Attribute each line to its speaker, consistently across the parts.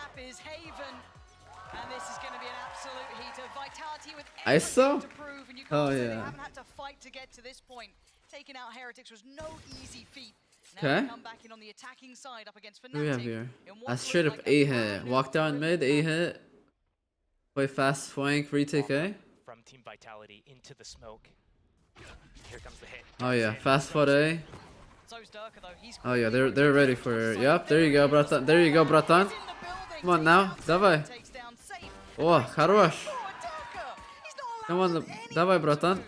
Speaker 1: map is Haven. And this is going to be an absolute heater. Vitality with
Speaker 2: ISO?
Speaker 1: everything to prove, and you
Speaker 2: Oh,
Speaker 1: can't say
Speaker 2: yeah.
Speaker 1: they haven't had to fight to get to this point. Taking out Heretics was no easy feat. Now
Speaker 2: Okay.
Speaker 1: they come back in on the attacking side up against Fnatic.
Speaker 2: What do we have here?
Speaker 1: in
Speaker 2: I
Speaker 1: what's
Speaker 2: straight
Speaker 1: looked
Speaker 2: up
Speaker 1: like a
Speaker 2: A hit.
Speaker 1: brand new
Speaker 2: Walk down mid, A
Speaker 1: equipment
Speaker 2: hit. Play fast flank, retake A.
Speaker 3: From Team Vitality into the smoke. Here comes the hit.
Speaker 2: Oh yeah, fast foot A.
Speaker 1: So's Durka, though. He's
Speaker 2: Oh yeah, they're ready for it. Yep, there you go, bratan. There you go, bratan. Come on now, давай. О, хорош. Come on, давай, bratan.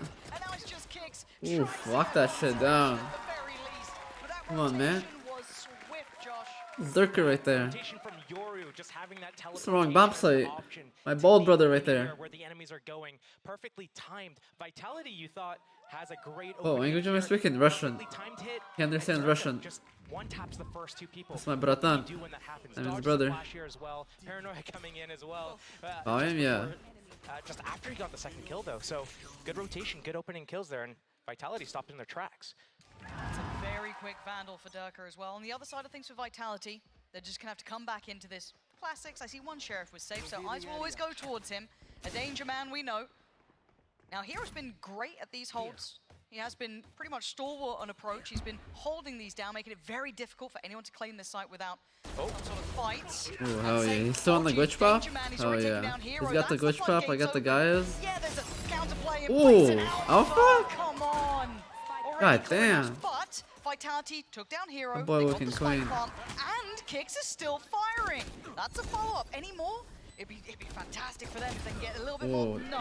Speaker 2: Oof, lock that shit down. Come on, man. Zerker right there. That's the wrong bomb site. My bald brother right there.
Speaker 3: Where the enemies are going, perfectly timed. Vitality, you thought, has a great.
Speaker 2: Oh, language am I speaking? Russian. He understands Russian.
Speaker 3: Just one taps the first two people.
Speaker 2: That's my bratan. And his brother.
Speaker 3: Paranoia coming in as well.
Speaker 2: Oh, yeah.
Speaker 3: Just after he got the second kill, though. So good rotation, good opening kills there, and Vitality stopped in their tracks.
Speaker 1: It's a very quick vandal for Durka as well. On the other side of things for Vitality, they're just going to have to come back into this. Classics, I see one Sheriff was safe, so eyes will always go towards him. A danger man, we know. Now, Hero's been great at these holds. He has been pretty much stalwart on approach. He's been holding these down, making it very difficult for anyone to claim this site without some sort of fight.
Speaker 2: Oh, hell yeah. He's still on the glitch pop? Oh, yeah. He's got the glitch pop. I got the Gaias.
Speaker 1: Yeah, there's a counterplay in
Speaker 2: Ooh,
Speaker 1: place.
Speaker 2: Alpha?
Speaker 1: Come on.
Speaker 2: God damn.
Speaker 1: But Vitality took down Hero.
Speaker 2: That boy
Speaker 1: they got
Speaker 2: looking
Speaker 1: the spike
Speaker 2: clean.
Speaker 1: plant, and Kicks is still firing. That's a follow-up. Any more? It'd be fantastic for them if they can get a little bit more.
Speaker 2: Whoa,
Speaker 1: No,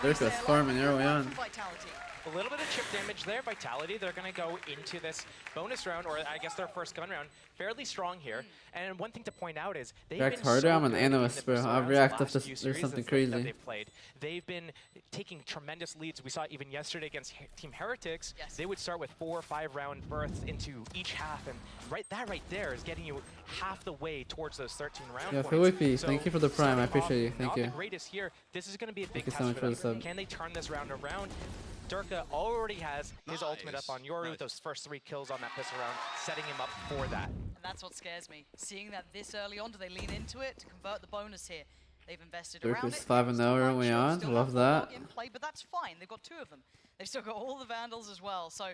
Speaker 2: Durka's farming early on.
Speaker 1: Vitality.
Speaker 3: A little bit of chip damage there. Vitality, they're going to go into this bonus round, or I guess their first gun round, fairly strong here. And one thing to point out is they've
Speaker 2: React
Speaker 3: been
Speaker 2: harder,
Speaker 3: so
Speaker 2: I'm an
Speaker 3: good
Speaker 2: analyst,
Speaker 3: in
Speaker 2: bro.
Speaker 3: the
Speaker 2: I'll
Speaker 3: rounds
Speaker 2: react
Speaker 3: the
Speaker 2: if
Speaker 3: last few
Speaker 2: there's something
Speaker 3: series
Speaker 2: crazy.
Speaker 3: that they've played. They've been taking tremendous leads. We saw even yesterday against Team Heretics, they would start with 4 or 5 round berths into each half, and right there is getting you half the way towards those 13 round
Speaker 2: Yeah,
Speaker 3: points.
Speaker 2: Philippi, thank you for the prime. I appreciate you. Thank
Speaker 3: Not
Speaker 2: you.
Speaker 3: the greatest here. This is going to be a big
Speaker 2: Thank you
Speaker 3: test
Speaker 2: so much
Speaker 3: for
Speaker 2: for the
Speaker 3: them.
Speaker 2: sub.
Speaker 3: Can they turn this round around? Durka already has his ultimate up on Yoru. Those first 3 kills on that pistol round, setting him up for that.
Speaker 1: And that's what scares me. Seeing that this early on, do they lean into it to convert the bonus here? They've invested around it.
Speaker 2: Durka's 5-0 early on. Love that.
Speaker 1: In play, but that's fine. They've got 2 of them. They've still got all the Vandals as well. So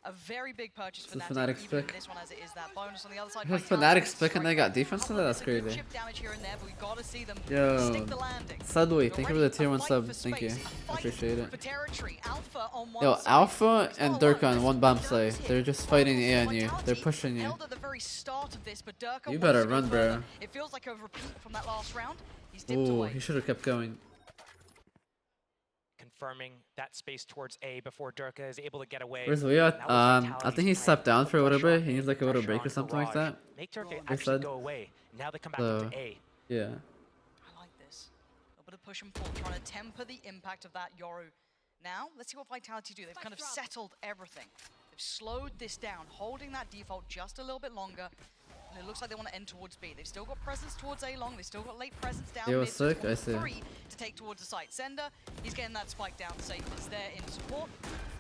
Speaker 1: a very big purchase for Fnatic,
Speaker 2: Fnatic's
Speaker 1: even
Speaker 2: pick.
Speaker 1: this one as it is that bonus on the other side.
Speaker 2: Fnatic's pick and they got defense in there? That's crazy.
Speaker 1: Chip damage here and there, but we've got to see them
Speaker 2: Yo,
Speaker 1: stick the landing.
Speaker 2: Sudley, thank you for the tier 1
Speaker 1: Fight
Speaker 2: sub.
Speaker 1: for
Speaker 2: Thank you.
Speaker 1: space,
Speaker 2: I
Speaker 1: fight
Speaker 2: appreciate it.
Speaker 1: for territory. Alpha on one
Speaker 2: Yo,
Speaker 1: side.
Speaker 2: Alpha and
Speaker 1: There's not a
Speaker 2: Durka
Speaker 1: lot
Speaker 2: on
Speaker 1: of
Speaker 2: one bomb
Speaker 1: risk.
Speaker 2: play. They're just fighting A on you. They're
Speaker 1: Vitality
Speaker 2: pushing you.
Speaker 1: held at the very start of this, but Durka
Speaker 2: You
Speaker 1: wants
Speaker 2: better
Speaker 1: to go
Speaker 2: run, bro.
Speaker 1: further. It feels like a repeat from that last round. He's dipped
Speaker 2: Ooh,
Speaker 1: away.
Speaker 2: he should have kept going.
Speaker 3: Confirming that space towards A before Durka is able to get away.
Speaker 2: Where's Leo?
Speaker 3: That was
Speaker 2: I think
Speaker 3: Vitality's
Speaker 2: he
Speaker 3: plan.
Speaker 2: stepped down for a little
Speaker 3: Pressure
Speaker 2: bit. He
Speaker 3: on
Speaker 2: needs
Speaker 3: A,
Speaker 2: like a little
Speaker 3: pressure
Speaker 2: break
Speaker 3: on
Speaker 2: or something like
Speaker 3: Garage.
Speaker 2: that.
Speaker 3: Make Durka
Speaker 2: They
Speaker 3: actually
Speaker 2: said.
Speaker 3: go away. Now they come back
Speaker 2: So,
Speaker 3: into A.
Speaker 2: yeah.
Speaker 1: I like this. A little bit of push and pull, trying to temper the impact of that Yoru. Now, let's see what Vitality do. They've kind of settled everything. They've slowed this down, holding that default just a little bit longer. And it looks like they want to end towards B. They've still got presence towards A long. They've still got late presence down
Speaker 2: He was
Speaker 1: mid. So
Speaker 2: sick, I see.
Speaker 1: 3 to take towards the site. Sender, he's getting that spike down safe. It's there in support.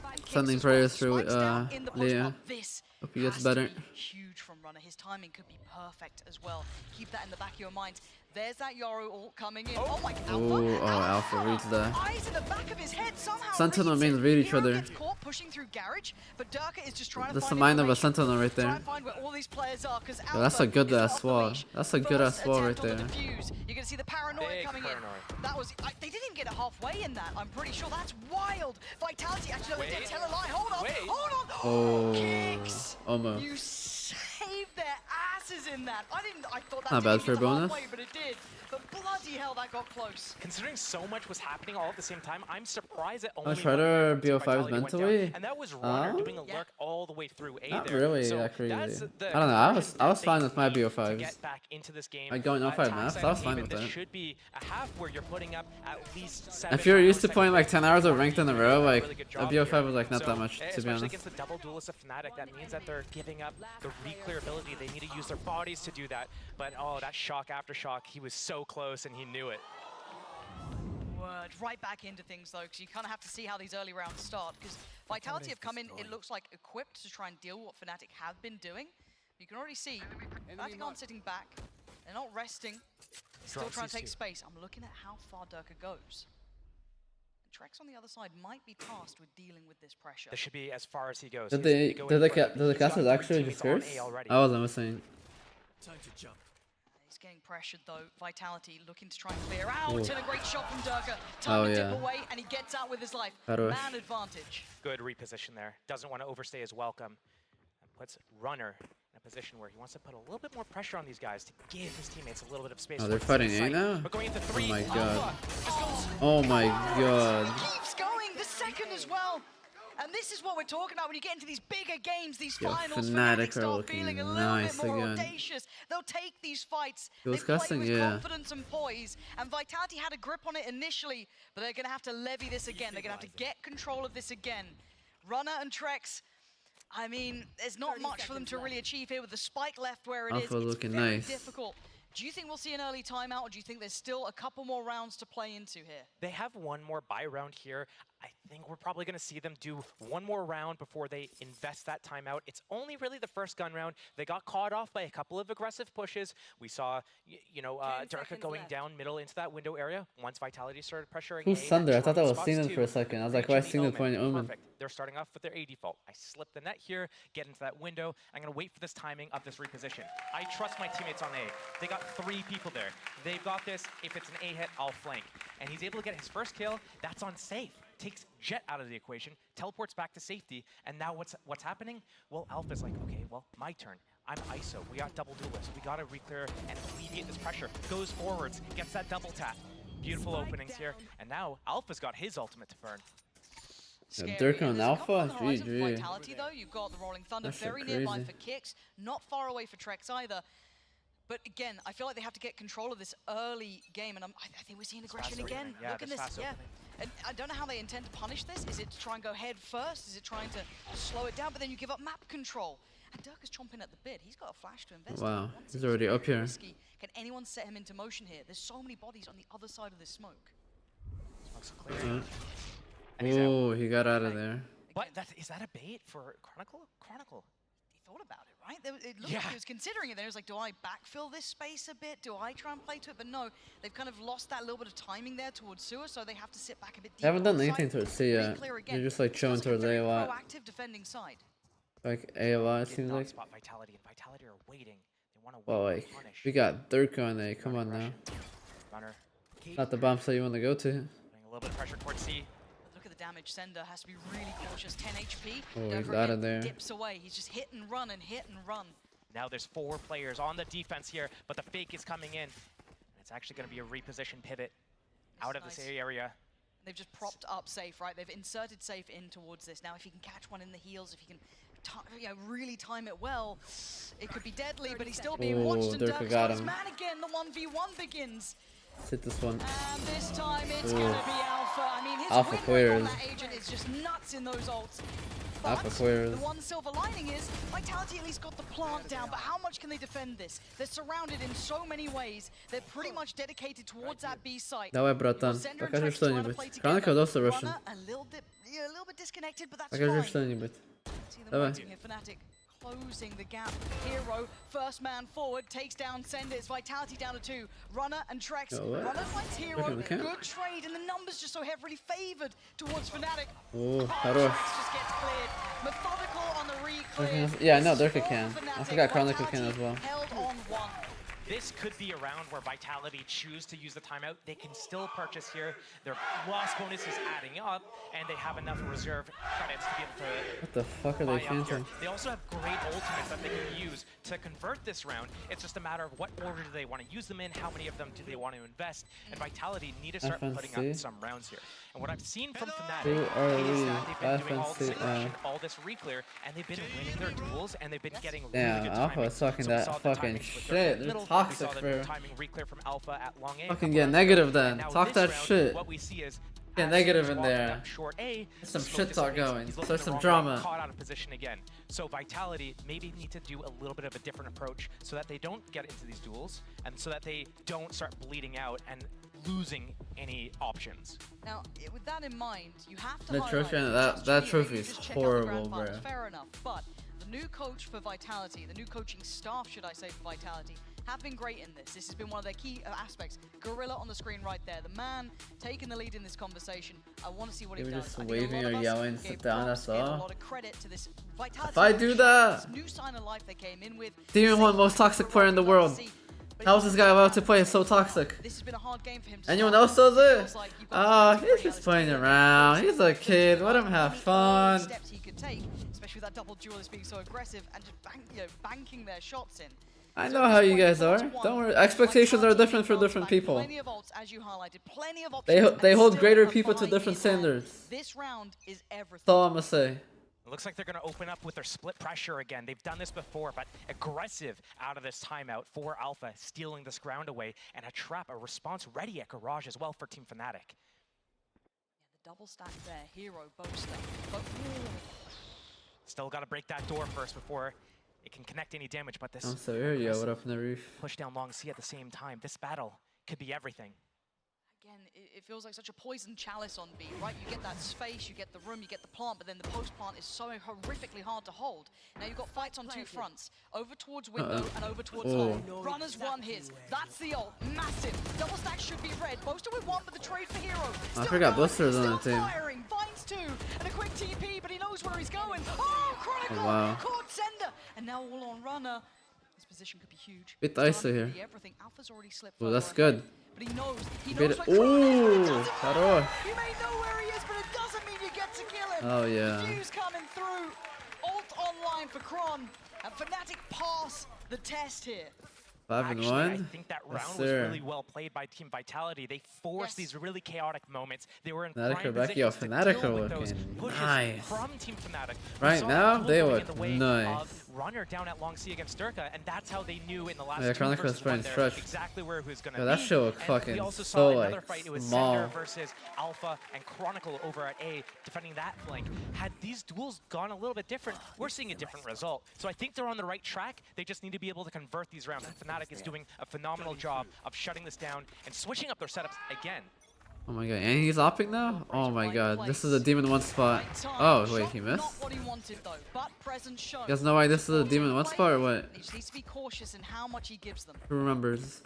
Speaker 1: And Kicks
Speaker 2: Sending
Speaker 1: as well.
Speaker 2: prayers through
Speaker 1: Spikes down in the push
Speaker 2: Leo.
Speaker 1: pop. This
Speaker 2: Hope he gets
Speaker 1: has to
Speaker 2: better.
Speaker 1: be huge from Runner. His timing could be perfect as well. Keep that in the back of your minds. There's that Yoru ult coming in. Oh my god,
Speaker 2: Ooh, oh, Alpha reads that.
Speaker 1: Eyes in the back of his head somehow.
Speaker 2: Sentinel
Speaker 1: reads
Speaker 2: means
Speaker 1: it.
Speaker 2: read each
Speaker 1: Hero
Speaker 2: other.
Speaker 1: Gets caught pushing through Garage, but Durka is just trying to
Speaker 2: That's the
Speaker 1: find
Speaker 2: mind of a
Speaker 1: information.
Speaker 2: Sentinel right
Speaker 1: Try
Speaker 2: there.
Speaker 1: and find where all these players are, because
Speaker 2: Yo, that's a good ass
Speaker 1: wall.
Speaker 2: wall. That's a good ass wall right there.
Speaker 1: You're gonna see the paranoia
Speaker 3: Big
Speaker 1: coming
Speaker 3: paranoia.
Speaker 1: in. That was they didn't even get it halfway in that. I'm pretty sure that's wild. Vitality actually no, they did tell a lie. Hold on,
Speaker 3: Wait.
Speaker 1: hold on.
Speaker 2: Oh,
Speaker 1: Kicks.
Speaker 2: almost.
Speaker 1: You saved their asses in that. I thought that
Speaker 2: Not
Speaker 1: didn't
Speaker 2: bad for a
Speaker 1: get to
Speaker 2: bonus.
Speaker 1: halfway, but it did. But bloody hell, that got close.
Speaker 3: Considering so much was happening all at the same time, I'm surprised that
Speaker 2: Oh,
Speaker 3: only
Speaker 2: Shredder
Speaker 3: one player from
Speaker 2: BO5 is
Speaker 3: Vitality went down.
Speaker 2: mentally?
Speaker 3: And that was Runner doing a
Speaker 1: Yeah.
Speaker 3: lurk all the way through A
Speaker 2: Not
Speaker 3: there.
Speaker 2: really
Speaker 3: So
Speaker 2: that crazy.
Speaker 3: that's the
Speaker 2: I don't know. I was
Speaker 3: conversion that
Speaker 2: fine
Speaker 3: they
Speaker 2: with my
Speaker 3: need
Speaker 2: BO5s.
Speaker 3: to get back into this game.
Speaker 2: Like going 0-5 maps, I was fine with
Speaker 3: This
Speaker 2: that.
Speaker 3: should be a half where you're putting up at least 7
Speaker 2: If you're used to
Speaker 3: rounds,
Speaker 2: playing like 10 hours of ranked in a row, like
Speaker 3: really good
Speaker 2: a
Speaker 3: job
Speaker 2: BO5
Speaker 3: here.
Speaker 2: was like not
Speaker 3: So,
Speaker 2: that much, to be
Speaker 3: especially
Speaker 2: honest.
Speaker 3: against the double duelist of Fnatic, that means that they're giving up the re-clear ability. They need to use their bodies to do that. But oh, that shock after shock, he was so close and he knew it.
Speaker 1: Word. Right back into things though, because you kind of have to see how these early rounds start. Because Vitality have come in, it looks like equipped to try and deal with what Fnatic have been doing. You can already see Fnatic aren't sitting back. They're not resting. Still trying to take space. I'm looking at how far Durka goes. And Trex on the other side might be tasked with dealing with this pressure.
Speaker 3: This should be as far as he goes.
Speaker 2: Did the casters actually disperse? I wasn't listening.
Speaker 4: Time to jump.
Speaker 1: He's getting pressured though. Vitality looking to try and clear out.
Speaker 2: Ooh.
Speaker 1: And a great shot from Durka. Time to
Speaker 2: yeah.
Speaker 1: dip away, and he gets out with his life.
Speaker 2: Harush.
Speaker 1: Man advantage.
Speaker 3: Good reposition there. Doesn't want to overstay his welcome. And puts Runner in a position where he wants to put a little bit more pressure on these guys to give his teammates a little bit of space.
Speaker 2: Oh, they're fighting A now?
Speaker 3: We're going into 3.
Speaker 2: Oh my god.
Speaker 3: Alpha just goes.
Speaker 2: Oh my god.
Speaker 1: Keeps going, the second as well. And this is what we're talking about when you get into these bigger games, these
Speaker 2: Yo,
Speaker 1: finals.
Speaker 2: Fnatic
Speaker 1: Fnatic
Speaker 2: are
Speaker 1: start
Speaker 2: looking
Speaker 1: feeling a little
Speaker 2: nice
Speaker 1: bit more
Speaker 2: again.
Speaker 1: audacious. They'll take these fights.
Speaker 2: It
Speaker 1: They
Speaker 2: was
Speaker 1: play
Speaker 2: custom,
Speaker 1: with
Speaker 2: yeah.
Speaker 1: confidence and poise. And Vitality had a grip on it initially, but they're going to have to levy this again. They're going to have to get control of this again. Runner and Trex, I mean, there's not much for them to really achieve here with the spike left where it is.
Speaker 2: Alpha
Speaker 1: It's
Speaker 2: looking
Speaker 1: very
Speaker 2: nice.
Speaker 1: difficult. Do you think we'll see an early timeout, or do you think there's still a couple more rounds to play into here?
Speaker 3: They have one more buy round here. I think we're probably going to see them do one more round before they invest that timeout. It's only really the first gun round. They got caught off by a couple of aggressive pushes. We saw, Durka going down middle into that window area. Once Vitality started pressuring
Speaker 2: Who's
Speaker 3: A,
Speaker 2: Thunder? I thought that was
Speaker 3: spots
Speaker 2: Sinan
Speaker 3: too,
Speaker 2: for a second. I was like, why
Speaker 3: reaching
Speaker 2: Sinan pointing Omen?
Speaker 3: Perfect. They're starting off with their A default. I slip the net here, get into that window. I'm going to wait for this timing of this reposition. I trust my teammates on A. They got 3 people there. They've got this. If it's an A hit, I'll flank. And he's able to get his first kill. That's on safe. Takes Jet out of the equation, teleports back to safety, and now what's happening? Well, Alpha's like, okay, well, my turn. I'm ISO. We got double duelists. We got to reclear and alleviate this pressure. Goes forwards, gets that double tap. Beautiful openings here. And now Alpha's got his ultimate to burn.
Speaker 2: Yeah, Durka on
Speaker 1: There's a couple on
Speaker 2: Alpha?
Speaker 1: the horizon for
Speaker 2: GG.
Speaker 1: Vitality though, you've got the Rolling Thunder
Speaker 2: That shit
Speaker 1: very nearby
Speaker 2: crazy.
Speaker 1: for kicks, not far away for Trex either. But again, I feel like they have to get control of this early game, and I think we're seeing aggression
Speaker 3: fast
Speaker 1: again.
Speaker 3: opening. Yeah,
Speaker 1: Look at
Speaker 3: this
Speaker 1: this,
Speaker 3: fast
Speaker 1: yeah.
Speaker 3: opening.
Speaker 1: And I don't know how they intend to punish this. Is it to try and go head first? Is it trying to slow it down? But then you give up map control. And Durka's chomping at the bit. He's got a flash to invest.
Speaker 2: Wow,
Speaker 1: in. Once
Speaker 2: he's
Speaker 1: it's
Speaker 2: already
Speaker 1: very
Speaker 2: up here.
Speaker 1: risky. Can anyone set him into motion here? There's so many bodies on the other side of this smoke.
Speaker 3: Smoke's clear. And he's out.
Speaker 2: Oh, he got out of there.
Speaker 3: But is that a bait for Chronicle? Chronicle.
Speaker 1: He thought about it, right? It looked
Speaker 3: Yeah.
Speaker 1: like he was considering it. Then he was like, do I backfill this space a bit? Do I try and play to it? But no, they've kind of lost that little bit of timing there towards Sewer, so they have to sit back a bit deeper.
Speaker 2: They haven't done
Speaker 1: on
Speaker 2: anything
Speaker 1: side.
Speaker 2: towards C yet.
Speaker 1: Re-clear again.
Speaker 2: They're just like chilling
Speaker 1: Feels
Speaker 2: towards
Speaker 1: a
Speaker 2: A
Speaker 1: very
Speaker 2: a lot.
Speaker 1: proactive defending side.
Speaker 2: Like A a lot, it
Speaker 3: Did
Speaker 2: seems
Speaker 3: not
Speaker 2: like.
Speaker 3: spot Vitality, and Vitality are waiting. They want to
Speaker 2: Well,
Speaker 3: wait
Speaker 2: like,
Speaker 3: and punish.
Speaker 2: we got Durka on A. Come on now.
Speaker 3: Runner.
Speaker 2: Not the bomb site you want to go to.
Speaker 3: Putting a little bit of pressure towards C.
Speaker 1: But look at the damage. Sender has to be really cautious. 10 HP.
Speaker 2: Oh, he's
Speaker 1: Durka
Speaker 2: out
Speaker 1: again
Speaker 2: of there.
Speaker 1: dips away. He's just hit and run and hit and run.
Speaker 3: Now there's 4 players on the defense here, but the fake is coming in. It's actually going to be a reposition pivot out of this
Speaker 1: Nice.
Speaker 3: area.
Speaker 1: They've just propped up Safe, right? They've inserted Safe in towards this. Now, if he can catch one in the heels, if he can really time it well, it could be deadly, but he's still being watched, and
Speaker 2: Durka
Speaker 1: Durka's
Speaker 2: got
Speaker 1: got his
Speaker 2: him.
Speaker 1: man again. The 1v1 begins.
Speaker 2: Let's hit this one.
Speaker 1: And this time it's
Speaker 2: Ooh.
Speaker 1: going to be Alpha. I mean, his
Speaker 2: Alpha
Speaker 1: win rate
Speaker 2: players.
Speaker 1: on that agent is just nuts in those ults. But
Speaker 2: Alpha players.
Speaker 1: the one silver lining is Vitality at least got the plant down, but how much can they defend this? They're surrounded in so many ways. They're pretty much dedicated towards that B site.
Speaker 2: Давай, братан.
Speaker 1: Sender and
Speaker 2: Покажи
Speaker 1: Trex trying to
Speaker 2: что-нибудь.
Speaker 1: play together.
Speaker 2: Chronicle also Russian.
Speaker 1: Runner a little bit disconnected, but that's
Speaker 2: Покажи
Speaker 1: fine.
Speaker 2: что-нибудь.
Speaker 1: See them
Speaker 2: Давай.
Speaker 1: waiting here. Fnatic closing the gap. Hero, first man forward, takes down Sender. It's Vitality down to 2. Runner and Trex.
Speaker 2: Yo, what?
Speaker 1: Runner finds Hero.
Speaker 2: Look at the camp.
Speaker 1: Good trade, and the numbers just so heavily favored towards Fnatic.
Speaker 2: Oh,
Speaker 1: Trex
Speaker 2: хорош.
Speaker 1: just gets cleared. Methodical on the re-clear.
Speaker 2: Yeah, I know
Speaker 1: This is
Speaker 2: Durka
Speaker 1: all
Speaker 2: can.
Speaker 1: for
Speaker 2: I
Speaker 1: Fnatic.
Speaker 2: forgot Chronicle can
Speaker 1: Vitality
Speaker 2: as well.
Speaker 1: held on 1.
Speaker 3: This could be a round where Vitality choose to use the timeout. They can still purchase here. Their loss bonus is adding up, and they have enough reserve credits to be able to
Speaker 2: What the fuck are they
Speaker 3: buy up here.
Speaker 2: chanting?
Speaker 3: They also have great ultimates that they can use to convert this round. It's just a matter of what order do they want to use them in, how many of them do they want to invest, and Vitality need to start putting
Speaker 2: FNC.
Speaker 3: up some rounds here. And what I've seen from Fnatic
Speaker 2: Who are
Speaker 3: is
Speaker 2: we?
Speaker 3: that they've been doing all this
Speaker 2: FNC,
Speaker 3: aggression, all this re-clear, and they've been winning their duels, and they've been getting really
Speaker 2: Damn,
Speaker 3: good
Speaker 2: Alpha
Speaker 3: timing.
Speaker 2: was talking
Speaker 3: So we
Speaker 2: that
Speaker 3: saw the
Speaker 2: fucking
Speaker 3: timings with
Speaker 2: shit.
Speaker 3: their
Speaker 2: They're
Speaker 3: middle,
Speaker 2: toxic,
Speaker 3: we saw
Speaker 2: bro.
Speaker 3: the timing re-clear from Alpha at long A.
Speaker 2: Fucking get negative then.
Speaker 3: Now
Speaker 2: Talk
Speaker 3: this
Speaker 2: that
Speaker 3: round,
Speaker 2: shit.
Speaker 3: What we see is
Speaker 2: Get
Speaker 3: as
Speaker 2: negative
Speaker 3: he's
Speaker 2: in
Speaker 3: walking
Speaker 2: there.
Speaker 3: up short A,
Speaker 2: Some
Speaker 3: smoke
Speaker 2: shit talk
Speaker 3: dissipates.
Speaker 2: going.
Speaker 3: He's looking
Speaker 2: There's
Speaker 3: the
Speaker 2: some
Speaker 3: wrong way,
Speaker 2: drama.
Speaker 3: Caught out of position again. So Vitality maybe need to do a little bit of a different approach so that they don't get into these duels and so that they don't start bleeding out and losing any options.
Speaker 1: Now, with that in mind, you have to
Speaker 2: That
Speaker 1: highlight
Speaker 2: trophy-
Speaker 1: just
Speaker 2: that
Speaker 1: here,
Speaker 2: trophy
Speaker 1: you
Speaker 2: is
Speaker 1: just check out the
Speaker 2: horrible,
Speaker 1: grand finals,
Speaker 2: bruh.
Speaker 1: Fair enough, but the new coach for Vitality, the new coaching staff, should I say, for Vitality, have been great in this. This has been one of their key aspects. Gorilla on the screen right there. The man taking the lead in this conversation. I want to see what he
Speaker 2: You're
Speaker 1: does.
Speaker 2: just
Speaker 1: I think a
Speaker 2: waving
Speaker 1: lot
Speaker 2: or
Speaker 1: of us
Speaker 2: yelling,
Speaker 1: gave
Speaker 2: sit down,
Speaker 1: props,
Speaker 2: that's
Speaker 1: gave a
Speaker 2: all.
Speaker 1: lot of credit to this Vitality.
Speaker 2: If I do that,
Speaker 1: this new sign of life they came in with.
Speaker 2: Demon1 most toxic player in the world. How is this guy allowed to play so toxic?
Speaker 1: This has been a hard game for him to
Speaker 2: Anyone
Speaker 1: start.
Speaker 2: else does it?
Speaker 1: Feels like you've
Speaker 2: Oh,
Speaker 1: got
Speaker 2: he's just playing around. He's a kid. Let him have fun.
Speaker 1: Steps he could take, especially with that double duelist being so aggressive and just banking their shots in.
Speaker 2: I know how you guys are. Don't worry. Expectations are different for different people.
Speaker 1: Plenty of ults, as you highlighted. Plenty of
Speaker 2: They
Speaker 1: options,
Speaker 2: hold
Speaker 1: and
Speaker 2: greater
Speaker 1: still
Speaker 2: people to
Speaker 1: a
Speaker 2: different
Speaker 1: fight in hand.
Speaker 2: standards.
Speaker 1: This round is everything.
Speaker 2: That's all I'm gonna say.
Speaker 3: It looks like they're going to open up with their split pressure again. They've done this before, but aggressive out of this timeout for Alpha, stealing this ground away, and a trap, a response ready at Garage as well for Team Fnatic.
Speaker 1: Yeah, the double stack there, Hero, Boaster.
Speaker 3: Still got to break that door first before it can connect any damage, but this
Speaker 2: I'm so area. What up in the roof?
Speaker 3: push down long C at the same time. This battle could be everything.
Speaker 1: Again, it feels like such a poison chalice on B, right? You get that space, you get the room, you get the plant, but then the post plant is so horrifically hard to hold. Now you've got fights on two fronts, over towards window and over towards home. Runner's won his. That's the ult. Massive. Double stack should be red. Boaster with one, but the trade for Hero.
Speaker 2: I forgot Buster was on the team.
Speaker 1: Firing. Finds two, and a quick TP, but he knows where he's going. Oh, Chronicle!
Speaker 2: Oh, wow.
Speaker 1: Caught sender, and now all on Runner. His position could be huge.
Speaker 2: Bit icy here.
Speaker 1: Everything. Alpha's already slipped.
Speaker 2: Oh, that's
Speaker 1: further
Speaker 2: good.
Speaker 1: but he knows
Speaker 2: Bit
Speaker 1: where Kron is, but it doesn't
Speaker 2: Хорош.
Speaker 1: matter. You may know where he is, but it doesn't mean you get to kill him.
Speaker 2: Oh, yeah.
Speaker 1: Fuse coming through. Ult online for Kron. And Fnatic pass the test here.
Speaker 2: 5 and
Speaker 3: Actually,
Speaker 2: 1.
Speaker 3: I think that
Speaker 2: Yes,
Speaker 3: round was
Speaker 2: sir.
Speaker 3: really well played by Team Vitality. They forced these really chaotic moments. They were in
Speaker 2: Fnatic
Speaker 3: prime
Speaker 2: are back. Yo,
Speaker 3: positions to
Speaker 2: Fnatic
Speaker 3: deal
Speaker 2: are
Speaker 3: with those
Speaker 2: looking
Speaker 3: pushes
Speaker 2: nice.
Speaker 3: from Team Fnatic. We
Speaker 2: Right
Speaker 3: saw
Speaker 2: now,
Speaker 3: Duel
Speaker 2: they
Speaker 3: going
Speaker 2: look
Speaker 3: in the way
Speaker 2: nice.
Speaker 3: of Runner down at long C against Durka, and that's how they knew in the last
Speaker 2: Yeah,
Speaker 3: two
Speaker 2: Chronicle's
Speaker 3: versus
Speaker 2: playing
Speaker 3: one there
Speaker 2: stretch.
Speaker 3: exactly where he was going to
Speaker 2: Yo,
Speaker 3: be.
Speaker 2: that shit look
Speaker 3: And
Speaker 2: fucking
Speaker 3: we also
Speaker 2: so,
Speaker 3: saw
Speaker 2: like,
Speaker 3: another fight. It was
Speaker 2: small.
Speaker 3: Sender versus Alpha and Chronicle over at A, defending that flank. Had these duels gone a little bit different, we're seeing a different result. So I think they're on the right track. They just need to be able to convert these rounds. And Fnatic is doing a phenomenal job of shutting this down and switching up their setups again.
Speaker 2: Oh my god, and he's opting now? Oh my god, this is a Demon1 spot. Oh, wait, he missed?
Speaker 1: Not what he wanted though, but presence shown.
Speaker 2: You guys know why this is a Demon1 spot or what?
Speaker 1: He just needs to be cautious in how much he gives them.
Speaker 2: Who remembers?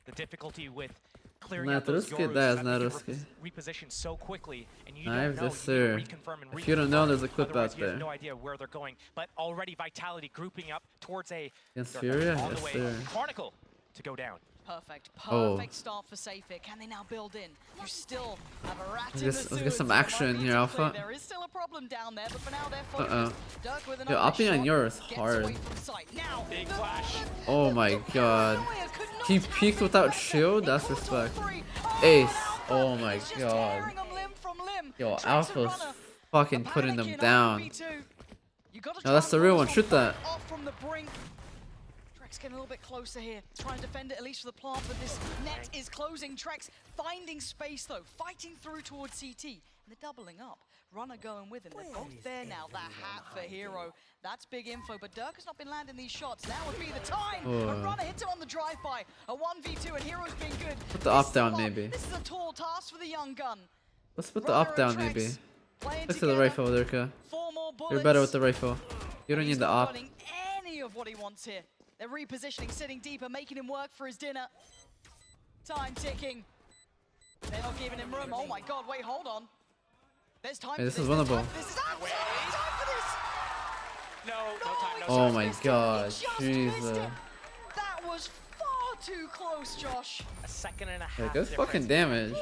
Speaker 3: The difficulty with clearing
Speaker 2: Not
Speaker 3: out those
Speaker 2: risky,
Speaker 3: Yoros
Speaker 2: that is
Speaker 3: that
Speaker 2: not
Speaker 3: they
Speaker 2: risky.
Speaker 3: can reposition so quickly, and you
Speaker 2: Knives,
Speaker 3: don't know.
Speaker 2: yes,
Speaker 3: You need
Speaker 2: sir.
Speaker 3: to reconfirm and
Speaker 2: If you don't know,
Speaker 3: reconfirm,
Speaker 2: there's a clip
Speaker 3: otherwise
Speaker 2: out
Speaker 3: you have
Speaker 2: there.
Speaker 3: no idea where they're going. But already Vitality grouping up towards A.
Speaker 2: Against
Speaker 3: They're
Speaker 2: Furia?
Speaker 3: on the
Speaker 2: Yes,
Speaker 3: way.
Speaker 2: sir.
Speaker 3: Chronicle to go down.
Speaker 1: Perfect
Speaker 2: Oh.
Speaker 1: start for Safe here. Can they now build in? You still have a rat in
Speaker 2: Let's
Speaker 1: the
Speaker 2: get
Speaker 1: sewers,
Speaker 2: some
Speaker 1: so
Speaker 2: action
Speaker 1: might be
Speaker 2: here,
Speaker 1: to
Speaker 2: Alpha.
Speaker 1: play. There is still a problem down there, but for now they're focused. Dirk with
Speaker 2: Yo,
Speaker 1: another
Speaker 2: opting on
Speaker 1: shot,
Speaker 2: yours
Speaker 1: gets
Speaker 2: hard.
Speaker 1: away from sight. Now,
Speaker 3: Big flash.
Speaker 2: Oh my god.
Speaker 1: Paranoia could not
Speaker 2: He
Speaker 1: happen.
Speaker 2: peeked without shield? That's
Speaker 1: He caught all
Speaker 2: respect.
Speaker 1: three.
Speaker 2: Ace.
Speaker 1: Alpha
Speaker 2: Oh my
Speaker 1: is just
Speaker 2: god.
Speaker 1: tearing them limb from limb.
Speaker 2: Yo,
Speaker 1: Tracks a
Speaker 2: Alpha's
Speaker 1: runner.
Speaker 2: fucking
Speaker 1: A
Speaker 2: putting
Speaker 1: panic
Speaker 2: them
Speaker 1: in on
Speaker 2: down.
Speaker 1: V2. You gotta
Speaker 2: No, that's
Speaker 1: try
Speaker 2: the
Speaker 1: and
Speaker 2: real
Speaker 1: close
Speaker 2: one.
Speaker 1: one
Speaker 2: Shoot
Speaker 1: fight
Speaker 2: that.
Speaker 1: Off from the brink. Trex getting a little bit closer here. Trying to defend it at least for the plant, but this net is closing. Trex finding space though, fighting through towards CT. And they're doubling up. Runner going with him. They're both there now. The hat for Hero. That's big info, but Dirk has not been landing these shots. Now would be the time. A runner hits him on the drive-by. A 1v2 and Hero's being good.
Speaker 2: Put the up down maybe.
Speaker 1: This is a tall task for the young gun.
Speaker 2: Let's put the
Speaker 1: Runner
Speaker 2: up down
Speaker 1: and Trex
Speaker 2: maybe.
Speaker 1: playing
Speaker 2: Look to the
Speaker 1: together.
Speaker 2: rifle, Durka.
Speaker 1: 4 more bullets.
Speaker 2: You're better with the rifle. You don't
Speaker 1: He's
Speaker 2: need the
Speaker 1: not
Speaker 2: op.
Speaker 1: running any of what he wants here. They're repositioning, sitting deeper, making him work for his dinner. Time ticking. They're not giving him room. Oh my god, wait, hold on. There's time
Speaker 2: Hey,
Speaker 1: for
Speaker 2: this
Speaker 1: this.
Speaker 2: is
Speaker 1: There's
Speaker 2: winnable.
Speaker 1: time for this. This is absolutely time for this.
Speaker 3: No time, no
Speaker 2: Oh
Speaker 3: time.
Speaker 2: my
Speaker 1: Missed it.
Speaker 2: god,
Speaker 1: He just
Speaker 2: Jesus.
Speaker 1: missed it. That was far too close, Josh.
Speaker 3: A second and a half.
Speaker 2: Like, good
Speaker 3: difference.
Speaker 2: fucking damage.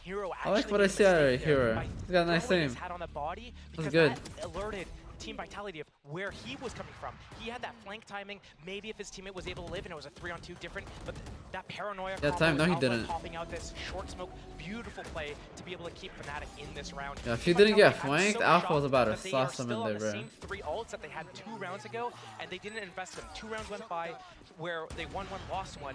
Speaker 3: Hero
Speaker 2: I like
Speaker 3: actually
Speaker 2: what I
Speaker 3: made a
Speaker 2: see out of
Speaker 3: mistake there
Speaker 2: Hero.
Speaker 3: by
Speaker 2: He's got a nice
Speaker 3: throwing his
Speaker 2: aim.
Speaker 3: hat on the body because
Speaker 2: good.
Speaker 3: that alerted Team Vitality of where he was coming from. He had that flank timing. Maybe if his teammate was able to live and it was a 3-on-2 different, but that paranoia.
Speaker 2: Yeah,
Speaker 3: combo
Speaker 2: time.
Speaker 3: with
Speaker 2: No, he
Speaker 3: Alpha
Speaker 2: didn't.
Speaker 3: Popping out this short smoke, beautiful play to be able to keep Fnatic in this round.
Speaker 2: Yeah, if he
Speaker 3: Team
Speaker 2: didn't get
Speaker 3: Vitality, I'm
Speaker 2: flanked,
Speaker 3: so
Speaker 2: Alpha was
Speaker 3: shocked
Speaker 2: about to
Speaker 3: that they
Speaker 2: sauce
Speaker 3: are
Speaker 2: him
Speaker 3: still
Speaker 2: in
Speaker 3: on
Speaker 2: there,
Speaker 3: the
Speaker 2: bro.
Speaker 3: same 3 ults that they had 2 rounds ago, and they didn't invest them. 2 rounds went by where they won 1, lost 1.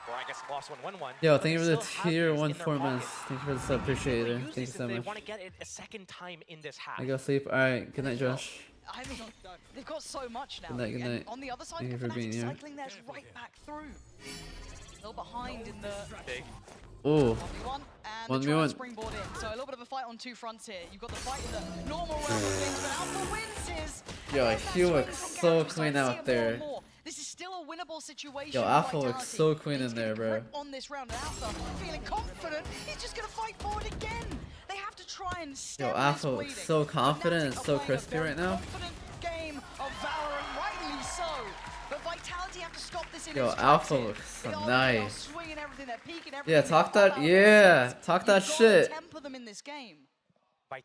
Speaker 3: Or I guess lost 1-1.
Speaker 2: Yo,
Speaker 3: but
Speaker 2: thank you
Speaker 3: they
Speaker 2: for the
Speaker 3: still have
Speaker 2: tier
Speaker 3: these
Speaker 2: 1
Speaker 3: in their
Speaker 2: 4 months.
Speaker 3: pockets.
Speaker 2: Thank you for the sub. Appreciate
Speaker 3: They
Speaker 2: it.
Speaker 3: use
Speaker 2: Thank you
Speaker 3: this
Speaker 2: so
Speaker 3: if they
Speaker 2: much.
Speaker 3: want to get it a second time in this half.
Speaker 2: I go sleep. Alright, good night, Josh.
Speaker 1: I mean, they've got so much now.
Speaker 2: Good night, good
Speaker 1: And
Speaker 2: night.
Speaker 1: on the other side,
Speaker 2: Thank you
Speaker 1: the
Speaker 2: for being
Speaker 1: Fnatic
Speaker 2: here.
Speaker 1: cycling theirs right back through. A little behind in the
Speaker 3: Big.
Speaker 2: Oh,
Speaker 1: 1v1 and
Speaker 2: 1v1.
Speaker 1: they're trying to springboard in. So a little bit of a fight on 2 fronts here. You've got the fight in the normal realm of things, but Alpha wins his.
Speaker 2: Yo,
Speaker 1: And there's
Speaker 2: he
Speaker 1: that
Speaker 2: looks
Speaker 1: swing from
Speaker 2: so
Speaker 1: Garage. We're
Speaker 2: clean
Speaker 1: starting to see
Speaker 2: out
Speaker 1: it more
Speaker 2: there.
Speaker 1: and more. This is still a winnable situation.
Speaker 2: Yo,
Speaker 1: for
Speaker 2: Alpha
Speaker 1: Vitality.
Speaker 2: looks so clean
Speaker 1: He's
Speaker 2: in there,
Speaker 1: getting
Speaker 2: bro.
Speaker 1: grip on this round, and Alpha feeling confident. He's just gonna fight forward again. They have to try and stem
Speaker 2: Yo,
Speaker 1: this
Speaker 2: Alpha
Speaker 1: bleeding.
Speaker 2: looks so confident and
Speaker 1: Fnatic are
Speaker 2: so
Speaker 1: playing a
Speaker 2: crispy
Speaker 1: very
Speaker 2: right now.
Speaker 1: confident game of Valorant, rightly so. But Vitality have to stop this in
Speaker 2: Yo,
Speaker 1: its
Speaker 2: Alpha
Speaker 1: tracks.
Speaker 2: looks
Speaker 1: They are
Speaker 2: nice.
Speaker 1: swinging everything, they're peeking everything.
Speaker 2: Yeah,
Speaker 1: they
Speaker 2: talk
Speaker 1: pop
Speaker 2: that.
Speaker 1: out
Speaker 2: Yeah,
Speaker 1: their
Speaker 2: talk
Speaker 1: heads.
Speaker 2: that
Speaker 1: You've gotta
Speaker 2: shit.
Speaker 1: temper them in this game.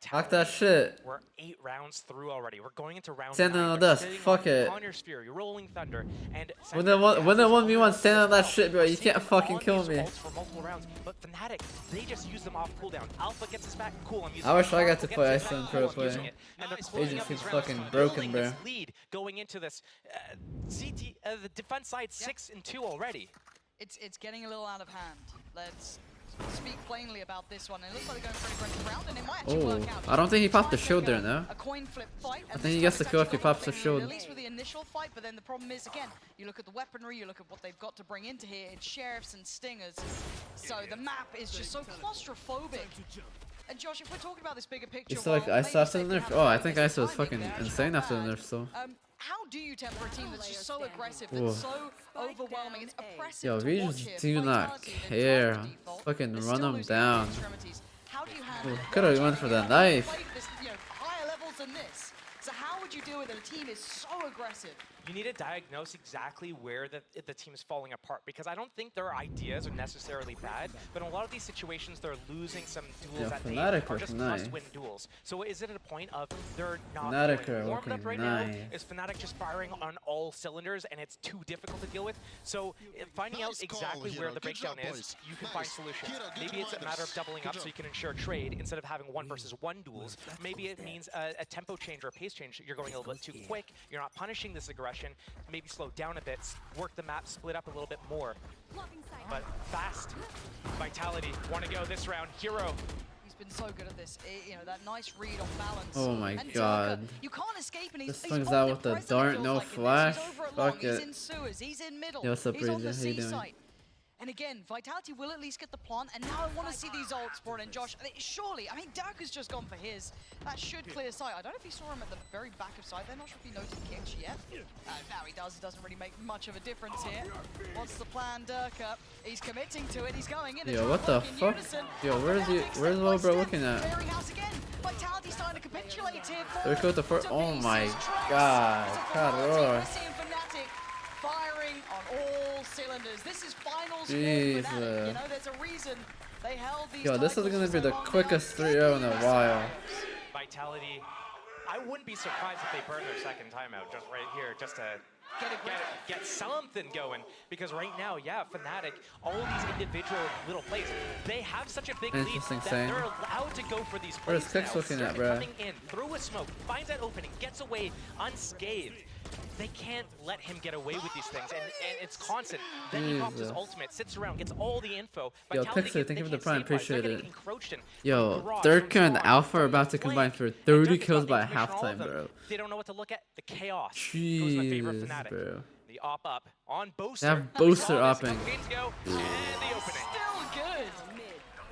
Speaker 2: Talk that shit.
Speaker 3: We're 8 rounds through already. We're going into round
Speaker 2: Stand
Speaker 3: 9.
Speaker 2: on the
Speaker 3: They're
Speaker 2: dust.
Speaker 3: sitting
Speaker 2: Fuck
Speaker 3: on
Speaker 2: it.
Speaker 3: Pioneer Sphere, you're rolling Thunder, and
Speaker 2: When the 1v1 stand on that shit, bro. You can't fucking kill me.
Speaker 3: For multiple rounds, but Fnatic, they just use them off cooldown. Alpha gets his back, cool. I'm using
Speaker 2: I wish
Speaker 3: it.
Speaker 2: I got
Speaker 3: Alpha
Speaker 2: to play
Speaker 3: gets
Speaker 2: Ice
Speaker 3: his
Speaker 2: and
Speaker 3: back,
Speaker 2: Pro
Speaker 3: cool, I'm
Speaker 2: play.
Speaker 3: using it. And they're closing
Speaker 2: Agency's
Speaker 3: up these
Speaker 2: fucking
Speaker 3: rounds,
Speaker 2: broken,
Speaker 3: building
Speaker 2: bro.
Speaker 3: this lead going into this the defense side 6-2 already.
Speaker 1: It's getting a little out of hand. Let's speak plainly about this one. It looks like they're going for an aggressive round, and it might actually work out.
Speaker 2: I don't think he popped the shield there, no.
Speaker 1: A coin flip fight.
Speaker 2: I think he gets the kill if he pops the shield.
Speaker 1: At least with the initial fight, but then the problem is, again, you look at the weaponry, you look at what they've got to bring into here. It's sheriffs and stingers. So the map is just so claustrophobic. And Josh, if we're talking about this bigger picture,
Speaker 2: You still like Ice after the nerf? Oh, I think Ice was fucking insane after the nerf, so.
Speaker 1: How do you temper a team that's just so aggressive,
Speaker 2: Whoa.
Speaker 1: that's so overwhelming, it's oppressive
Speaker 2: Yo,
Speaker 1: to
Speaker 2: we
Speaker 1: watch
Speaker 2: just
Speaker 1: here?
Speaker 2: do not
Speaker 1: Vitality, they've
Speaker 2: care.
Speaker 1: dropped the default.
Speaker 2: Fucking
Speaker 1: They're
Speaker 2: run
Speaker 1: still
Speaker 2: them
Speaker 1: losing
Speaker 2: down.
Speaker 1: extremities. How do you handle it?
Speaker 2: Could have went for the knife.
Speaker 1: Played this, higher levels than this. So how would you deal with it? A team is so aggressive.
Speaker 3: You need to diagnose exactly where the team is falling apart, because I don't think their ideas are necessarily bad, but in a lot of these situations they're losing some duels that they
Speaker 2: Fnatic
Speaker 3: are just
Speaker 2: looking nice.
Speaker 3: must-win duels. So is it at a point of they're not
Speaker 2: Fnatic
Speaker 3: feeling
Speaker 2: are
Speaker 3: warmed up
Speaker 2: looking
Speaker 3: right
Speaker 2: nice.
Speaker 3: now? Is Fnatic just firing on all cylinders and it's too difficult to deal with? So finding out exactly where the breakdown is, you can find solutions. Maybe it's a matter of doubling up so you can ensure trade instead of having 1-versus-1 duels. Maybe it means a tempo change or a pace change. You're going a little bit too quick. You're not punishing this aggression. Maybe slow down a bit, work the map, split up a little bit more. But fast. Vitality want to go this round. Hero.
Speaker 1: He's been so good at this. That nice read on balance.
Speaker 2: Oh my
Speaker 1: And
Speaker 2: god.
Speaker 1: Durka, you can't escape, and
Speaker 2: This
Speaker 1: he's
Speaker 2: swings out with the
Speaker 1: omnipresent, it
Speaker 2: dart,
Speaker 1: feels
Speaker 2: no
Speaker 1: like, in this.
Speaker 2: flash.
Speaker 1: He's over at long,
Speaker 2: Fuck
Speaker 1: he's
Speaker 2: it.
Speaker 1: in sewers, he's in middle,
Speaker 2: Yo, what's up,
Speaker 1: he's on the
Speaker 2: Breezy? How you
Speaker 1: C
Speaker 2: doing?
Speaker 1: site. And again, Vitality will at least get the plant, and now I want to see these ults brought in. Josh, surely, I mean, Durka's just gone for his. That should clear sight. I don't know if he saw him at the very back of sight. They're not sure if he noted kicks yet. Now he does. It doesn't really make much of a difference here. What's the plan, Durka? He's committing to it. He's going in.
Speaker 2: Yo, what the fuck? Yo, where's Low Bro looking at?
Speaker 1: Vitality starting to capitulate here.
Speaker 2: They're close to first. Oh my god. Caror.
Speaker 1: Firing on all cylinders. This is finals
Speaker 2: Jesus.
Speaker 1: for Fnatic. There's a reason they held these
Speaker 2: Yo, this is
Speaker 1: titles
Speaker 2: gonna
Speaker 1: for
Speaker 2: be
Speaker 1: so
Speaker 2: the
Speaker 1: long now.
Speaker 2: quickest 3-0 in a while.
Speaker 3: Vitality. I wouldn't be surprised if they burn their second timeout just right here, just to get something going. Because right now, yeah, Fnatic, all these individual little plays, they have such a big lead
Speaker 2: Interesting
Speaker 3: that
Speaker 2: saying.
Speaker 3: they're allowed to go for these
Speaker 2: Where's
Speaker 3: plays
Speaker 2: Kix
Speaker 3: now.
Speaker 2: looking at,
Speaker 3: They're
Speaker 2: bruh?
Speaker 3: coming in through a smoke, finds that opening, gets away unscathed. They can't let him get away with these things, and it's constant. Then he pops his
Speaker 2: Jesus.
Speaker 3: ultimate, sits around, gets all the info.
Speaker 2: Yo,
Speaker 3: Vitality,
Speaker 2: Pixar, thank you for the
Speaker 3: can't
Speaker 2: prime,
Speaker 3: save lives. They're
Speaker 2: appreciate
Speaker 3: getting
Speaker 2: it.
Speaker 3: encroached in.
Speaker 2: Yo,
Speaker 3: Garage,
Speaker 2: Durka
Speaker 3: from
Speaker 2: and
Speaker 3: Spawn,
Speaker 2: Alpha are
Speaker 3: from
Speaker 2: about to
Speaker 3: flank.
Speaker 2: combine for
Speaker 3: And
Speaker 2: 30
Speaker 3: Durka's
Speaker 2: kills
Speaker 3: got
Speaker 2: by
Speaker 3: information on all of
Speaker 2: halftime,
Speaker 3: them.
Speaker 2: bro.
Speaker 3: They don't know what to look at. The chaos goes in my favor of
Speaker 2: Jeez,
Speaker 3: Fnatic.
Speaker 2: bro.
Speaker 3: The op up on Boaster.
Speaker 2: They have Boaster
Speaker 3: We saw this a
Speaker 2: upping.
Speaker 3: couple games ago, and the opening.
Speaker 1: Still good.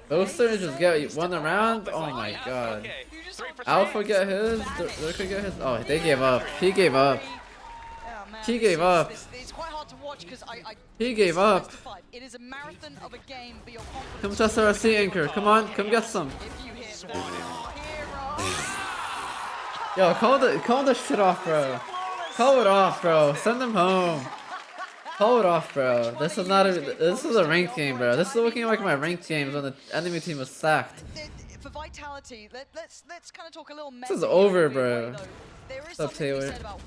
Speaker 2: Booster just get one around. Oh my
Speaker 3: Yeah,
Speaker 2: god.
Speaker 3: okay. 3 for
Speaker 2: Alpha
Speaker 3: 3.
Speaker 2: get his. Durka get his. Oh, they gave up. He gave up.
Speaker 1: Oh, man,
Speaker 2: He
Speaker 1: this
Speaker 2: gave
Speaker 1: is-
Speaker 2: up.
Speaker 1: It's quite hard to watch because
Speaker 2: He gave up.
Speaker 1: It is a marathon of a game, but your confidence.
Speaker 2: Come test our C anchor. Come on, come get some.
Speaker 1: If you hit the hero.
Speaker 2: Yo, call the shit off, bro. Call it off, bro. Send them home. Call it off, bro. This is not a. This is a ranked game, bro. This is looking like my ranked games when the enemy team was sacked.
Speaker 1: For Vitality, let's kind of talk a little.
Speaker 2: This is over, bro.
Speaker 1: There is
Speaker 2: What's up,
Speaker 1: something to be
Speaker 2: Taylor?
Speaker 1: said about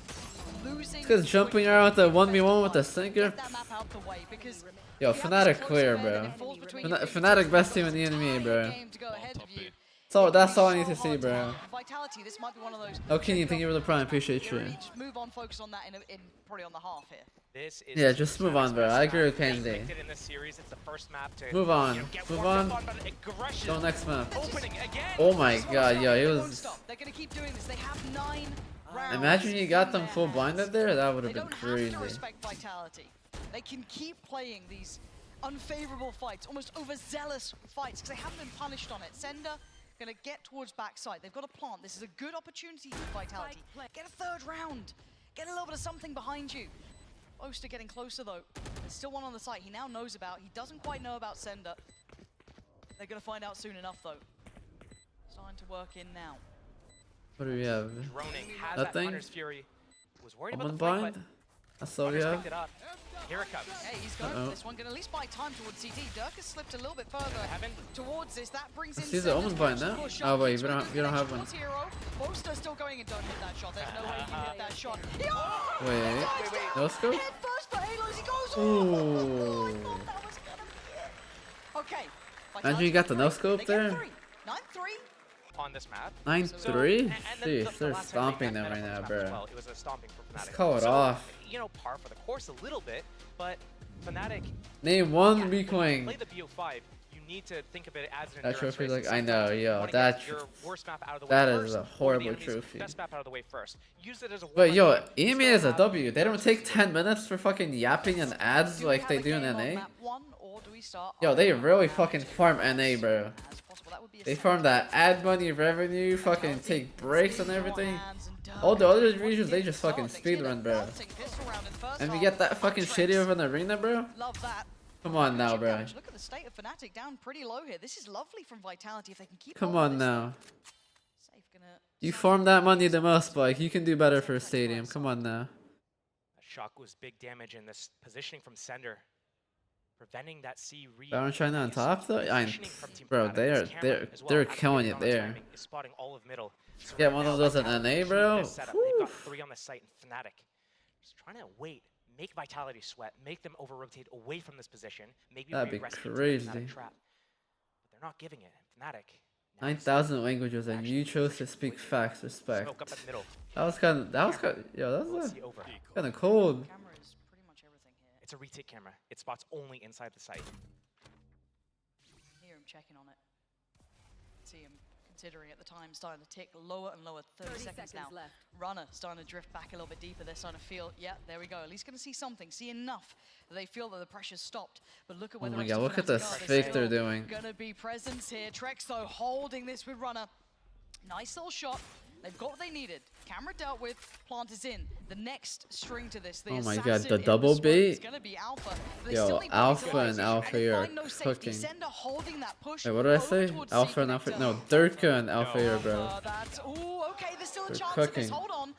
Speaker 1: losing.
Speaker 2: This guy's jumping around with the 1v1 with the sinker.
Speaker 1: Get that map out the way because
Speaker 2: Yo,
Speaker 1: you have this
Speaker 2: Fnatic
Speaker 1: close
Speaker 2: clear,
Speaker 1: event and
Speaker 2: bro.
Speaker 1: it falls between your feet.
Speaker 2: Fnatic best team in the NBA, bro.
Speaker 1: Game to go ahead of you.
Speaker 2: So that's all I
Speaker 1: It's
Speaker 2: need to
Speaker 1: so
Speaker 2: see,
Speaker 1: hard to
Speaker 2: bro.
Speaker 1: handle. Vitality, this might be one of those.
Speaker 2: Okay, thank you for the prime. Appreciate you.
Speaker 1: Really just move on, focus on that in probably on the half here.
Speaker 3: This is
Speaker 2: Yeah, just move on, bro. I agree with Pandy.
Speaker 3: In this series, it's the first map to
Speaker 2: Move on.
Speaker 3: get
Speaker 2: Move
Speaker 3: warmed
Speaker 2: on.
Speaker 3: up but aggression.
Speaker 2: Go next map.
Speaker 3: Opening again.
Speaker 2: Oh my
Speaker 1: Just
Speaker 2: god,
Speaker 1: watch
Speaker 2: yo,
Speaker 1: out.
Speaker 2: it
Speaker 1: They won't
Speaker 2: was.
Speaker 1: stop. They're gonna keep doing this. They have 9 rounds.
Speaker 2: Imagine you got them
Speaker 1: in
Speaker 2: full
Speaker 1: their
Speaker 2: blinded
Speaker 1: hands.
Speaker 2: there. That would
Speaker 1: They
Speaker 2: have been
Speaker 1: don't
Speaker 2: crazy.
Speaker 1: have to respect Vitality. They can keep playing these unfavorable fights, almost overzealous fights, because they haven't been punished on it. Sender gonna get towards backside. They've got a plant. This is a good opportunity for Vitality. Get a 3rd round. Get a little bit of something behind you. Boaster getting closer though. There's still one on the site he now knows about. He doesn't quite know about Sender. They're gonna find out soon enough though. Starting to work in now.
Speaker 2: What do we have?
Speaker 3: Droning has
Speaker 2: That thing?
Speaker 3: Hunter's Fury. Was worried
Speaker 2: I'm
Speaker 3: about
Speaker 2: on
Speaker 3: the flank,
Speaker 2: blind.
Speaker 3: but
Speaker 2: That's all we
Speaker 3: Hunter's
Speaker 2: have.
Speaker 3: picked it up. Here it comes.
Speaker 1: Hey, he's going for this one. Gonna at least buy time towards CT. Dirk has slipped a little bit further
Speaker 3: Heaven.
Speaker 1: towards this. That brings in.
Speaker 2: He's almost blind now. Oh wait, we don't have one.
Speaker 1: Boaster still going and don't hit that shot. There's no way he can hit that shot.
Speaker 2: Wait, no scope?
Speaker 1: Head first for Halos. He goes.
Speaker 2: Ooh.
Speaker 1: Oh, I thought that was gonna be it. Okay.
Speaker 2: Imagine you got the no scope
Speaker 1: They get
Speaker 2: there.
Speaker 1: 9-3.
Speaker 3: On this map.
Speaker 2: 9-3?
Speaker 3: And
Speaker 2: Jeez,
Speaker 3: then the
Speaker 2: they're
Speaker 3: last time
Speaker 2: stomping
Speaker 3: they
Speaker 2: them
Speaker 3: met
Speaker 2: right
Speaker 3: on
Speaker 2: now,
Speaker 3: this map as
Speaker 2: bro.
Speaker 3: well, it was a stomping for Fnatic.
Speaker 2: Let's call it
Speaker 3: So,
Speaker 2: off.
Speaker 3: You know, par for the course a little bit, but Fnatic
Speaker 2: Name one
Speaker 3: yeah,
Speaker 2: weak
Speaker 3: when you
Speaker 2: wing.
Speaker 3: play the BO5, you need to think of it as an
Speaker 2: That
Speaker 3: endurance
Speaker 2: trophy,
Speaker 3: race.
Speaker 2: like, I know,
Speaker 3: Sometimes you
Speaker 2: yo,
Speaker 3: wanna
Speaker 2: that
Speaker 3: get your worst map out of the way
Speaker 2: that
Speaker 3: first,
Speaker 2: is a
Speaker 3: or the
Speaker 2: horrible
Speaker 3: enemy's
Speaker 2: trophy.
Speaker 3: Best map out of the way first. Use it as a
Speaker 2: But yo,
Speaker 3: warm-up game.
Speaker 2: EMEA is a
Speaker 3: Still have
Speaker 2: W. They don't
Speaker 3: endurance
Speaker 2: take
Speaker 3: race.
Speaker 2: 10 minutes for fucking yapping and ads
Speaker 1: Do
Speaker 2: like
Speaker 1: we
Speaker 2: they
Speaker 1: have
Speaker 2: do
Speaker 1: a
Speaker 2: in
Speaker 1: game on
Speaker 2: NA.
Speaker 1: map 1, or do we start
Speaker 2: Yo,
Speaker 1: on
Speaker 2: they
Speaker 1: map
Speaker 2: really
Speaker 1: one?
Speaker 2: fucking farm NA, bro.
Speaker 1: As possible. That would be a
Speaker 2: They
Speaker 1: second
Speaker 2: farm that
Speaker 1: game.
Speaker 2: ad money, revenue, fucking take breaks and everything. All the other regions, they just fucking speedrun, bro. And we get that fucking shitty of an arena, bro.
Speaker 1: Love that.
Speaker 2: Come on now,
Speaker 1: Chip
Speaker 2: bro.
Speaker 1: damage. Look at the state of Fnatic down pretty low here. This is lovely from Vitality if they can keep
Speaker 2: Come
Speaker 1: hold of
Speaker 2: on
Speaker 1: this.
Speaker 2: now.
Speaker 1: Safe gonna
Speaker 2: You farm that money the most, Spike. You can do better for a stadium. Come on now.
Speaker 3: That shock was big damage in this positioning from Sender. Preventing that C read.
Speaker 2: Valorant China on top though?
Speaker 3: Positioning from Team
Speaker 2: Bro,
Speaker 3: Fnatic.
Speaker 2: they're
Speaker 3: This camera as well, after
Speaker 2: killing
Speaker 3: getting
Speaker 2: it
Speaker 3: on the
Speaker 2: there.
Speaker 3: timing, is spotting all of middle. So
Speaker 2: Get
Speaker 3: right
Speaker 2: one
Speaker 3: now,
Speaker 2: of those in
Speaker 3: Vitality
Speaker 2: NA,
Speaker 3: keep
Speaker 2: bro.
Speaker 3: this setup. They've got 3 on the site, and Fnatic just trying to wait, make Vitality sweat, make them over-rotate away from this position, maybe
Speaker 2: That'd be
Speaker 3: regress into the
Speaker 2: crazy.
Speaker 3: Fnatic trap. But they're not giving it. Fnatic. now
Speaker 2: 9,000 languages and you chose to speak facts. Respect.
Speaker 3: Smoke up at middle.
Speaker 2: That was kind of. Yo, that
Speaker 3: Let's
Speaker 2: was
Speaker 3: see over.
Speaker 2: kind of cold.
Speaker 1: Camera is pretty much everything here.
Speaker 3: It's a retake camera. It spots only inside the site.
Speaker 1: Hear him checking on it. See him considering at the time, starting to tick lower and lower. 30 seconds now.
Speaker 4: left.
Speaker 1: Runner starting to drift back a little bit deeper. They're starting to feel, yeah, there we go. At least going to see something, see enough that they feel that the pressure's stopped. But look at where
Speaker 2: Oh
Speaker 1: the
Speaker 2: my
Speaker 1: rest
Speaker 2: god,
Speaker 1: of
Speaker 2: look at
Speaker 1: Fnatic
Speaker 2: the
Speaker 1: are.
Speaker 2: fake they're doing.
Speaker 1: Gonna be presence here. Trex though holding this with Runner. Nice little shot. They've got what they needed. Camera dealt with. Plant is in. The next string to this. The
Speaker 2: Oh my god,
Speaker 1: assassin
Speaker 2: the
Speaker 1: in
Speaker 2: double
Speaker 1: smoke is
Speaker 2: bait?
Speaker 1: gonna be Alpha. They
Speaker 2: Yo,
Speaker 1: still need
Speaker 2: Alpha
Speaker 1: bodies
Speaker 2: and
Speaker 1: alive.
Speaker 2: Alpha
Speaker 1: They
Speaker 2: are
Speaker 1: find no safety.
Speaker 2: cooking.
Speaker 1: Sender holding that push
Speaker 2: Wait, what did I
Speaker 1: over
Speaker 2: say?
Speaker 1: towards
Speaker 2: Alpha
Speaker 1: C
Speaker 2: and Alpha?
Speaker 1: connector.
Speaker 2: No, Durka and Alpha here, bro.
Speaker 1: That's, ooh, okay, there's still a
Speaker 2: They're
Speaker 1: chance of this.
Speaker 2: cooking.
Speaker 1: Hold on.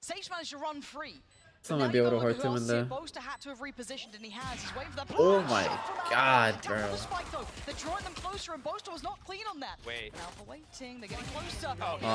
Speaker 1: Safe's managed to run free.
Speaker 2: Someone be able to hurt him in there.
Speaker 1: Boaster had to have repositioned, and he has. He's waiting for that.
Speaker 2: Oh
Speaker 1: Shot
Speaker 2: my
Speaker 1: from Alpha.
Speaker 2: god,
Speaker 1: Down for
Speaker 2: bro.
Speaker 1: the spike, though. They're drawing them closer, and Boaster was not clean on that.
Speaker 3: Wait.
Speaker 1: And Alpha waiting. They're getting closer.
Speaker 2: Ah,
Speaker 1: Beautiful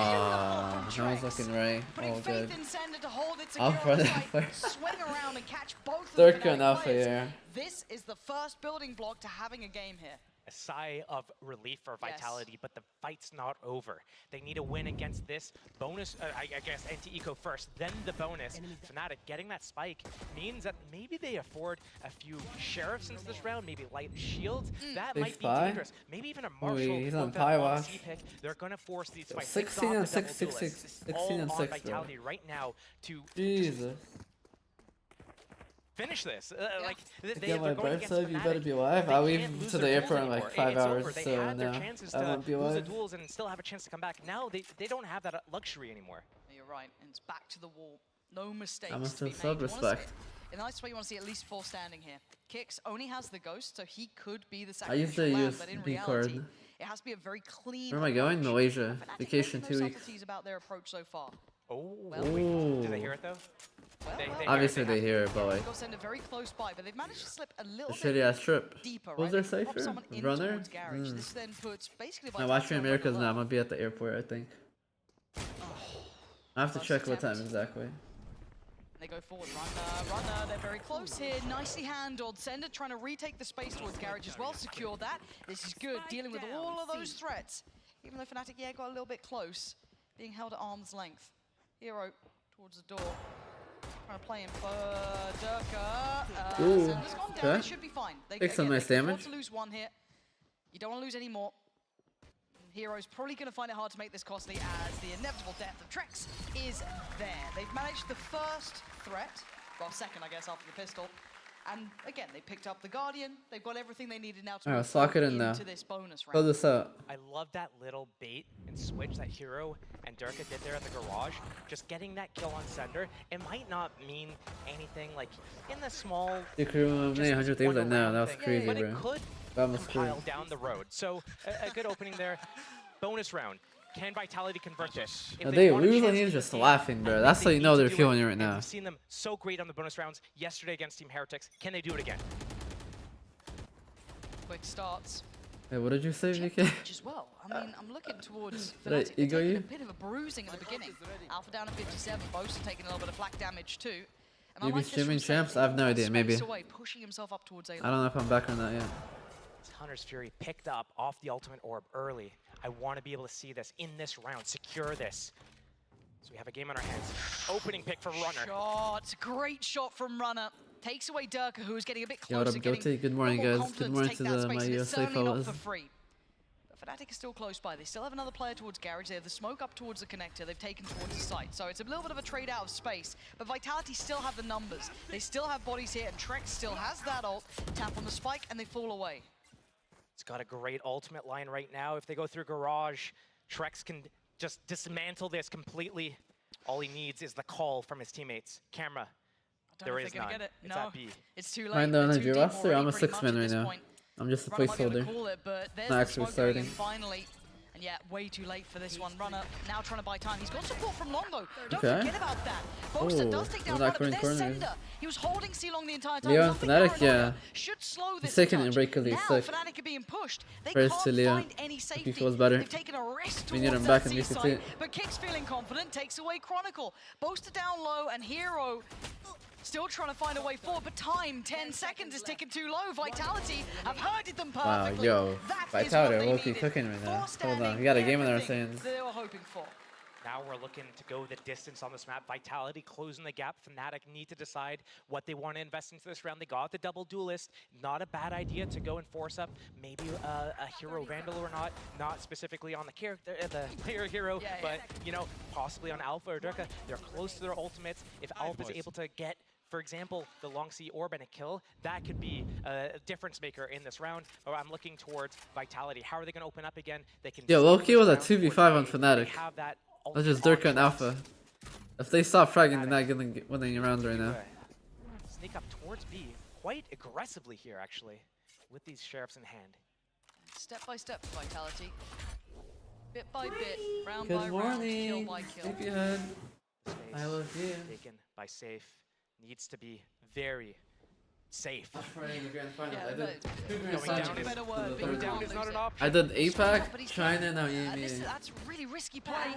Speaker 2: that
Speaker 1: from
Speaker 2: was
Speaker 1: Trex.
Speaker 2: looking right.
Speaker 1: Putting
Speaker 2: All
Speaker 1: faith
Speaker 2: good.
Speaker 1: in Sender to hold it secure
Speaker 2: Alpha
Speaker 1: on the
Speaker 2: and
Speaker 1: site,
Speaker 2: Alpha.
Speaker 1: swing around and catch both of the
Speaker 2: Durka
Speaker 1: Fnatic
Speaker 2: and Alpha
Speaker 1: players.
Speaker 2: here.
Speaker 1: This is the first building block to having a game here.
Speaker 3: A sigh of relief for
Speaker 1: Yes.
Speaker 3: Vitality, but the fight's not over. They need a win against this bonus, I guess anti-eco first, then the bonus. Fnatic getting that spike means that maybe they afford a few sheriffs into this round, maybe light shields. That
Speaker 2: Big
Speaker 3: might be
Speaker 2: spy?
Speaker 3: dangerous. Maybe even a marshal.
Speaker 2: he's on
Speaker 3: with a
Speaker 2: pie
Speaker 3: long
Speaker 2: watch.
Speaker 3: C pick. They're gonna force these fights.
Speaker 2: 16 and 6, 6, 6, 16 and 6, bro.
Speaker 3: Vitality right now to
Speaker 2: Jesus.
Speaker 3: finish this. Like
Speaker 2: To
Speaker 3: they're
Speaker 2: get my
Speaker 3: going
Speaker 2: birth
Speaker 3: against
Speaker 2: sub, you better
Speaker 3: Fnatic.
Speaker 2: be alive.
Speaker 3: They
Speaker 2: I'll
Speaker 3: can't
Speaker 2: leave
Speaker 3: lose
Speaker 2: to the
Speaker 3: their
Speaker 2: airport in
Speaker 3: duels
Speaker 2: like
Speaker 3: anymore.
Speaker 2: 5
Speaker 3: It's
Speaker 2: hours,
Speaker 3: over. They
Speaker 2: so
Speaker 3: had their
Speaker 2: no,
Speaker 3: chances
Speaker 2: I
Speaker 3: to
Speaker 2: won't be
Speaker 3: lose the
Speaker 2: alive.
Speaker 3: duels and still have a chance to come back. Now they don't have that luxury anymore.
Speaker 1: You're right, and it's back to the wall. No mistakes
Speaker 2: I must
Speaker 1: to be
Speaker 2: have
Speaker 1: made. You wanna
Speaker 2: self-respect.
Speaker 1: see- In the nice way, you want to see at least 4 standing here. Kicks only has the ghost, so he could be the
Speaker 2: I used to
Speaker 1: sacrificial lamb,
Speaker 2: use
Speaker 1: but in
Speaker 2: B
Speaker 1: reality,
Speaker 2: card.
Speaker 1: it has to be a very clean
Speaker 2: Where am I going?
Speaker 1: approach.
Speaker 2: Malaysia.
Speaker 1: Fnatic
Speaker 2: Vacation
Speaker 1: making
Speaker 2: 2
Speaker 1: no
Speaker 2: weeks.
Speaker 1: subtleties about their approach so far.
Speaker 3: Oh,
Speaker 1: Well,
Speaker 2: Ooh.
Speaker 3: do they hear it though? They
Speaker 2: Obviously
Speaker 3: hear it,
Speaker 2: they hear it, but like,
Speaker 1: Got Sender very close by, but they've managed to slip a
Speaker 2: a
Speaker 1: little
Speaker 2: shitty
Speaker 1: bit
Speaker 2: ass trip.
Speaker 1: deeper.
Speaker 2: What was
Speaker 1: right?
Speaker 2: their
Speaker 1: They pop
Speaker 2: cipher?
Speaker 1: someone in
Speaker 2: Runner?
Speaker 1: towards Garage.
Speaker 2: Mm.
Speaker 1: This then puts basically.
Speaker 2: I'm
Speaker 1: Vitality
Speaker 2: watching
Speaker 1: on
Speaker 2: America's
Speaker 1: red
Speaker 2: now. I'm
Speaker 1: alert.
Speaker 2: gonna be at the airport, I think. I have to
Speaker 1: First
Speaker 2: check what time
Speaker 1: attempt.
Speaker 2: exactly.
Speaker 1: They go forward, runner, they're very close here, nicely handled. Sender trying to retake the space towards Garage as well, secure that. This is good, dealing with all of those threats. Even though Fnatic, yeah, got a little bit close, being held at arm's length. Hero towards the door, trying to play him for Durka.
Speaker 2: Ooh,
Speaker 1: Sender's gone down,
Speaker 2: okay.
Speaker 1: they should be fine. They,
Speaker 2: Take some
Speaker 1: again,
Speaker 2: nice
Speaker 1: they can afford
Speaker 2: damage.
Speaker 1: to lose one here. You don't want to lose any more. Hero's probably going to find it hard to make this costly as the inevitable death of Trex is there. They've managed the first threat, well, second, I guess, after the pistol. And again, they picked up the Guardian. They've got everything they needed now to
Speaker 2: Alright,
Speaker 1: move
Speaker 2: let's lock it in
Speaker 1: into
Speaker 2: now.
Speaker 1: this bonus
Speaker 2: Fill
Speaker 1: round.
Speaker 2: this out.
Speaker 3: I love that little bait and switch that Hero and Durka did there at the garage. Just getting that kill on Sender. It might not mean anything like in the small.
Speaker 2: You crew 100 things like now. That was crazy,
Speaker 3: but
Speaker 2: bro.
Speaker 3: it could
Speaker 2: That was
Speaker 3: compile
Speaker 2: cool.
Speaker 3: down the road. So a good opening there. Bonus round. Can Vitality convert this? If
Speaker 2: They
Speaker 3: want a
Speaker 2: lose
Speaker 3: chance
Speaker 2: and
Speaker 3: to
Speaker 2: he's
Speaker 3: win
Speaker 2: just
Speaker 3: the game,
Speaker 2: laughing, bro.
Speaker 3: I
Speaker 2: That's
Speaker 3: think
Speaker 2: how
Speaker 3: they
Speaker 2: you know
Speaker 3: need to
Speaker 2: they're
Speaker 3: do
Speaker 2: feeling
Speaker 3: it,
Speaker 2: it right
Speaker 3: and
Speaker 2: now.
Speaker 3: We've seen them so great on the bonus rounds yesterday against Team Heretics. Can they do it again?
Speaker 1: Quick starts.
Speaker 2: Hey, what did you say,
Speaker 1: Check
Speaker 2: VK?
Speaker 1: damage as well. I mean, I'm looking towards
Speaker 2: Did I
Speaker 1: Fnatic. They're
Speaker 2: ego
Speaker 1: taking
Speaker 2: you?
Speaker 1: a bit of a bruising at the beginning. Alpha down at 57. Both are taking a little bit of flak damage too. And I
Speaker 2: Maybe
Speaker 1: like this
Speaker 2: streaming
Speaker 1: from Safe.
Speaker 2: champs? I have no idea,
Speaker 1: Space
Speaker 2: maybe.
Speaker 1: away, pushing himself up towards A
Speaker 2: I don't know if I'm back or not yet.
Speaker 3: Hunter's Fury picked up off the ultimate orb early. I want to be able to see this in this round, secure this. So we have a game on our hands. Opening pick for Runner.
Speaker 1: Shot. Great shot from Runner. Takes away Durka, who is getting a bit
Speaker 2: Yo, what
Speaker 1: closer.
Speaker 2: up, Guilty? Good morning,
Speaker 1: a little more
Speaker 2: guys. Good
Speaker 1: confident
Speaker 2: morning
Speaker 1: take
Speaker 2: to
Speaker 1: that
Speaker 2: the,
Speaker 1: space,
Speaker 2: my
Speaker 1: and it's
Speaker 2: USA
Speaker 1: certainly
Speaker 2: fellas.
Speaker 1: not for free. But Fnatic is still close by. They still have another player towards Garage. They have the smoke up towards the connector. They've taken towards the site. So it's a little bit of a trade out of space. But Vitality still have the numbers. They still have bodies here, and Trex still has that ult. Tap on the spike, and they fall away.
Speaker 3: It's got a great ultimate line right now. If they go through Garage, Trex can just dismantle this completely. All he needs is the call from his teammates. Camera.
Speaker 1: I don't
Speaker 3: There
Speaker 1: know if
Speaker 3: is
Speaker 1: they're gonna
Speaker 3: none.
Speaker 1: get it.
Speaker 3: It's
Speaker 1: No,
Speaker 3: at B.
Speaker 1: it's too late.
Speaker 2: Mind the
Speaker 1: They're
Speaker 2: energy
Speaker 1: too deep
Speaker 2: roster? I'm
Speaker 1: already
Speaker 2: a
Speaker 1: pretty
Speaker 2: 6
Speaker 1: much
Speaker 2: man
Speaker 1: at
Speaker 2: right
Speaker 1: this
Speaker 2: now.
Speaker 1: point.
Speaker 2: I'm just a
Speaker 1: Runner might be able to
Speaker 2: placeholder.
Speaker 1: call it, but there's
Speaker 2: Not
Speaker 1: the
Speaker 2: actually
Speaker 1: smoke going in
Speaker 2: starting.
Speaker 1: finally. And yeah, way too late for this one. Runner now trying to buy time. He's got support from Longo. Don't
Speaker 2: Okay.
Speaker 1: forget about that. Boaster
Speaker 2: Oh,
Speaker 1: does take down
Speaker 2: we're
Speaker 1: Runner,
Speaker 2: not
Speaker 1: but
Speaker 2: going
Speaker 1: there's
Speaker 2: corner.
Speaker 1: Sender. He was holding C-Long the entire time.
Speaker 2: Leo and
Speaker 1: Nothing
Speaker 2: Fnatic,
Speaker 1: paranoia
Speaker 2: yeah.
Speaker 1: should slow this
Speaker 2: He's taking
Speaker 1: a
Speaker 2: it in
Speaker 1: touch.
Speaker 2: break 'cause he's
Speaker 1: Now
Speaker 2: sick.
Speaker 1: Fnatic are being pushed. They
Speaker 2: Praise
Speaker 1: can't
Speaker 2: to Leo.
Speaker 1: find any
Speaker 2: Hope
Speaker 1: safety.
Speaker 2: he feels better.
Speaker 1: They've taken a risk
Speaker 2: We need
Speaker 1: towards
Speaker 2: him
Speaker 1: that
Speaker 2: back in
Speaker 1: C
Speaker 2: VCT.
Speaker 1: side, but Kick's feeling confident, takes away Chronicle. Boaster down low, and Hero still trying to find a way forward, but time, 10 seconds is ticking too low. Vitality have herded them
Speaker 2: Wow,
Speaker 1: perfectly.
Speaker 2: yo.
Speaker 1: That is
Speaker 2: Vitality
Speaker 1: what
Speaker 2: are
Speaker 1: they
Speaker 2: low-key
Speaker 1: needed.
Speaker 2: cooking right now.
Speaker 1: Four
Speaker 2: Hold on,
Speaker 1: standing,
Speaker 2: we got a game in our
Speaker 1: everything
Speaker 2: hands.
Speaker 1: They were hoping for.
Speaker 3: Now we're looking to go the distance on this map. Vitality closing the gap. Fnatic need to decide what they want to invest into this round. They got the double duelist. Not a bad idea to go and force up maybe a hero vandal or not. Not specifically on the character, the player hero,
Speaker 1: Yeah,
Speaker 3: but you know, possibly on Alpha or Durka. They're close to their ultimates. If Alpha is able to get, for example, the long C orb and a kill, that could be a difference maker in this round. But I'm looking towards Vitality. How are they going to open up again? They can.
Speaker 2: Yo,
Speaker 3: steal
Speaker 2: low-key
Speaker 3: this
Speaker 2: was a
Speaker 3: round
Speaker 2: 2v5 on
Speaker 3: towards A.
Speaker 2: Fnatic.
Speaker 3: They have that
Speaker 2: That's just
Speaker 3: ultimate
Speaker 2: Durka and
Speaker 3: on
Speaker 2: Alpha. If they stop fragging, they're not getting winning rounds right now.
Speaker 3: Sneak up towards B quite aggressively here, actually, with these sheriffs in hand.
Speaker 1: Step by step for Vitality. Bit by bit, round
Speaker 2: Good
Speaker 1: by round, kill
Speaker 2: morning.
Speaker 1: by kill.
Speaker 2: Sleepyhead.
Speaker 3: Space
Speaker 2: I love you.
Speaker 3: taken by Safe needs to be very safe.
Speaker 1: Yeah,
Speaker 2: I did
Speaker 1: but-
Speaker 2: two grand
Speaker 3: Going down
Speaker 2: finals.
Speaker 3: is-
Speaker 1: better word, but
Speaker 3: Going
Speaker 1: you
Speaker 3: down
Speaker 1: can't
Speaker 3: is not
Speaker 1: lose
Speaker 3: an
Speaker 1: it.
Speaker 3: option.
Speaker 2: I did
Speaker 1: But
Speaker 2: APAC,
Speaker 1: he's
Speaker 2: China, now
Speaker 1: That's
Speaker 2: EMEA.
Speaker 1: really risky play.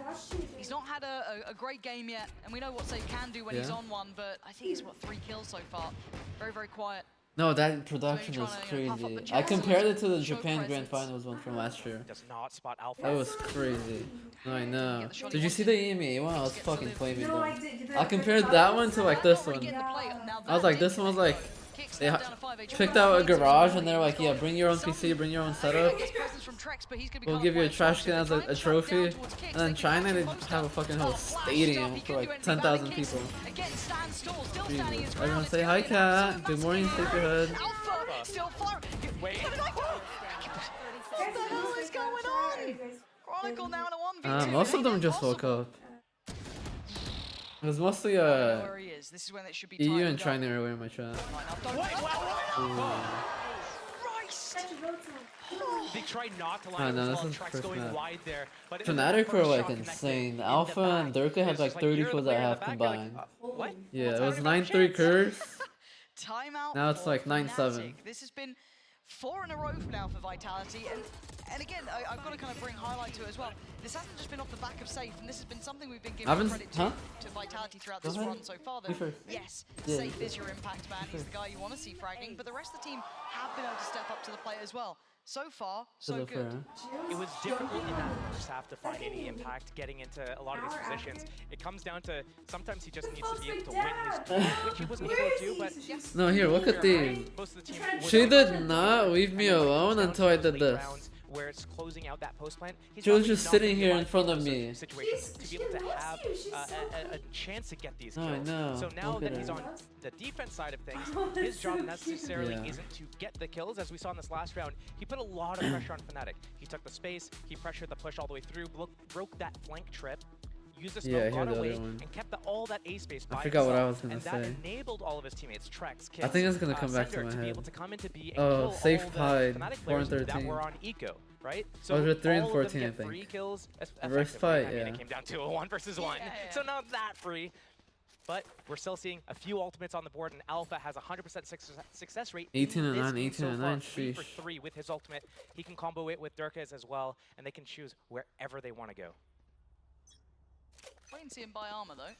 Speaker 1: He's not had a great game yet, and we know what Safe can do when he's
Speaker 2: Yeah.
Speaker 1: on one, but I think he's, what, 3 kills so far. Very, very quiet.
Speaker 2: No, that introduction
Speaker 1: So you're
Speaker 2: was
Speaker 1: trying to, puff up the
Speaker 2: crazy. I
Speaker 1: chest
Speaker 2: compared it
Speaker 1: and
Speaker 2: to the
Speaker 1: show
Speaker 2: Japan Grand
Speaker 1: presence.
Speaker 2: Finals one from last year.
Speaker 3: Does not spot Alpha.
Speaker 2: That was crazy. No, I know.
Speaker 1: Get the shot he
Speaker 2: Did you see
Speaker 1: wanted.
Speaker 2: the EMEA one? I was
Speaker 1: Gets
Speaker 2: fucking
Speaker 1: to live.
Speaker 2: flaming
Speaker 4: No, I
Speaker 2: them.
Speaker 4: did.
Speaker 2: I compared that one to like this one.
Speaker 1: Getting the play. Now
Speaker 2: I was
Speaker 1: that
Speaker 2: like,
Speaker 1: did
Speaker 2: this one was
Speaker 1: connect,
Speaker 2: like,
Speaker 1: though. Kicks
Speaker 2: they
Speaker 1: now down to 5 HP.
Speaker 2: picked out a
Speaker 1: Makes it
Speaker 2: garage
Speaker 1: so
Speaker 2: and they're like, yeah, bring your own PC, bring your own setup.
Speaker 1: Gets presence from Trex, but he's gonna be
Speaker 2: We'll
Speaker 1: kind
Speaker 2: give
Speaker 1: of
Speaker 2: you a
Speaker 1: quiet.
Speaker 2: trash
Speaker 1: So
Speaker 2: can
Speaker 1: they
Speaker 2: as
Speaker 1: try
Speaker 2: a
Speaker 1: and shut
Speaker 2: trophy.
Speaker 1: down towards Kicks.
Speaker 2: And then
Speaker 1: They
Speaker 2: China,
Speaker 1: can
Speaker 2: they
Speaker 1: catch
Speaker 2: have a
Speaker 1: him
Speaker 2: fucking
Speaker 1: close
Speaker 2: whole
Speaker 1: up. Flash
Speaker 2: stadium
Speaker 1: stuff, he
Speaker 2: for
Speaker 1: can do
Speaker 2: like
Speaker 1: anything.
Speaker 2: 10,000
Speaker 1: Kicks,
Speaker 2: people.
Speaker 1: again, stands tall, still standing his
Speaker 2: Jesus.
Speaker 1: ground.
Speaker 2: Everyone
Speaker 1: It's
Speaker 2: say
Speaker 1: gonna
Speaker 2: hi,
Speaker 1: be an absolute
Speaker 2: Kat. Good morning,
Speaker 1: massive
Speaker 2: Sleepyhead.
Speaker 1: Alpha still firing.
Speaker 3: Wait.
Speaker 1: What the hell is going on? Chronicle now in a 1v2.
Speaker 2: Most of
Speaker 1: It
Speaker 2: them
Speaker 1: ain't
Speaker 2: just woke
Speaker 1: impossible.
Speaker 2: up. It was mostly
Speaker 1: I don't know where he is. This is when it should be
Speaker 2: EU
Speaker 1: timed
Speaker 2: and
Speaker 1: up.
Speaker 2: China earlier in my chat.
Speaker 1: Line up, don't wait. Christ!
Speaker 3: They tried not to
Speaker 2: Oh,
Speaker 3: line
Speaker 2: no,
Speaker 3: up
Speaker 2: this
Speaker 3: as well.
Speaker 2: is
Speaker 3: Trex
Speaker 2: first
Speaker 3: going
Speaker 2: map.
Speaker 3: wide there. But it was
Speaker 2: Fnatic
Speaker 3: the
Speaker 2: were
Speaker 3: first
Speaker 2: like
Speaker 3: shot connected
Speaker 2: insane.
Speaker 3: in the
Speaker 2: Alpha and
Speaker 3: back.
Speaker 2: Durka had
Speaker 3: It's
Speaker 2: like
Speaker 3: just
Speaker 2: 30
Speaker 3: you're the
Speaker 2: kills
Speaker 3: player
Speaker 2: at
Speaker 3: in
Speaker 2: half
Speaker 3: the back, you're like,
Speaker 2: combined.
Speaker 3: what?
Speaker 2: Yeah,
Speaker 3: What's
Speaker 2: it was
Speaker 3: happening?
Speaker 2: 9-3 curse.
Speaker 1: Timeout.
Speaker 2: Now it's
Speaker 1: for
Speaker 2: like 9-7.
Speaker 1: Fnatic. This has been 4 in a row now for Vitality, and again, I've got to kind of bring highlight to it as well. This hasn't just been off the back of Safe, and this has been something we've been giving
Speaker 2: Haven't-
Speaker 1: credit
Speaker 2: huh?
Speaker 1: to Vitality throughout
Speaker 2: Go
Speaker 1: this
Speaker 2: ahead.
Speaker 1: run so far.
Speaker 2: You
Speaker 1: Though,
Speaker 2: first.
Speaker 1: yes,
Speaker 2: Yeah,
Speaker 1: Safe
Speaker 2: you
Speaker 1: is your impact man. He's the guy you want to see fragging, but the rest of the team have been able to step up to the plate as well. So far, so
Speaker 2: the
Speaker 1: good.
Speaker 2: fair.
Speaker 3: It was difficult in that first half to find any impact getting into a lot of these positions. It comes down to sometimes he just needs to be able to win his game, which he wasn't able to do, but yes.
Speaker 2: No, here, look at these.
Speaker 3: Most of the team
Speaker 2: She did not leave me alone until I did this.
Speaker 3: where it's closing out that post plant, he's
Speaker 2: She was
Speaker 3: probably
Speaker 2: just
Speaker 3: not
Speaker 2: sitting
Speaker 3: gonna be
Speaker 2: here in
Speaker 3: alive
Speaker 2: front
Speaker 3: in
Speaker 2: of
Speaker 3: those
Speaker 2: me.
Speaker 3: situations to be able to have a chance to get these
Speaker 2: No, I
Speaker 3: kills.
Speaker 2: know.
Speaker 3: So now
Speaker 2: Look
Speaker 3: that
Speaker 2: at
Speaker 3: he's
Speaker 2: her.
Speaker 3: on the defense side of things,
Speaker 4: Oh, that's
Speaker 3: his job
Speaker 4: so
Speaker 3: necessarily
Speaker 2: cute.
Speaker 3: isn't to get the kills. As we saw in this last round, he put a lot of pressure on Fnatic. He took the space, he pressured the push all the way through, broke that flank trip, used the smoke,
Speaker 2: Yeah,
Speaker 3: got
Speaker 2: the
Speaker 3: away,
Speaker 2: other one.
Speaker 3: and kept all that A space by
Speaker 2: I forgot what I
Speaker 3: himself.
Speaker 2: was gonna
Speaker 3: And that
Speaker 2: say.
Speaker 3: enabled all of his teammates, Trex,
Speaker 2: I think it's gonna come back to
Speaker 3: Sender,
Speaker 2: my
Speaker 3: to be
Speaker 2: head.
Speaker 3: able to come into B and
Speaker 2: Oh,
Speaker 3: kill
Speaker 2: safe
Speaker 3: all the
Speaker 2: hide,
Speaker 3: Fnatic
Speaker 2: 4 and
Speaker 3: players that
Speaker 2: 13.
Speaker 3: were on eco, right?
Speaker 2: I was with 3 and
Speaker 3: all of them
Speaker 2: 14, I
Speaker 3: get
Speaker 2: think.
Speaker 3: free kills
Speaker 2: Reverse
Speaker 3: effectively.
Speaker 2: fight,
Speaker 3: I mean,
Speaker 2: yeah.
Speaker 3: it came down to a 1 versus 1.
Speaker 1: Yeah.
Speaker 3: So not that free. But we're still seeing a few ultimates on the board, and Alpha has a 100% success rate.
Speaker 2: 18
Speaker 3: in
Speaker 2: and
Speaker 3: this
Speaker 2: 9,
Speaker 3: game
Speaker 2: 18
Speaker 3: so
Speaker 2: and
Speaker 3: far,
Speaker 2: 9,
Speaker 3: 3 for
Speaker 2: sheesh.
Speaker 3: 3 with his ultimate. He can combo it with Durkaz as well, and they can choose wherever they want to go.
Speaker 1: Wait and see him buy armor though.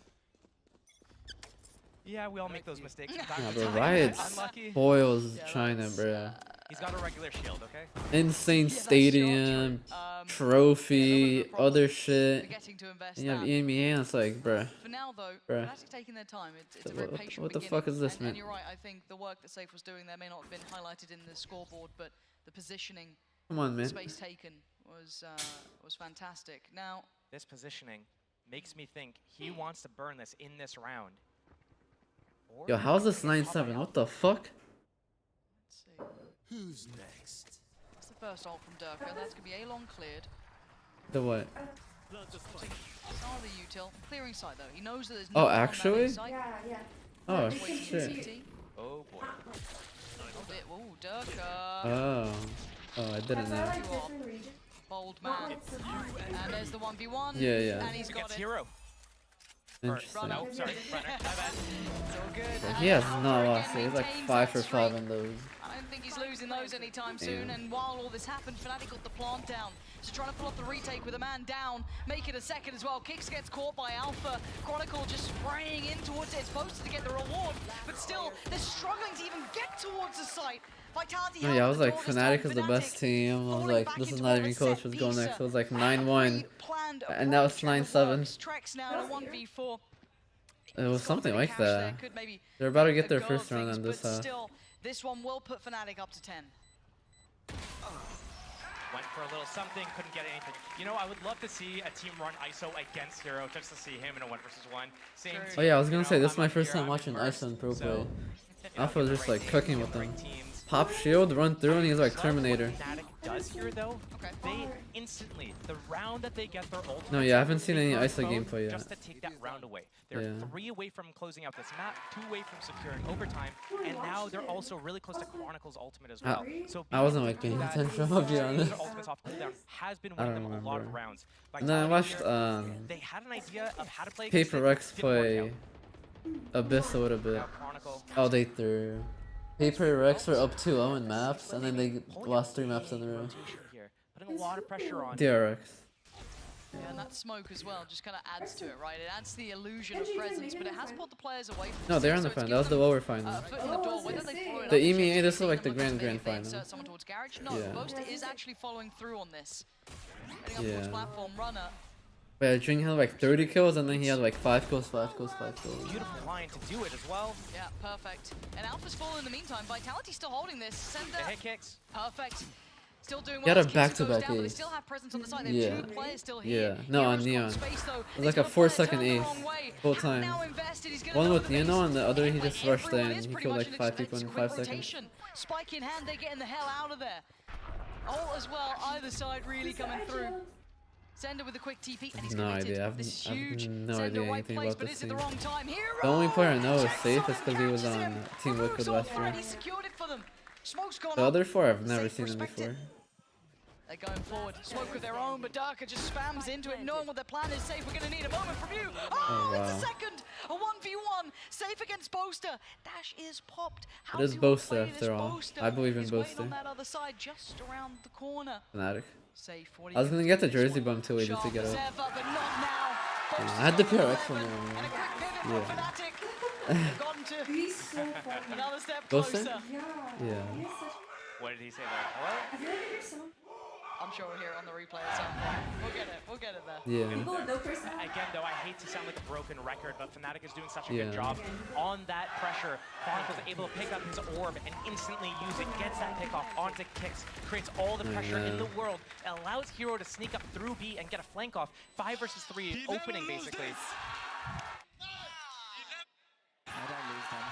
Speaker 3: Yeah, we all make those mistakes from time
Speaker 2: Nah,
Speaker 3: to
Speaker 2: bro,
Speaker 3: time.
Speaker 2: Riot
Speaker 3: Unlucky.
Speaker 2: spoils
Speaker 1: Yeah,
Speaker 2: China,
Speaker 1: that's,
Speaker 2: bruh.
Speaker 3: He's got a regular shield, okay?
Speaker 2: Insane
Speaker 1: that's
Speaker 2: stadium, trophy, other shit.
Speaker 1: Forgetting to invest
Speaker 2: And you have
Speaker 1: that.
Speaker 2: EMEA, and it's like, bruh.
Speaker 1: For now, though,
Speaker 2: Bruh.
Speaker 1: Fnatic taking their time. It's a very patient
Speaker 2: What the
Speaker 1: beginning.
Speaker 2: fuck is this,
Speaker 1: and
Speaker 2: man?
Speaker 1: you're right. I think the work that Safe was doing there may not have been highlighted in the scoreboard, but the positioning,
Speaker 2: Come on, man.
Speaker 1: space taken was fantastic. Now,
Speaker 3: This positioning makes me think he wants to burn this in this round. Or
Speaker 2: Yo, how's this
Speaker 3: he can pop
Speaker 2: 9-7?
Speaker 3: out.
Speaker 2: What the fuck?
Speaker 1: let's see.
Speaker 5: Who's next?
Speaker 1: That's the first ult from Durka. That's going to be A-long cleared.
Speaker 2: The what?
Speaker 1: Start of the util. Clearing side, though. He knows that there's
Speaker 2: Oh,
Speaker 1: no one on that
Speaker 2: actually?
Speaker 1: A site.
Speaker 4: Yeah.
Speaker 2: Oh,
Speaker 1: He's waiting in
Speaker 2: shit.
Speaker 1: CT.
Speaker 3: Oh boy.
Speaker 1: Oh, dear. Ooh, Durka.
Speaker 2: Oh, I didn't
Speaker 4: Are
Speaker 2: know.
Speaker 4: like different regions?
Speaker 1: Bold
Speaker 4: Not
Speaker 1: man.
Speaker 4: like some-
Speaker 1: And there's the 1v1.
Speaker 2: Yeah, yeah.
Speaker 1: And he's got
Speaker 3: Against
Speaker 1: it.
Speaker 3: Hero.
Speaker 2: Interesting.
Speaker 3: No, sorry, Runner. My bad.
Speaker 1: It's all good.
Speaker 2: But
Speaker 1: And
Speaker 2: he has
Speaker 1: Alpha
Speaker 2: not
Speaker 1: again
Speaker 2: lost it. He's like
Speaker 1: maintains
Speaker 2: 5
Speaker 1: that
Speaker 2: for
Speaker 1: streak.
Speaker 2: 5 in those.
Speaker 1: I don't think he's losing those anytime soon.
Speaker 2: Damn.
Speaker 1: And while all this happened, Fnatic got the plant down. So trying to pull off the retake with a man down, make it a second as well. Kicks gets caught by Alpha. Chronicle just spraying in towards it. It's supposed to get the reward, but still, they're struggling to even get towards the site. Vitality.
Speaker 2: No, yeah, I was like, Fnatic is the best team. I was like, this is not even close. What's going next? It was like 9-1. And now it's 9-7.
Speaker 1: Trex now in a 1v4.
Speaker 2: It was something like
Speaker 1: Cash there,
Speaker 2: that.
Speaker 1: could maybe
Speaker 2: They're about to
Speaker 1: make
Speaker 2: get
Speaker 1: a
Speaker 2: their
Speaker 1: go
Speaker 2: first
Speaker 1: of
Speaker 2: round
Speaker 1: things,
Speaker 2: on this
Speaker 1: but
Speaker 2: half.
Speaker 1: still, this one will put Fnatic up to 10.
Speaker 3: Went for a little something, couldn't get anything. You know, I would love to see a team run ISO against Hero just to see him in a 1 versus 1. Same
Speaker 1: True.
Speaker 3: team,
Speaker 2: Oh yeah, I was
Speaker 3: you
Speaker 2: gonna
Speaker 3: know,
Speaker 2: say, this
Speaker 3: I'm
Speaker 2: is my
Speaker 3: on
Speaker 2: first
Speaker 3: Hero,
Speaker 2: time
Speaker 3: I'm
Speaker 2: watching
Speaker 3: first,
Speaker 2: ISO in pro play.
Speaker 3: you know,
Speaker 2: Alpha was
Speaker 3: get the
Speaker 2: just
Speaker 3: right
Speaker 2: like
Speaker 3: names,
Speaker 2: cooking
Speaker 3: get
Speaker 2: with
Speaker 3: the right
Speaker 2: them.
Speaker 3: teams.
Speaker 2: Pop shield, run through, and he's like
Speaker 3: Love
Speaker 2: Terminator.
Speaker 3: What Fnatic does here though,
Speaker 1: Okay.
Speaker 3: they instantly, the round that they get their ultimate.
Speaker 2: No, yeah, I haven't seen any
Speaker 3: they
Speaker 2: ISO
Speaker 3: go
Speaker 2: gameplay yet.
Speaker 3: Just to take that round away. They're
Speaker 2: Yeah.
Speaker 3: 3 away from closing out this map, 2 away from securing overtime, and now they're also really close to Chronicle's ultimate as well. So
Speaker 2: I wasn't
Speaker 3: being
Speaker 2: like paying
Speaker 3: that
Speaker 2: attention, I'll be
Speaker 3: their
Speaker 2: honest.
Speaker 3: ultimates off cooldown has been
Speaker 2: I
Speaker 3: winning
Speaker 2: don't
Speaker 3: them a lot of
Speaker 2: remember.
Speaker 3: rounds.
Speaker 2: And then I
Speaker 3: Vitality
Speaker 2: watched
Speaker 3: here, they had an idea of how to play against
Speaker 2: Paper
Speaker 3: it,
Speaker 2: Rex
Speaker 3: didn't work
Speaker 2: play
Speaker 3: out.
Speaker 2: Abyss a little bit.
Speaker 3: Now Chronicle,
Speaker 2: Oh, they threw. Paper Rex were up 2-0 in maps, and then they
Speaker 3: pulling
Speaker 2: lost
Speaker 3: a
Speaker 2: 3 maps in a
Speaker 3: big
Speaker 2: row.
Speaker 3: rotation here, putting a lot of pressure on.
Speaker 2: DRX.
Speaker 1: Yeah, and that smoke as well just kind of adds to it, right? It adds the illusion of presence, but it has pulled the players away from
Speaker 2: No, they're
Speaker 1: the
Speaker 2: on the
Speaker 1: so it's
Speaker 2: final. That was the
Speaker 1: given
Speaker 2: lower
Speaker 1: them,
Speaker 2: final.
Speaker 1: a foot in the door, whether they follow it
Speaker 2: The
Speaker 1: up,
Speaker 2: EMEA,
Speaker 1: it's
Speaker 2: this is like the
Speaker 1: looking to
Speaker 2: grand
Speaker 1: maybe
Speaker 2: final.
Speaker 1: insert someone towards Garage. No,
Speaker 2: Yeah.
Speaker 1: Boaster is actually following through on this. Heading up towards
Speaker 2: Yeah.
Speaker 1: platform runner.
Speaker 2: But yeah, Jingg had like 30 kills, and then he had like 5 kills, 5 kills, 5 kills.
Speaker 3: Beautiful line to do it as well.
Speaker 1: Yeah, perfect. And Alpha's full in the meantime. Vitality still holding this. Sender,
Speaker 3: The hit kicks.
Speaker 1: perfect. Still doing
Speaker 2: He
Speaker 1: well.
Speaker 2: had a
Speaker 1: as Kixer goes
Speaker 2: back-to-back
Speaker 1: down, but they
Speaker 2: ace.
Speaker 1: still have presence on the side. They
Speaker 2: Yeah.
Speaker 1: have 2 players still here.
Speaker 2: Yeah. No, on
Speaker 1: Hero's got
Speaker 2: Neon.
Speaker 1: space, though.
Speaker 2: It was
Speaker 1: He's
Speaker 2: like a
Speaker 1: gonna
Speaker 2: 4-second
Speaker 1: play it, turn
Speaker 2: ace.
Speaker 1: the wrong way.
Speaker 2: Full
Speaker 1: Now
Speaker 2: time.
Speaker 1: invested, he's gonna
Speaker 2: One
Speaker 1: go
Speaker 2: with
Speaker 1: to the
Speaker 2: Nino,
Speaker 1: base.
Speaker 2: and the other he
Speaker 1: Like
Speaker 2: just rushed
Speaker 1: everyone
Speaker 2: in.
Speaker 1: is
Speaker 2: He
Speaker 1: pretty
Speaker 2: killed
Speaker 1: much
Speaker 2: like
Speaker 1: in
Speaker 2: 5
Speaker 1: its
Speaker 2: people in
Speaker 1: quick
Speaker 2: 5 seconds.
Speaker 1: rotation. Spike in hand, they're getting the hell out of there. Ult as well, either side really coming through. Sender with a quick TP, and he's
Speaker 2: No
Speaker 1: committed.
Speaker 2: idea. I've
Speaker 1: This is
Speaker 2: I've
Speaker 1: huge.
Speaker 2: no
Speaker 1: Sender
Speaker 2: idea
Speaker 1: right
Speaker 2: anything
Speaker 1: place,
Speaker 2: about
Speaker 1: but
Speaker 2: this
Speaker 1: is it the
Speaker 2: team.
Speaker 1: wrong time? Hero!
Speaker 2: The only player I know is
Speaker 1: Checks
Speaker 2: Safe
Speaker 1: on
Speaker 2: is
Speaker 1: him,
Speaker 2: because he was
Speaker 1: catches
Speaker 2: on
Speaker 1: him.
Speaker 2: Team Liquid
Speaker 1: Removes
Speaker 2: last
Speaker 1: ult already,
Speaker 2: year.
Speaker 1: secured it for them. Smoke's gone
Speaker 2: The
Speaker 1: up.
Speaker 2: other 4 I've never
Speaker 1: Safe
Speaker 2: seen them
Speaker 1: respected.
Speaker 2: before.
Speaker 1: They're going forward. Smoke with their own, but Darker just spams into it, knowing what their plan is. Safe, we're going to need a moment from you. Oh, it's
Speaker 2: wow.
Speaker 1: a second. A 1v1. Safe against Boaster. Dash is popped. How
Speaker 2: It is
Speaker 1: do you
Speaker 2: Boaster
Speaker 1: play this
Speaker 2: after all.
Speaker 1: Boaster?
Speaker 2: I believe in
Speaker 1: He's waiting
Speaker 2: Boaster.
Speaker 1: on that other side, just around the corner.
Speaker 2: Fnatic.
Speaker 1: Safe. What do
Speaker 2: I was
Speaker 1: you
Speaker 2: gonna
Speaker 1: do
Speaker 2: get the
Speaker 1: with this
Speaker 2: jersey
Speaker 1: one?
Speaker 2: bump too late to
Speaker 1: Sharp
Speaker 2: get
Speaker 1: as
Speaker 2: up.
Speaker 1: ever, but not now. Boaster's
Speaker 2: I had the
Speaker 1: got the
Speaker 2: PRX from
Speaker 1: open,
Speaker 2: him.
Speaker 1: and a quick pivot from
Speaker 2: Yeah.
Speaker 1: Fnatic. They've gotten to
Speaker 4: He's so funny.
Speaker 1: another step
Speaker 2: Boaster?
Speaker 1: closer.
Speaker 4: Yeah.
Speaker 2: Yeah.
Speaker 4: He's such.
Speaker 3: What did he say there? Hello?
Speaker 4: I feel like there's some.
Speaker 1: I'm sure we'll hear it on the replay at some point. We'll get it there.
Speaker 2: Yeah.
Speaker 4: People with no personality.
Speaker 3: Again, though, I hate to sound like a broken record, but Fnatic is doing such a
Speaker 2: Yeah.
Speaker 3: good job on that pressure. Chronicle's able to pick up his orb and instantly use it, gets that pick off onto kicks, creates all the pressure in the world, allows Hero to sneak up through B and get a flank off. 5 versus 3 opening, basically.
Speaker 5: I don't lose them.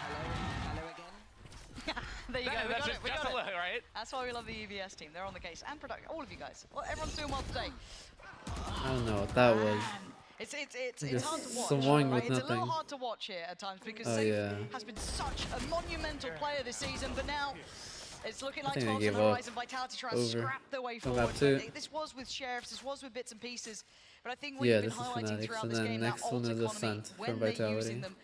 Speaker 5: Hello again.
Speaker 1: There you go. We got it. We got it.
Speaker 3: Right?
Speaker 1: That's why we love the EVS team. They're on the case and production. All of you guys. Well, everyone's doing well today.
Speaker 2: I don't know what that was.
Speaker 1: Man, it's
Speaker 2: Just
Speaker 1: hard to watch.
Speaker 2: swung with
Speaker 1: It's a little
Speaker 2: nothing.
Speaker 1: hard to watch here at times because
Speaker 2: Oh,
Speaker 1: Safe
Speaker 2: yeah.
Speaker 1: has been such a monumental player this season, but now it's looking like
Speaker 2: think they
Speaker 1: Sponsor
Speaker 2: gave up.
Speaker 1: Horizon Vitality trying to
Speaker 2: Over.
Speaker 1: scrap their way
Speaker 2: Come
Speaker 1: forward.
Speaker 2: back to
Speaker 1: But this was with Sheriffs, this was with bits and pieces, but I think what
Speaker 2: Yeah,
Speaker 1: you've been
Speaker 2: this is
Speaker 1: highlighting
Speaker 2: Fnatic,
Speaker 1: throughout
Speaker 2: and
Speaker 1: this
Speaker 2: then
Speaker 1: game,
Speaker 2: next
Speaker 1: that
Speaker 2: one
Speaker 1: ult
Speaker 2: is
Speaker 1: economy,
Speaker 2: Ascent
Speaker 1: when
Speaker 2: for
Speaker 1: they're
Speaker 2: Vitality.
Speaker 1: using them,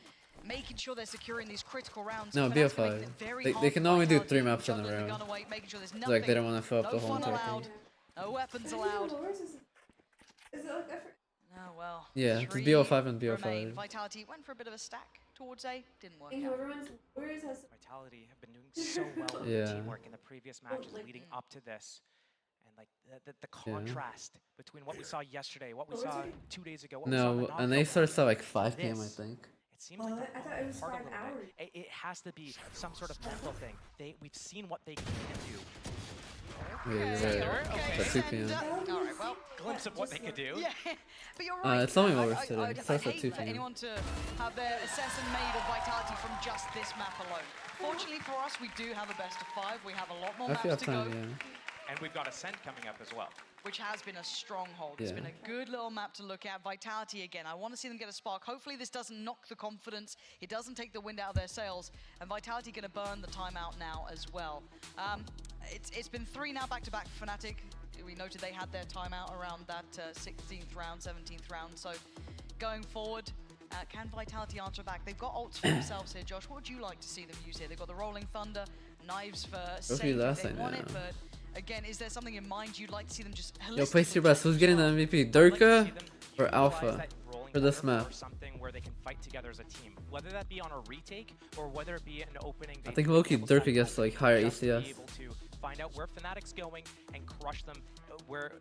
Speaker 1: making sure they're securing these critical rounds.
Speaker 2: No,
Speaker 1: Fnatic's gonna make
Speaker 2: BO5.
Speaker 1: it very
Speaker 2: They
Speaker 1: hard
Speaker 2: can
Speaker 1: for
Speaker 2: only do
Speaker 1: Vitality,
Speaker 2: 3 maps in a
Speaker 1: juggling the
Speaker 2: row.
Speaker 1: gun away, making sure there's
Speaker 2: It's like they don't
Speaker 1: nothing,
Speaker 2: want to fill up
Speaker 1: no
Speaker 2: the whole
Speaker 1: fun
Speaker 2: entire
Speaker 1: allowed,
Speaker 2: thing.
Speaker 1: no weapons
Speaker 4: Is it
Speaker 1: allowed.
Speaker 4: lowers? Is it like effort?
Speaker 1: Oh well.
Speaker 2: Yeah, it's
Speaker 1: 3
Speaker 2: BO5 and
Speaker 1: remain.
Speaker 2: BO5.
Speaker 1: Vitality went for a bit of a stack towards A, didn't work
Speaker 4: And
Speaker 1: out.
Speaker 4: whoever runs Warriors has.
Speaker 3: Vitality have been doing so well in
Speaker 2: Yeah.
Speaker 3: the teamwork in the previous matches
Speaker 4: like-
Speaker 3: leading up to this. And like the contrast between what we saw yesterday, what we
Speaker 4: Oh,
Speaker 3: saw
Speaker 4: is it?
Speaker 3: 2 days ago, what we saw
Speaker 2: No,
Speaker 3: in the
Speaker 2: and they
Speaker 3: knockout
Speaker 2: started
Speaker 3: match.
Speaker 2: at like 5 p.m. I
Speaker 3: This.
Speaker 2: think.
Speaker 3: It seems like
Speaker 4: What?
Speaker 3: they're
Speaker 4: I thought it was
Speaker 3: falling
Speaker 4: 5
Speaker 3: apart a little
Speaker 4: hours.
Speaker 3: bit. It has to be some sort of mental thing. We've seen what they can do.
Speaker 2: Yeah, you're
Speaker 1: Okay,
Speaker 2: right.
Speaker 3: okay.
Speaker 2: It's at 2 p.m.
Speaker 1: All right, well.
Speaker 3: Glimpse of what they could do.
Speaker 1: Yeah, but you're right.
Speaker 2: It's only
Speaker 1: I-
Speaker 2: over
Speaker 1: I-
Speaker 2: today.
Speaker 1: I-
Speaker 2: It
Speaker 1: I
Speaker 2: starts at
Speaker 1: hate
Speaker 2: 2
Speaker 1: for
Speaker 2: p.m.
Speaker 1: anyone to have their assessment made of Vitality from just this map alone. Fortunately for us, we do have a best of 5. We have a lot more
Speaker 2: If you
Speaker 1: maps
Speaker 2: have
Speaker 1: to go,
Speaker 2: time, yeah.
Speaker 3: And we've got Ascent coming up as well.
Speaker 1: which has been a stronghold. It's
Speaker 2: Yeah.
Speaker 1: been a good little map to look at. Vitality again. I want to see them get a spark. Hopefully this doesn't knock the confidence. It doesn't take the wind out of their sails. And Vitality going to burn the timeout now as well. It's been 3 now back-to-back for Fnatic. We noted they had their timeout around that 16th round, 17th round. So going forward, can Vitality answer back? They've got ults for themselves here, Josh. What would you like to see them use here? They've got the Rolling Thunder, knives for safe
Speaker 2: last
Speaker 1: if they
Speaker 2: night
Speaker 1: want
Speaker 2: now.
Speaker 1: it, but again, is there something in mind you'd like to see them just
Speaker 2: Yo, place your bets. Who's getting the MVP? Durka or Alpha for this map?
Speaker 3: Something where they can fight together as a team, whether that be on a retake or whether it be an opening.
Speaker 2: I think low-key Durka gets like higher
Speaker 3: just to be
Speaker 2: ACS.
Speaker 3: able to find out where Fnatic's going and crush them where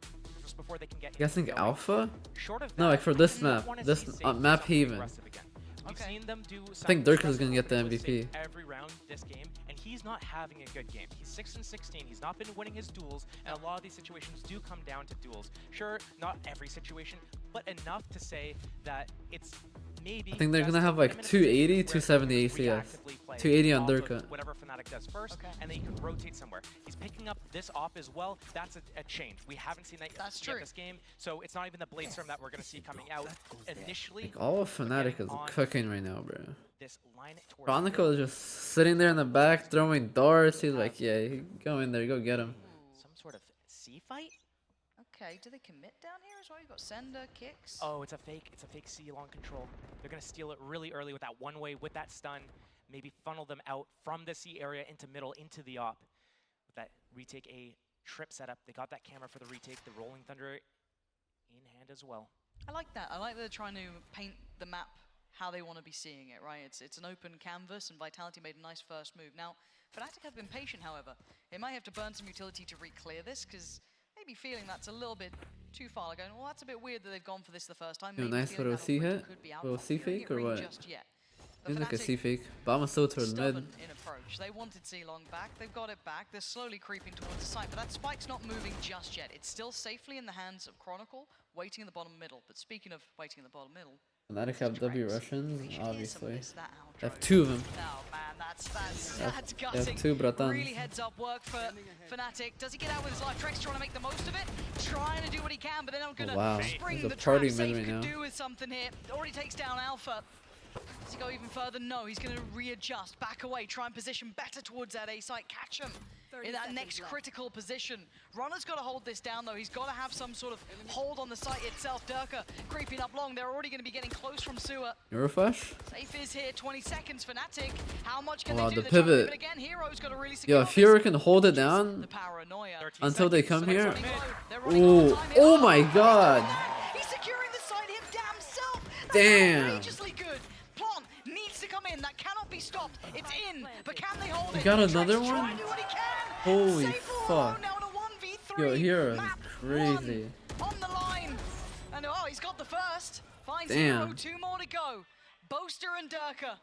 Speaker 3: just before they can get.
Speaker 2: You guys think
Speaker 3: going.
Speaker 2: Alpha?
Speaker 3: Short of
Speaker 2: No,
Speaker 3: that,
Speaker 2: like for
Speaker 3: I
Speaker 2: this
Speaker 3: do not
Speaker 2: map,
Speaker 3: wanna
Speaker 2: this
Speaker 3: see Safe
Speaker 2: map
Speaker 3: do something
Speaker 2: Haven.
Speaker 3: aggressive again. We've
Speaker 1: Okay.
Speaker 3: seen them do
Speaker 2: I think Durka's gonna get the
Speaker 3: something with Safe
Speaker 2: MVP.
Speaker 3: every round this game, and he's not having a good game. He's 6-16. He's not been winning his duels, and a lot of these situations do come down to duels. Sure, not every situation, but enough to say that it's maybe.
Speaker 2: I think they're
Speaker 3: best
Speaker 2: gonna
Speaker 3: to
Speaker 2: have
Speaker 3: put
Speaker 2: like
Speaker 3: him in a
Speaker 2: 280,
Speaker 3: position where
Speaker 2: 270
Speaker 3: he can
Speaker 2: ACS.
Speaker 3: reactively play
Speaker 2: 280 on
Speaker 3: off of
Speaker 2: Durka.
Speaker 3: Whatever Fnatic does first,
Speaker 1: Okay.
Speaker 3: and then you can rotate somewhere. He's picking up this op as well. That's a change. We haven't seen that
Speaker 1: That's
Speaker 3: yet
Speaker 1: true.
Speaker 3: this game, so it's not even the blade storm that we're gonna see coming out initially.
Speaker 2: Like all of Fnatic is
Speaker 3: on
Speaker 2: cooking right now, bro.
Speaker 3: This line towards
Speaker 2: Chronicle is just sitting there in the back throwing darts. He's like, yeah, go in there, go get him.
Speaker 3: some sort of C fight.
Speaker 1: Okay, do they commit down here as well? You've got Sender, kicks.
Speaker 3: Oh, it's a fake C long control. They're gonna steal it really early with that one way, with that stun. Maybe funnel them out from the C area into middle, into the op. With that retake A trip setup. They got that camera for the retake, the Rolling Thunder in hand as well.
Speaker 1: I like that. I like that they're trying to paint the map how they want to be seeing it, right? It's an open canvas, and Vitality made a nice first move. Now, Fnatic have been patient, however. They might have to burn some utility to re-clear this, because maybe feeling that's a little bit too far. Going, well, that's a bit weird that they've gone for this the first time.
Speaker 2: Yo,
Speaker 1: Maybe
Speaker 2: nice
Speaker 1: feeling
Speaker 2: little
Speaker 1: that
Speaker 2: C
Speaker 1: operator
Speaker 2: hit?
Speaker 1: could be out.
Speaker 2: Little
Speaker 1: Not
Speaker 2: C
Speaker 1: feeling
Speaker 2: fake
Speaker 1: it
Speaker 2: or
Speaker 1: read
Speaker 2: what?
Speaker 1: Just yet. But
Speaker 2: Seems like a
Speaker 1: Fnatic
Speaker 2: C fake. But I'm still towards
Speaker 1: stubborn
Speaker 2: mid.
Speaker 1: in approach. They wanted C long back. They've got it back. They're slowly creeping towards the site, but that spike's not moving just yet. It's still safely in the hands of Chronicle, waiting in the bottom middle. But speaking of waiting in the bottom middle,
Speaker 2: Fnatic have W
Speaker 1: Tracks.
Speaker 2: Russians,
Speaker 1: we should hear some of
Speaker 2: obviously.
Speaker 1: this, that
Speaker 2: They
Speaker 1: outro.
Speaker 2: have 2 of them.
Speaker 1: Oh man, that's
Speaker 2: They
Speaker 1: gutting.
Speaker 2: have 2 Bratan.
Speaker 1: Really heads up work for Fnatic. Does he get out with his life? Trex trying to make the most of it, trying to do what he can, but then I'm gonna
Speaker 2: wow.
Speaker 1: spring
Speaker 2: There's a
Speaker 1: the
Speaker 2: party
Speaker 1: trap.
Speaker 2: mid
Speaker 1: Safe
Speaker 2: right
Speaker 1: could
Speaker 2: now.
Speaker 1: do with something here. Already takes down Alpha. Does he go even further? No, he's gonna readjust, back away, try and position better towards that A site, catch him in that next critical position. Runner's got to hold this down though. He's got to have some sort of hold on the site itself. Durka creeping up long. They're already going to be getting close from sewer.
Speaker 2: Euroflash?
Speaker 1: Safe is here, 20 seconds. Fnatic. How much can
Speaker 2: Wow,
Speaker 1: they do?
Speaker 2: the
Speaker 1: They're trying to
Speaker 2: pivot.
Speaker 1: move it again. Hero's got to really secure
Speaker 2: Yo, if
Speaker 1: this.
Speaker 2: Hero can hold it down
Speaker 1: The paranoia.
Speaker 3: 13
Speaker 2: until they
Speaker 3: seconds.
Speaker 2: come here.
Speaker 1: They're running out of
Speaker 2: Ooh,
Speaker 1: time here.
Speaker 2: oh my
Speaker 1: he's
Speaker 2: god.
Speaker 1: done that. He's securing the site him damn self. That's
Speaker 2: Damn.
Speaker 1: outrageously good. Plant needs to come in. That cannot be stopped. It's in, but can they hold it?
Speaker 2: got
Speaker 1: Trex
Speaker 2: another
Speaker 1: trying
Speaker 2: one?
Speaker 1: to do what he can.
Speaker 2: Holy
Speaker 1: Safe all
Speaker 2: fuck.
Speaker 1: alone now in a 1v3
Speaker 2: Yo, Hero is
Speaker 1: map.
Speaker 2: crazy.
Speaker 1: On the line. And oh, he's got the first. Finds
Speaker 2: Damn.
Speaker 1: Hero, 2 more to go. Boaster and Durka.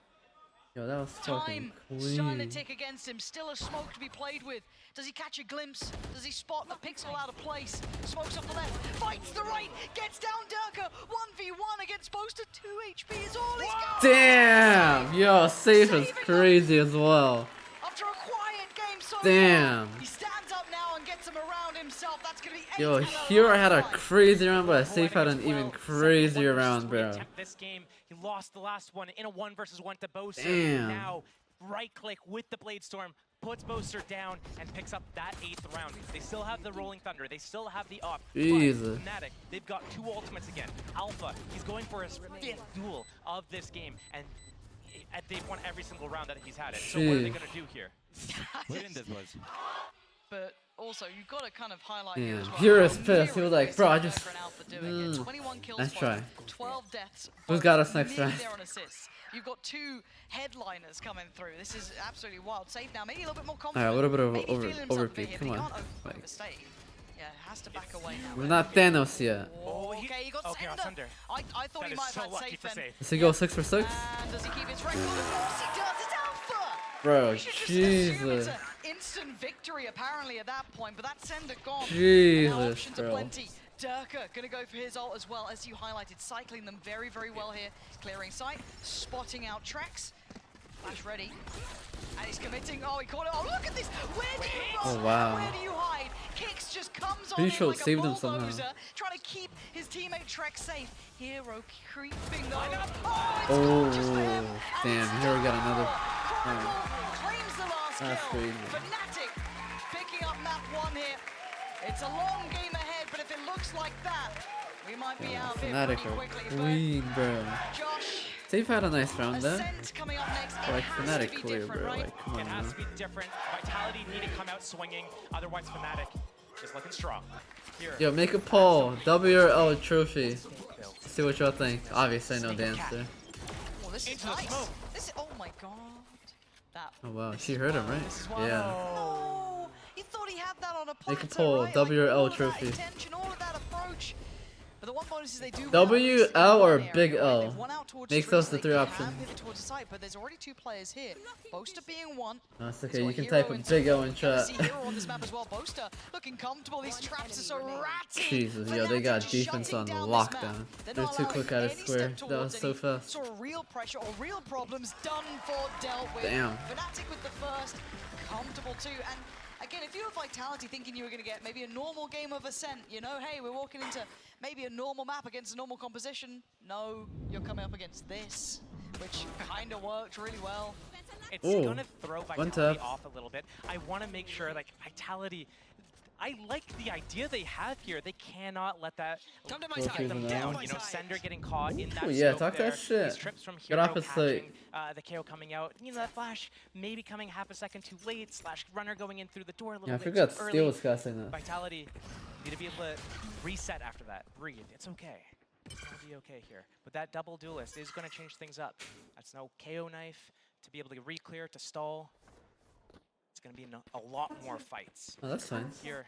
Speaker 2: Yo, that was fucking
Speaker 1: Time starting to
Speaker 2: clean.
Speaker 1: tick against him. Still a smoke to be played with. Does he catch a glimpse? Does he spot the pixel out of place? Smokes up the left, fights the right, gets down Durka. 1v1 against Boaster. 2 HP is all he's got.
Speaker 2: Damn! Yo, safe is crazy as well.
Speaker 1: After a quiet game so
Speaker 2: Damn.
Speaker 1: far, he stands up now and gets him around himself. That's gonna be 8
Speaker 2: Yo,
Speaker 1: and a
Speaker 2: Hero had a
Speaker 1: half.
Speaker 2: crazy round, but
Speaker 3: Pro
Speaker 2: Safe had
Speaker 3: enemies
Speaker 2: an even
Speaker 3: well.
Speaker 2: crazier
Speaker 3: 71 versus
Speaker 2: round,
Speaker 3: 3
Speaker 2: bro.
Speaker 3: attempt this game. He lost the last one in a 1 versus 1 to Boaster.
Speaker 2: Damn.
Speaker 3: Now, right click with the Blade Storm, puts Boaster down and picks up that 8th round. They still have the Rolling Thunder. They still have the op.
Speaker 2: Jesus.
Speaker 3: But Fnatic, they've got 2 ultimates again. Alpha, he's going for his 5th duel of this game, and they've won every single round that he's had it. So what are they
Speaker 2: Jeez.
Speaker 3: gonna do here?
Speaker 1: But also, you've got to kind of highlight
Speaker 2: Yeah,
Speaker 1: here as well.
Speaker 2: Hero's
Speaker 1: how
Speaker 2: pissed. He was like,
Speaker 1: nearly
Speaker 2: bro, I
Speaker 1: Durka
Speaker 2: just-
Speaker 1: and Alpha doing it. 21 kills
Speaker 2: nice
Speaker 1: for
Speaker 2: try.
Speaker 1: him, 12 deaths.
Speaker 2: Who's
Speaker 1: both
Speaker 2: got us next
Speaker 1: nearly
Speaker 2: round?
Speaker 1: there on assists. You've got 2 headliners coming through. This is absolutely wild. Safe now, maybe a little bit more confident.
Speaker 2: Alright, a little bit of
Speaker 1: Maybe
Speaker 2: over-
Speaker 1: feeling himself a bit
Speaker 2: overpeak,
Speaker 1: here,
Speaker 2: come
Speaker 1: but he
Speaker 2: on.
Speaker 1: can't
Speaker 2: Like-
Speaker 1: overstay. Yeah, has to back away now.
Speaker 2: We're not Thanos yet.
Speaker 1: Oh, okay, he got
Speaker 3: Okay,
Speaker 1: Sender.
Speaker 3: Thunder.
Speaker 1: I thought
Speaker 3: That
Speaker 1: he
Speaker 3: is
Speaker 1: might have
Speaker 3: so
Speaker 1: had
Speaker 3: lucky
Speaker 1: safe
Speaker 3: for
Speaker 1: then.
Speaker 3: safe.
Speaker 2: Does he go 6 for 6?
Speaker 1: And does he keep his record? Of course he does. It's Alpha.
Speaker 2: Bro,
Speaker 1: You should just assume it's
Speaker 2: Jesus.
Speaker 1: an instant victory apparently at that point, but that Sender gone. And now
Speaker 2: Jesus,
Speaker 1: options are
Speaker 2: bro.
Speaker 1: plenty. Durka gonna go for his ult as well, as you highlighted, cycling them very, very well here. Clearing sight, spotting out tracks. Flash ready. And he's committing. Oh, he caught it. Oh, look at this. Where do you run?
Speaker 2: Oh, wow.
Speaker 1: Where do you hide? Kicks just comes on
Speaker 2: Pretty
Speaker 1: in
Speaker 2: sure it
Speaker 1: like
Speaker 2: saved
Speaker 1: a
Speaker 2: him somehow.
Speaker 1: bulldozer, trying to keep his teammate Trek safe. Hero creeping though. Oh, it's
Speaker 2: Oh,
Speaker 1: gorgeous for him.
Speaker 2: damn,
Speaker 1: And
Speaker 2: Hero
Speaker 1: it's
Speaker 2: got another-
Speaker 1: Chronicle claims the last
Speaker 2: That's
Speaker 1: kill.
Speaker 2: crazy.
Speaker 1: Fnatic picking up map 1 here. It's a long game ahead, but if it looks like that, we might be out of here
Speaker 2: Fnatic
Speaker 1: pretty
Speaker 2: are
Speaker 1: quickly.
Speaker 2: clean, bro.
Speaker 1: But Josh,
Speaker 2: Safe had a nice round there.
Speaker 1: Ascent coming up next. It
Speaker 2: Like
Speaker 1: has
Speaker 2: Fnatic
Speaker 1: to be
Speaker 2: clear,
Speaker 1: different,
Speaker 2: bro.
Speaker 1: right?
Speaker 2: Like, come
Speaker 3: It
Speaker 2: on,
Speaker 3: has to
Speaker 2: man.
Speaker 3: be different. Vitality need to come out swinging, otherwise Fnatic is looking strong. Here.
Speaker 2: Yo, make a poll. W or L trophy. See what y'all think. Obviously, I know the answer.
Speaker 1: Oh, this is
Speaker 3: Into the
Speaker 1: nice.
Speaker 3: smoke.
Speaker 1: This is, oh my god. That.
Speaker 2: Oh wow, she heard him,
Speaker 1: This is
Speaker 2: right?
Speaker 1: wild.
Speaker 2: Yeah.
Speaker 1: No, he thought he had that on a platter,
Speaker 2: Make a poll,
Speaker 1: right?
Speaker 2: W or
Speaker 1: Like,
Speaker 2: L
Speaker 1: all of that
Speaker 2: trophy.
Speaker 1: intention, all of that approach. But the one bonus is they do
Speaker 2: W,
Speaker 1: win out, at least in
Speaker 2: L, or
Speaker 1: one area,
Speaker 2: big
Speaker 1: right?
Speaker 2: L?
Speaker 1: They've won out towards
Speaker 2: Make
Speaker 1: streets,
Speaker 2: those the
Speaker 1: they
Speaker 2: 3
Speaker 1: can
Speaker 2: options.
Speaker 1: pivot towards the site, but there's already 2 players here. Boaster being 1.
Speaker 2: No, it's
Speaker 1: He's
Speaker 2: okay.
Speaker 1: got
Speaker 2: You can
Speaker 1: Hero
Speaker 2: type a
Speaker 1: and
Speaker 2: big L
Speaker 1: Smoke.
Speaker 2: in
Speaker 1: You
Speaker 2: chat.
Speaker 1: see Hero on this map as well. Boaster looking comfortable. These traps are so ratty.
Speaker 2: Jesus, yo, they
Speaker 1: Fnatic
Speaker 2: got
Speaker 1: just
Speaker 2: defense
Speaker 1: shutting
Speaker 2: on
Speaker 1: down this map.
Speaker 2: lockdown.
Speaker 1: They're
Speaker 2: They're
Speaker 1: not
Speaker 2: too quick
Speaker 1: allowing
Speaker 2: out of
Speaker 1: any
Speaker 2: square.
Speaker 1: step
Speaker 2: That was
Speaker 1: towards
Speaker 2: so
Speaker 1: any
Speaker 2: fast.
Speaker 1: Sort of real pressure or real problems done for, dealt with.
Speaker 2: Damn.
Speaker 1: Fnatic with the first, comfortable too. And again, if you have Vitality thinking you were going to get maybe a normal game of Ascent, you know, hey, we're walking into maybe a normal map against a normal composition. No, you're coming up against this, which kind of worked really well.
Speaker 3: It's
Speaker 2: Ooh,
Speaker 3: gonna throw
Speaker 2: one
Speaker 3: Vitality
Speaker 2: tap.
Speaker 3: off a little bit. I want to make sure, like, Vitality, I like the idea they have here. They cannot let that
Speaker 5: Come to my
Speaker 2: Go
Speaker 5: side.
Speaker 2: through
Speaker 3: them
Speaker 2: the
Speaker 3: down.
Speaker 2: now.
Speaker 3: You know, Sender getting caught in that
Speaker 2: Ooh, yeah,
Speaker 3: smoke
Speaker 2: talk
Speaker 3: there.
Speaker 2: that shit.
Speaker 3: These trips from
Speaker 2: Get
Speaker 3: Hero
Speaker 2: off his
Speaker 3: catching, the KO coming out. You know, that flash maybe coming half a second too late. Slash runner going in through the door a little
Speaker 2: Yeah, I
Speaker 3: bit
Speaker 2: forgot
Speaker 3: too
Speaker 2: Steel
Speaker 3: early.
Speaker 2: was casting that.
Speaker 3: Vitality need to be able to reset after that. Breathe. It's okay. It's gonna be okay here. But that double duelist is gonna change things up. That's no KO knife to be able to re-clear, to stall. It's gonna be a lot more fights.
Speaker 2: Oh, that's fine.
Speaker 3: Here,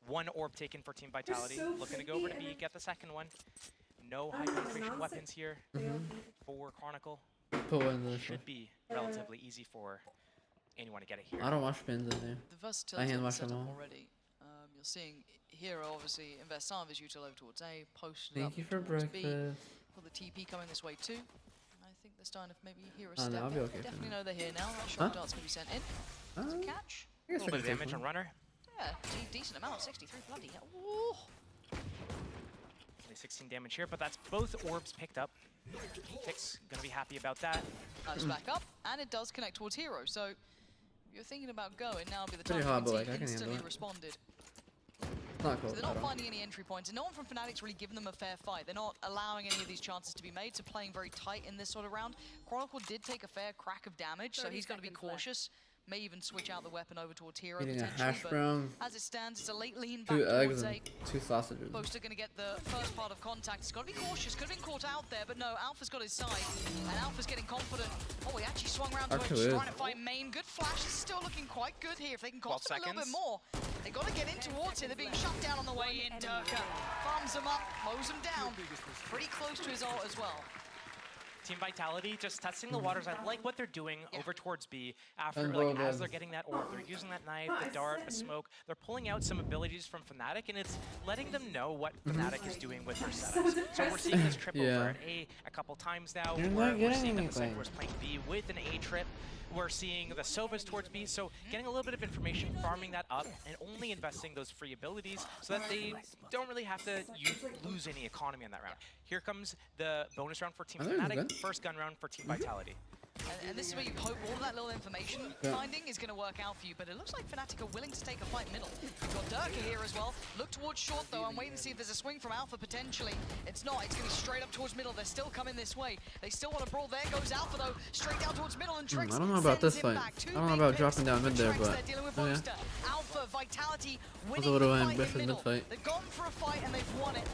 Speaker 3: 1 orb taken for Team Vitality.
Speaker 4: so
Speaker 3: Looking to go over to
Speaker 4: freaky
Speaker 3: B,
Speaker 4: and
Speaker 3: get the second one. No high
Speaker 4: Oh,
Speaker 3: penetration
Speaker 4: nonsense.
Speaker 3: weapons here
Speaker 2: Mm-hmm.
Speaker 3: for Chronicle.
Speaker 2: Put one in the
Speaker 3: Should be relatively easy for anyone to get it here.
Speaker 2: I don't watch pins in there.
Speaker 1: The versatility
Speaker 2: hand
Speaker 1: of the
Speaker 2: wash them
Speaker 1: setup
Speaker 2: all.
Speaker 1: already. You're seeing Hero obviously invest some of his util over towards A, post it
Speaker 2: Thank
Speaker 1: up
Speaker 2: you for
Speaker 1: towards B.
Speaker 2: breakfast.
Speaker 1: Got the TP coming this way too. And I think they're starting to maybe Hero
Speaker 2: Oh, no,
Speaker 1: step
Speaker 2: I'll be
Speaker 1: up.
Speaker 2: okay for
Speaker 1: Definitely
Speaker 2: now.
Speaker 1: know they're here now. That
Speaker 2: Huh?
Speaker 1: shot dart's gonna be sent in. To catch.
Speaker 2: I
Speaker 3: A
Speaker 2: guess I
Speaker 3: little bit
Speaker 2: can
Speaker 3: of
Speaker 2: take
Speaker 3: damage on
Speaker 2: one.
Speaker 3: runner.
Speaker 1: Yeah, decent amount, 63 bloody hell. Ooh.
Speaker 3: Only 16 damage here, but that's both orbs picked up. Tick's gonna be happy about that.
Speaker 1: Nice back up, and it does connect towards Hero. So if you're thinking about going, now would be the time
Speaker 2: Pretty
Speaker 1: you
Speaker 2: hard,
Speaker 1: can
Speaker 2: but
Speaker 1: see
Speaker 2: like, I can handle
Speaker 1: instantly
Speaker 2: it.
Speaker 1: responded.
Speaker 2: Not cool.
Speaker 1: So they're
Speaker 2: at
Speaker 1: not
Speaker 2: all.
Speaker 1: finding any entry points, and no one from Fnatic's really given them a fair fight. They're not allowing any of these chances to be made, so playing very tight in this sort of round. Chronicle did take a fair crack of damage, so he's got to be
Speaker 5: 30 seconds left.
Speaker 1: cautious. May even switch out the weapon over towards Hero
Speaker 2: Eating a
Speaker 1: potentially,
Speaker 2: hash
Speaker 1: but
Speaker 2: brown,
Speaker 1: as it stands, it's a late lean back
Speaker 2: 2 eggs,
Speaker 1: towards
Speaker 2: and
Speaker 1: A.
Speaker 2: 2 sausages.
Speaker 1: Boaster going to get the first part of contact. He's got to be cautious. Could have been caught out there, but no, Alpha's got his side. And Alpha's getting confident. Oh, he actually swung around to him, just trying to fight main. Good flash. This is still looking quite good here. If they can cost him a little bit more, they got to get in towards it. They're being shut down on the way in. Durka farms him up, mows him down. Pretty close to his ult as well.
Speaker 3: Team Vitality just testing the waters. I like what they're doing over towards B. After,
Speaker 2: And
Speaker 3: like, as they're getting that orb, they're using that knife, the dart, the smoke. They're pulling out some abilities from Fnatic, and it's letting them know what Fnatic is doing with their setups. So we're seeing this trip over at A a couple times now. We're seeing that the Cypher's playing B with an A trip. We're seeing the Sovas towards B, so getting a little bit of information, farming that up, and only investing those free abilities so that they don't really have to lose any economy on that round. Here comes the bonus round for Team Fnatic, first gun round for Team Vitality.
Speaker 1: And this is where you hope all of that little information finding is going to work out for you. But it looks like Fnatic are willing to take a fight middle. You've got Durka here as well. Look towards short though. I'm waiting to see if there's a swing from Alpha potentially. It's not. It's going to be straight up towards middle. They're still coming this way. They still want to brawl. There goes Alpha though. Straight down towards middle and Trix.
Speaker 2: I don't know about this fight. I don't know about dropping down mid there, but
Speaker 1: yeah. Alpha, Vitality winning
Speaker 2: a little
Speaker 1: the fight in
Speaker 2: ambitious
Speaker 1: middle.
Speaker 2: mid-fight.
Speaker 1: They've gone for a fight and they've won it.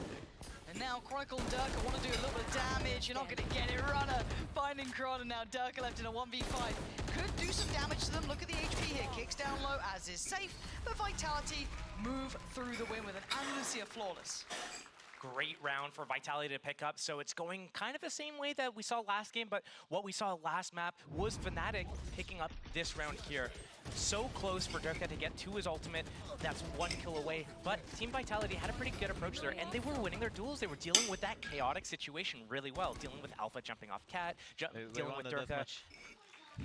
Speaker 1: And now Chronicle and Durka want to do a little bit of damage. You're not going to get it. Runner finding Chron, and now Durka left in a 1v5. Could do some damage to them. Look at the HP here. Kicks down low, as is safe. But Vitality move through the win with an Andalusia flawless.
Speaker 3: Great round for Vitality to pick up, so it's going kind of the same way that we saw last game, but what we saw last map was Fnatic picking up this round here. So close for Durka to get to his ultimate. That's 1 kill away, but Team Vitality had a pretty good approach there, and they were winning their duels. They were dealing with that chaotic situation really well, dealing with Alpha jumping off Cat, dealing with Durka.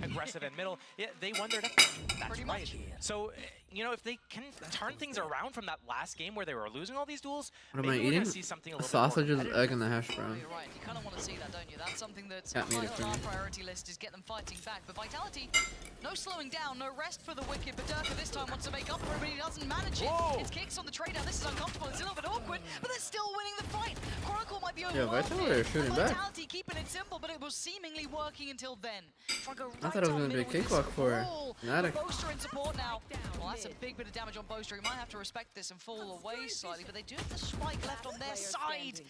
Speaker 3: Aggressive in middle. Yeah, they won their deathmatch. That's
Speaker 1: Pretty
Speaker 3: right.
Speaker 1: much.
Speaker 3: So, you know, if they can turn things around from that last game where they were losing all these duels,
Speaker 2: What am I
Speaker 3: maybe we're
Speaker 2: eating?
Speaker 3: gonna see something a
Speaker 2: A
Speaker 3: little
Speaker 2: sausage,
Speaker 3: bit more
Speaker 2: egg, and a hash brown.
Speaker 1: You're right. You kind of want to see that, don't you? That's something that's
Speaker 2: Can't
Speaker 1: high
Speaker 2: eat it for
Speaker 1: on our
Speaker 2: me.
Speaker 1: priority list is get them fighting back. But Vitality, no slowing down, no rest for the Wicked. But Durka this time wants to make up for it, but he doesn't manage it.
Speaker 3: Whoa.
Speaker 1: It's kicks on the trade down. This is uncomfortable. It's a little bit awkward, but they're still winning the fight. Chronicle might be
Speaker 2: Yeah,
Speaker 1: overwhelmed
Speaker 2: Vitality are shooting back.
Speaker 1: Vitality keeping it simple, but it was seemingly working until then.
Speaker 2: I thought it was going to be a cakewalk for Fnatic.
Speaker 1: Boaster in support now. Well, that's a big bit of damage on Boaster. He might have to respect this and fall away slightly, but they do have the spike left on their side.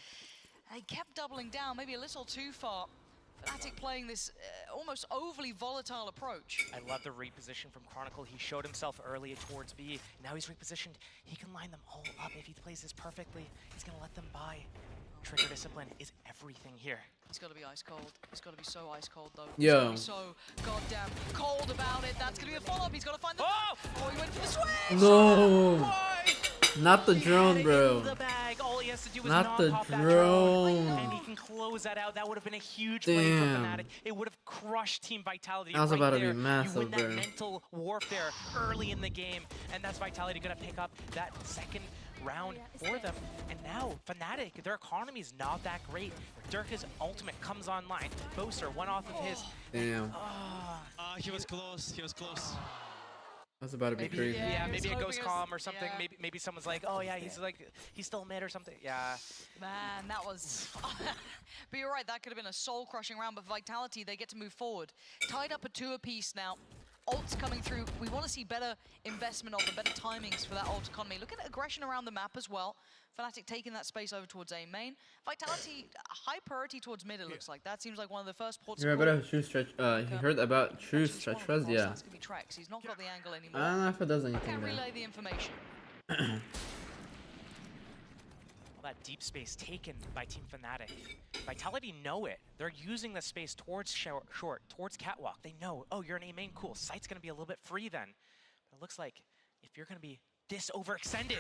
Speaker 1: They kept doubling down, maybe a little too far. Fnatic playing this almost overly volatile approach.
Speaker 3: I love the reposition from Chronicle. He showed himself early towards B. Now he's repositioned. He can line them all up if he plays this perfectly. He's going to let them buy. Trigger discipline is everything here.
Speaker 1: He's got to be ice cold. He's got to be so ice cold, though.
Speaker 2: Yeah.
Speaker 1: He's got to be so goddamn cold about it. That's going to be a follow-up. He's got to find the... Oh, he went for the switch!
Speaker 2: No!
Speaker 3: Why?
Speaker 2: Not the
Speaker 3: He
Speaker 2: drone,
Speaker 3: had it
Speaker 2: bro.
Speaker 3: in the bag. All he has to do is
Speaker 2: Not the
Speaker 3: pop that
Speaker 2: drone.
Speaker 3: and he can close that out. That would have been a huge play for
Speaker 2: Damn.
Speaker 3: Fnatic. It would have crushed Team Vitality.
Speaker 2: That was
Speaker 3: right
Speaker 2: about to be
Speaker 3: there.
Speaker 2: massive,
Speaker 3: You win that
Speaker 2: bro.
Speaker 3: mental warfare early in the game, and that's Vitality going to pick up that second round for them. And now Fnatic, their economy is not that great. Durka's ultimate comes online. Boaster, one off of his.
Speaker 2: Damn.
Speaker 6: He was close. He was close.
Speaker 2: That's about to be
Speaker 3: Maybe,
Speaker 2: crazy.
Speaker 3: yeah,
Speaker 1: he was
Speaker 3: maybe it
Speaker 1: hoping
Speaker 3: goes
Speaker 1: it was-
Speaker 3: calm or something.
Speaker 1: yeah.
Speaker 3: Maybe someone's like, oh yeah, he's still mid or something. Yeah.
Speaker 1: Man, that was... But you're right, that could have been a soul-crushing round, but Vitality, they get to move forward. Tied up at 2 apiece now. Ults coming through. We want to see better investment of them, better timings for that ult economy. Look at aggression around the map as well. Fnatic taking that space over towards A main. Vitality, high priority towards mid, it looks like. That seems like one of the first ports
Speaker 2: You heard about true stretch? You heard about true stretch? Yeah.
Speaker 1: That's going to be Trex. He's not got the angle anymore.
Speaker 2: I don't know if it does anything
Speaker 1: Can't
Speaker 2: there.
Speaker 1: relay the information.
Speaker 3: All that deep space taken by Team Fnatic. Vitality know it. They're using the space towards short, towards catwalk. They know, oh, you're an A main, cool. Sight's gonna be a little bit free then. But it looks like if you're gonna be this overextended,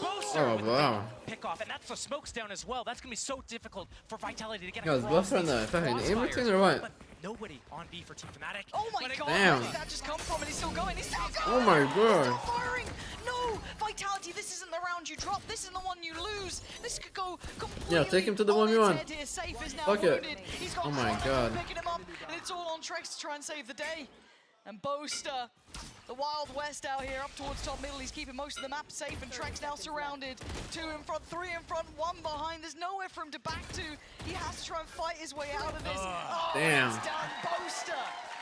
Speaker 3: Boaster with
Speaker 2: wow.
Speaker 3: the pick off, and that's the smokes down as well. That's gonna be so difficult for Vitality to get
Speaker 2: Yo, is
Speaker 3: across
Speaker 2: Boaster on
Speaker 3: these
Speaker 2: the fucking aiming
Speaker 3: crossfires.
Speaker 2: thing or what?
Speaker 3: But nobody on B for Team Fnatic.
Speaker 1: Oh my god,
Speaker 2: Damn.
Speaker 1: where did that just come from? And he's still going, he's still going!
Speaker 2: Oh my
Speaker 1: He's
Speaker 2: god.
Speaker 1: still firing! No! Vitality, this isn't the round you drop, this isn't the one you lose. This could go completely
Speaker 2: Yeah, take him to the
Speaker 1: on its
Speaker 2: 1v1.
Speaker 1: head here. Safe is now
Speaker 2: Fuck it.
Speaker 1: wounded. He's got
Speaker 2: Oh my
Speaker 1: Chronicle
Speaker 2: god.
Speaker 1: picking him up, and it's all on Trex to try and save the day. And Boaster, the Wild West out here up towards top middle. He's keeping most of the map safe, and Trex now surrounded. 2 in front, 3 in front, 1 behind. There's nowhere for him to back to. He has to try and fight his way out of this. Oh,
Speaker 2: Damn.
Speaker 1: it's down Boaster.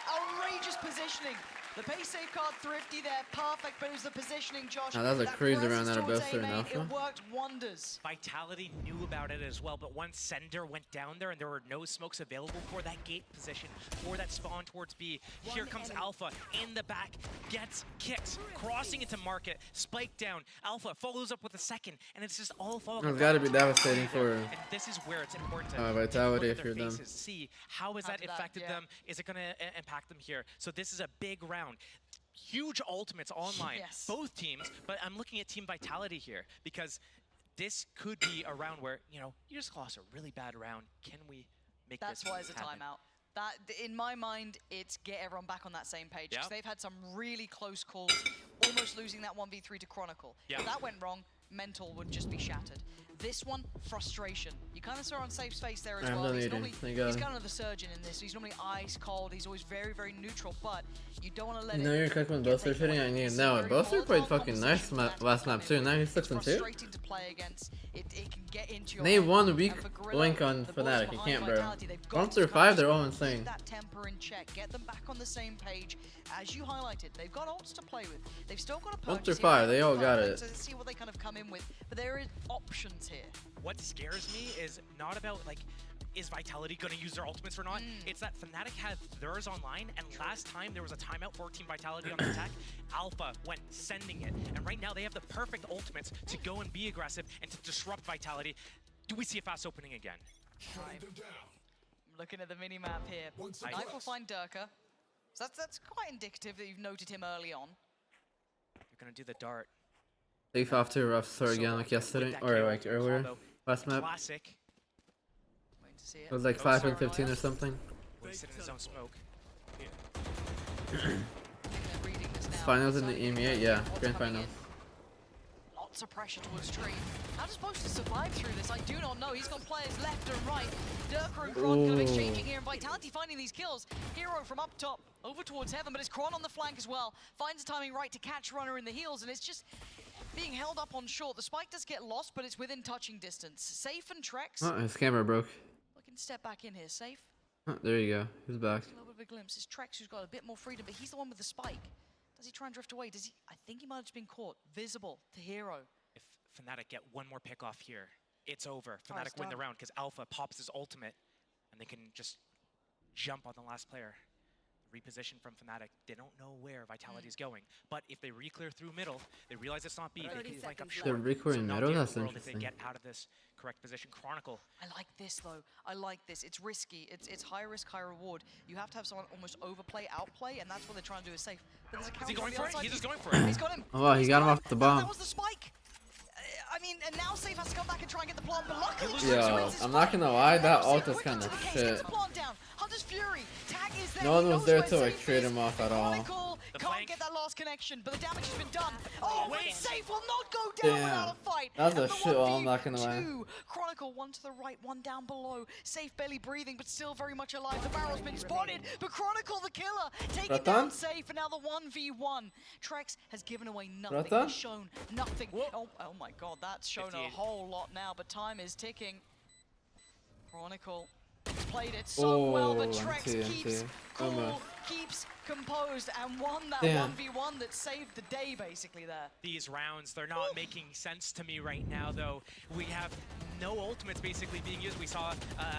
Speaker 1: Outrageous positioning The pace safeguard thrifty there, perfect, but it was the positioning, Josh.
Speaker 2: Now that was a crazy round out of
Speaker 1: presence
Speaker 2: both
Speaker 1: towards
Speaker 2: and
Speaker 1: A-main,
Speaker 2: Alpha.
Speaker 1: It worked wonders.
Speaker 3: Vitality knew about it as well, but once Sender went down there and there were no smokes available for that gate position, for that spawn towards B, here comes Alpha in the back, gets kicked, crossing into market, spike down. Alpha follows up with a second, and it's just all falling.
Speaker 2: It's gotta be devastating for
Speaker 3: And this is where it's important to
Speaker 2: Vitality
Speaker 3: look
Speaker 2: if
Speaker 3: at
Speaker 2: you're
Speaker 3: their
Speaker 2: them.
Speaker 3: faces, see how has that
Speaker 1: After that,
Speaker 3: affected
Speaker 1: yeah.
Speaker 3: them? Is it going to impact them here? So this is a big round. Huge ultimates online,
Speaker 1: Yes.
Speaker 3: both teams, but I'm looking at Team Vitality here because this could be a round where, you know, you just lost a really bad round. Can we make
Speaker 1: That's
Speaker 3: this
Speaker 1: why it's a
Speaker 3: happen?
Speaker 1: timeout. That, in my mind, it's get everyone back on that same page. Because
Speaker 3: Yeah.
Speaker 1: they've had some really close calls, almost losing that 1v3 to Chronicle.
Speaker 3: Yeah.
Speaker 1: If that went wrong, mental would just be shattered. This one, frustration. You kind of saw on Safe's face there as
Speaker 2: I'm
Speaker 1: well.
Speaker 2: done
Speaker 1: He's
Speaker 2: eating.
Speaker 1: normally,
Speaker 2: Thank God.
Speaker 1: he's kind of the surgeon in this. He's normally ice cold. He's always very, very neutral. But you don't want to let
Speaker 2: You
Speaker 1: it.
Speaker 2: know you're cooking when
Speaker 1: get
Speaker 2: both are
Speaker 1: taken
Speaker 2: shitting.
Speaker 1: away.
Speaker 2: I need
Speaker 1: It's
Speaker 2: now.
Speaker 1: a very
Speaker 2: Both are played
Speaker 1: volatile
Speaker 2: fucking nice
Speaker 1: conversation that
Speaker 2: last
Speaker 1: can
Speaker 2: map
Speaker 1: come
Speaker 2: too.
Speaker 1: in.
Speaker 2: Now he's 6 and
Speaker 1: It's
Speaker 2: 2.
Speaker 1: frustrating to play against. It can get into your
Speaker 2: They
Speaker 1: head.
Speaker 2: won a weak
Speaker 1: And for Gorilla,
Speaker 2: link on
Speaker 1: the boys
Speaker 2: Fnatic. You
Speaker 1: behind
Speaker 2: can't, bro.
Speaker 1: Vitality, they've got
Speaker 2: 1
Speaker 1: to
Speaker 2: through
Speaker 1: kind
Speaker 2: 5,
Speaker 1: of
Speaker 2: they're all
Speaker 1: keep
Speaker 2: insane.
Speaker 1: that temper in check. Get them back on the same page. As you highlighted, they've got ults to play with. They've still got a purchase
Speaker 2: 1 through
Speaker 1: here
Speaker 2: 5, they all
Speaker 1: and
Speaker 2: got
Speaker 1: there.
Speaker 2: it.
Speaker 1: So let's see what they kind of come in with. But there is options here.
Speaker 3: What scares me is not about, like, is Vitality going to use their ultimates or not? It's that Fnatic had theirs online, and last time there was a timeout for Team Vitality on the attack, Alpha went sending it. And right now they have the perfect ultimates to go and be aggressive and to disrupt Vitality. Do we see a fast opening again?
Speaker 1: Right. Looking at the mini-map here. Knife will find Durka. So that's quite indicative that you've noted him early on.
Speaker 3: They're going to do the dart.
Speaker 2: They off to a rough start
Speaker 3: So
Speaker 2: again
Speaker 3: rough
Speaker 2: like
Speaker 3: with
Speaker 2: yesterday.
Speaker 3: that
Speaker 2: Or
Speaker 3: KO
Speaker 2: like earlier.
Speaker 3: combo.
Speaker 2: Last map.
Speaker 3: Classic.
Speaker 1: Waiting to see it.
Speaker 2: It was like
Speaker 3: Oh,
Speaker 2: 5 and
Speaker 3: sorry,
Speaker 2: 15 or something.
Speaker 3: Wasted in his own smoke.
Speaker 1: They're reading this now.
Speaker 2: Finals in the
Speaker 1: Starting to
Speaker 2: EMEA,
Speaker 1: get
Speaker 2: yeah,
Speaker 1: what's
Speaker 2: grand
Speaker 1: coming
Speaker 2: finals.
Speaker 1: in. Lots of pressure towards Tree. How does Boast survive through this? I do not know. He's got players left and right. Durka and Kron kind of
Speaker 2: Ooh.
Speaker 1: exchanging here, and Vitality finding these kills. Hero from up top over towards Heaven, but it's Kron on the flank as well. Finds the timing right to catch Runner in the heels, and it's just being held up on short. The spike does get lost, but it's within touching distance. Safe and Trex
Speaker 2: Oh, his camera broke.
Speaker 1: looking to step back in here. Safe.
Speaker 2: Oh, there you go. He's back.
Speaker 1: A little bit of a glimpse. It's Trex who's got a bit more freedom, but he's the one with the spike. Does he try and drift away? Does he? I think he might have just been caught. Visible to Hero.
Speaker 3: If Fnatic get one more pick off here, it's over.
Speaker 1: Oh, it's
Speaker 3: Fnatic win the
Speaker 1: done.
Speaker 3: round because Alpha pops his ultimate, and they can just jump on the last player. Reposition from Fnatic. They don't know where Vitality is going, but if they re-clear through middle, they realize it's not B. They can flank up short.
Speaker 2: They're re-clearing
Speaker 3: not
Speaker 2: middle?
Speaker 3: the end of
Speaker 2: That's
Speaker 3: the world if they
Speaker 2: interesting.
Speaker 3: get out of this correct position. Chronicle.
Speaker 1: I like this though. I like this. It's risky. It's high risk, high reward. You have to have someone almost overplay, outplay, and that's what they're trying to do is safe. But there's a
Speaker 3: Is he
Speaker 1: counter on
Speaker 3: going
Speaker 1: the
Speaker 3: for it?
Speaker 1: outside.
Speaker 3: He's just going for it.
Speaker 1: He's got him.
Speaker 2: Oh, wow, he
Speaker 1: He's
Speaker 2: got him
Speaker 1: got
Speaker 2: off the
Speaker 1: That
Speaker 2: bomb.
Speaker 1: was the spike. I mean, and now Safe has to come back and try and get the plant, but luckily
Speaker 3: Yo,
Speaker 1: Trex wins his
Speaker 2: I'm not
Speaker 1: fight.
Speaker 2: gonna lie, that
Speaker 1: Safe
Speaker 2: ult is
Speaker 1: quick
Speaker 2: kinda
Speaker 1: to the case,
Speaker 2: shit.
Speaker 1: gets the plant down. Hunter's Fury. Tag is there.
Speaker 2: No
Speaker 1: He
Speaker 2: one was
Speaker 1: knows
Speaker 2: there
Speaker 1: where
Speaker 2: to, like,
Speaker 1: Safe
Speaker 2: trade
Speaker 1: is.
Speaker 2: him off at all.
Speaker 1: Chronicle
Speaker 3: The
Speaker 1: can't
Speaker 3: flank.
Speaker 1: get that last connection, but the damage has been done. Oh,
Speaker 3: Wait.
Speaker 1: wait, Safe will not go down without a fight.
Speaker 2: That was
Speaker 1: And
Speaker 2: a
Speaker 1: the
Speaker 2: shit ult, I'm not gonna
Speaker 1: 1v2.
Speaker 2: lie.
Speaker 1: Chronicle, one to the right, one down below. Safe barely breathing, but still very much alive. The barrel's been spotted, but Chronicle, the killer, taking
Speaker 2: Ratan?
Speaker 1: down Safe, and now the 1v1. Trex has given away nothing.
Speaker 2: Ratan?
Speaker 1: He's shown nothing. Oh my god, that's shown a
Speaker 3: 58.
Speaker 1: whole lot now, but time is ticking. Chronicle played it so well, but
Speaker 2: Oh,
Speaker 1: Trex
Speaker 2: NT.
Speaker 1: keeps cool,
Speaker 2: Almost.
Speaker 1: keeps composed, and won that
Speaker 2: Damn.
Speaker 1: 1v1 that saved the day, basically, there.
Speaker 3: These rounds, they're not making sense to me right now, though. We have no ultimates basically being used. We saw,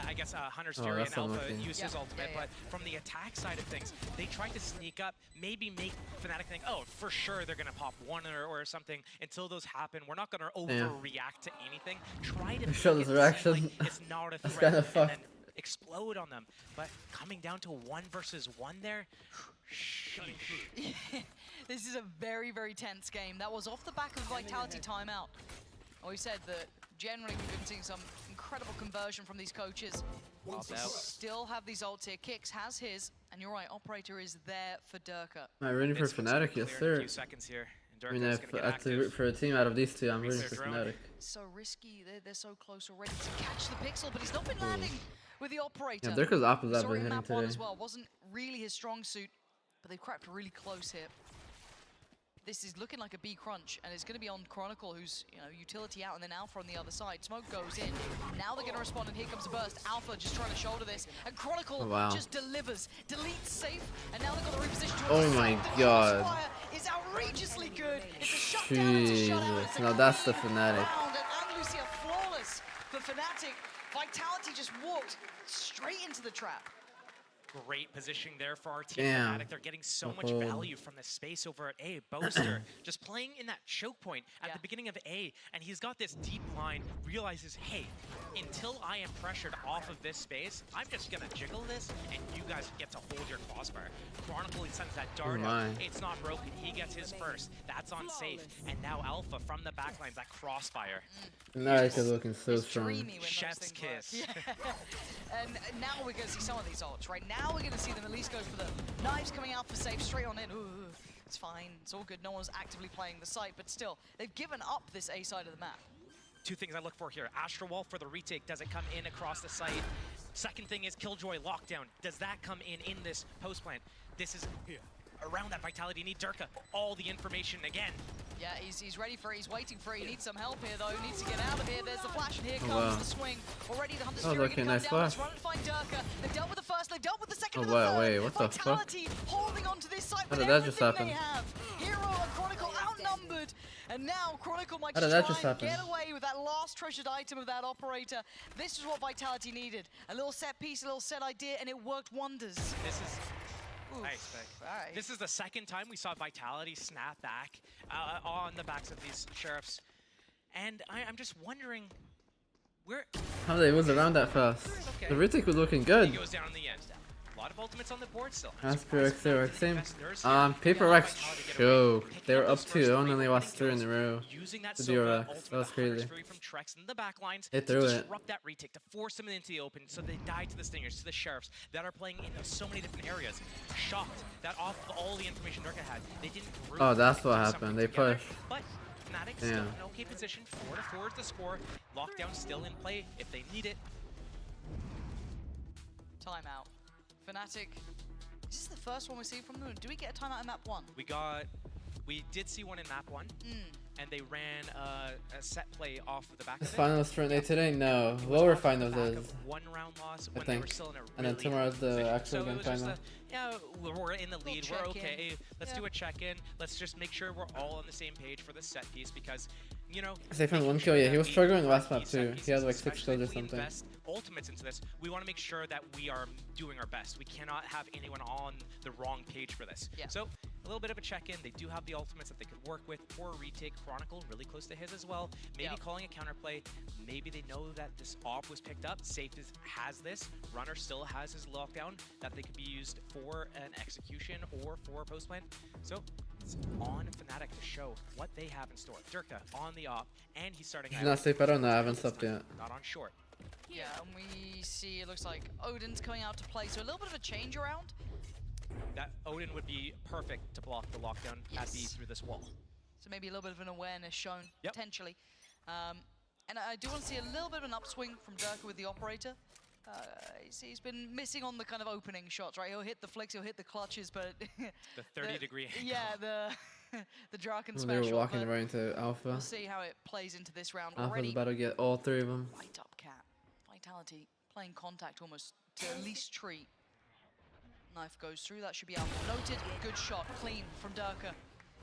Speaker 3: I guess, Hunter's Fury
Speaker 2: that's
Speaker 3: and Alpha
Speaker 2: unlucky.
Speaker 3: use his
Speaker 1: Yeah,
Speaker 3: ultimate,
Speaker 1: yeah,
Speaker 3: but from the attack side of things, they tried to sneak up, maybe make Fnatic think, oh, for sure they're going to pop one or something. Until those happen, we're not going to overreact to anything. Try to
Speaker 2: Show
Speaker 3: make
Speaker 2: this
Speaker 3: it
Speaker 2: reaction.
Speaker 3: seem like it's not a
Speaker 2: That's
Speaker 3: threat
Speaker 2: kinda
Speaker 3: and
Speaker 2: fucked.
Speaker 3: then explode on them. But coming down to 1 versus 1 there, sheesh.
Speaker 1: This is a very, very tense game. That was off the back of Vitality timeout. We said that generally we've been seeing some incredible conversion from these coaches.
Speaker 3: Pop
Speaker 1: They
Speaker 3: out.
Speaker 1: still have these ults here. Kicks has his, and you're right, Operator is there for Durka.
Speaker 2: I'm rooting for
Speaker 3: This one's gonna
Speaker 2: Fnatic, yes
Speaker 3: clear in a
Speaker 2: sir.
Speaker 3: few seconds here, and
Speaker 2: I mean,
Speaker 3: Durka's
Speaker 2: if
Speaker 3: gonna
Speaker 2: I
Speaker 3: get
Speaker 2: had to root
Speaker 3: active.
Speaker 2: for a team out of these two, I'm rooting for
Speaker 3: Research drone.
Speaker 2: Fnatic.
Speaker 1: So risky, they're so close already to catch the pixel, but he's not been landing with the Operator.
Speaker 2: Yeah, Durka's op is
Speaker 1: We
Speaker 2: up
Speaker 1: saw
Speaker 2: been
Speaker 1: him
Speaker 2: hitting
Speaker 1: map one
Speaker 2: today.
Speaker 1: as well. Wasn't really his strong suit, but they've crept really close here. this is looking like a B crunch, and it's going to be on Chronicle, who's, you know, utility out, and then Alpha on the other side. Smoke goes in. Now they're going to respond, and here comes a burst. Alpha just trying to shoulder this, and Chronicle just delivers. Deletes safe, and now they've got the reposition to
Speaker 2: Oh my god.
Speaker 1: Is outrageously good. It's a shutdown, it's a shutout. It's a
Speaker 2: No, that's the
Speaker 1: clean
Speaker 2: Fnatic.
Speaker 1: round, and Lucia flawless for Fnatic. Vitality just walked straight into the trap.
Speaker 3: Great positioning there for our team.
Speaker 2: Damn.
Speaker 3: Fnatic. They're getting so much value from this space over at A. Boaster just playing in that choke point at the beginning of A, and he's got this deep line, realizes, hey, until I am pressured off of this space, I'm just gonna jiggle this, and you guys get to hold your crossbar. Chronicle sends that dart out. It's not broken. He gets his first. That's on safe. And now Alpha from the backlines, that crossfire.
Speaker 2: Fnatic is looking so
Speaker 1: It's
Speaker 2: strong.
Speaker 1: dreamy when those
Speaker 3: Chef's
Speaker 1: things work.
Speaker 3: kiss.
Speaker 1: And now we're going to see some of these ults, right? Now we're going to see them at least go for the knives coming out for safe, straight on in. Ooh, it's fine. It's all good. No one's actively playing the site, but still, they've given up this A side of the map.
Speaker 3: Two things I look for here. Astral Wall for the retake. Does it come in across the site? Second thing is Killjoy lockdown. Does that come in this post plant? This is around that Vitality. You need Durka. All the information again.
Speaker 1: Yeah, he's ready for it. He's waiting for it. He needs some help here, though. He needs to get out of here. There's the flash, and here comes the swing. Already the Hunter's Fury
Speaker 2: okay,
Speaker 1: gonna
Speaker 2: nice
Speaker 1: come down.
Speaker 2: flash.
Speaker 1: Let's run and find Durka. They've dealt with the first. They've dealt with the second.
Speaker 2: Oh,
Speaker 1: and the third.
Speaker 2: wait, what the fuck?
Speaker 1: Vitality holding on to this site with
Speaker 2: did that just
Speaker 1: everything they
Speaker 2: happen?
Speaker 1: have. Hero and Chronicle outnumbered, and now Chronicle might
Speaker 2: How did
Speaker 1: just
Speaker 2: that just
Speaker 1: try and
Speaker 2: happen?
Speaker 1: get away with that last treasured item of that operator. This is what Vitality needed. A little set piece, a little set idea, and it worked wonders.
Speaker 3: This is nice.
Speaker 1: Alright.
Speaker 3: This is the second time we saw Vitality snap back on the backs of these sheriffs, and I'm just wondering where
Speaker 2: How they was around that fast.
Speaker 3: Okay.
Speaker 2: The retake was looking
Speaker 3: he
Speaker 2: good.
Speaker 3: goes down in the end. A lot of ultimates on the board still.
Speaker 2: Asper same. Paper Rex choke. They were up 2-0 and they lost 3 in a row.
Speaker 3: Using that
Speaker 2: To
Speaker 3: Sova
Speaker 2: DRX. That was crazy.
Speaker 3: from Trex in the back lines
Speaker 2: They
Speaker 3: to
Speaker 2: threw it.
Speaker 3: disrupt that retake, to force them into the open, so they die to the Stingers, to the Sheriffs that are playing in so many different areas. Shocked that off of all the information Durka had, they didn't group
Speaker 2: Oh, that's what
Speaker 3: something
Speaker 2: happened. They
Speaker 3: together.
Speaker 2: pushed.
Speaker 3: But Fnatic still in an okay position. 4-4 is the score. Lockdown still in play if they need it.
Speaker 1: Timeout. Fnatic. Is this the first one we've seen from them? Do we get a timeout in map 1?
Speaker 3: We did see one in map 1, and they ran a set play off of the back
Speaker 2: This
Speaker 3: of it.
Speaker 2: finals for Nate today? No.
Speaker 3: It was
Speaker 2: Lower
Speaker 3: off the
Speaker 2: finals
Speaker 3: back
Speaker 2: is.
Speaker 3: of one round loss
Speaker 2: I
Speaker 3: when they
Speaker 2: think.
Speaker 3: were still in a
Speaker 2: And then
Speaker 3: really
Speaker 2: tomorrow's the
Speaker 3: position.
Speaker 2: actual
Speaker 3: So
Speaker 2: game
Speaker 3: it was just
Speaker 2: final.
Speaker 3: we're in the lead, we're
Speaker 1: check-in.
Speaker 3: okay. Let's
Speaker 1: Yeah.
Speaker 3: do a check-in. Let's just make sure we're all on the same page for this set piece, because, you know,
Speaker 2: They found
Speaker 3: making
Speaker 2: 1
Speaker 3: sure
Speaker 2: kill, yeah,
Speaker 3: that
Speaker 2: he was
Speaker 3: we
Speaker 2: struggling last
Speaker 3: run
Speaker 2: map
Speaker 3: these set
Speaker 2: too. He
Speaker 3: pieces,
Speaker 2: had like 6
Speaker 3: especially
Speaker 2: kills or
Speaker 3: if we
Speaker 2: something.
Speaker 3: invest ultimates into this, we want to make sure that we are doing our best. We cannot have anyone on the wrong page for this.
Speaker 1: Yeah.
Speaker 3: So a little bit of a check-in. They do have the ultimates that they could work with. Or a retake. Chronicle really close to his as well. Maybe calling a counterplay. Maybe they know that this op was picked up. Safe has this. Runner still has his lockdown that they could be used for an execution or for a post plant. So it's on Fnatic to show what they have in store. Durka on the op, and he's starting.
Speaker 2: He's not safe, I don't know, I haven't slept yet.
Speaker 3: Not on short.
Speaker 1: Yeah, and we see it looks like Odin's coming out to play, so a little bit of a change around.
Speaker 3: That Odin would be perfect to block the lockdown at B through this wall.
Speaker 1: So maybe a little bit of an awareness shown,
Speaker 3: Yep.
Speaker 1: potentially. And I do want to see a little bit of an upswing from Durka with the operator. He's been missing on the kind of opening shots, right? He'll hit the flicks, he'll hit the clutches, but...
Speaker 3: The 30-degree angle.
Speaker 1: Yeah, the Draken
Speaker 2: They
Speaker 1: special.
Speaker 2: were walking
Speaker 1: but
Speaker 2: right into Alpha.
Speaker 1: we'll see how it plays into this round.
Speaker 2: Alpha's
Speaker 1: Already
Speaker 2: about to get all 3 of them.
Speaker 1: right up cap. Vitality playing contact almost to at least treat. Knife goes through, that should be out. Noted, good shot, clean from Durka.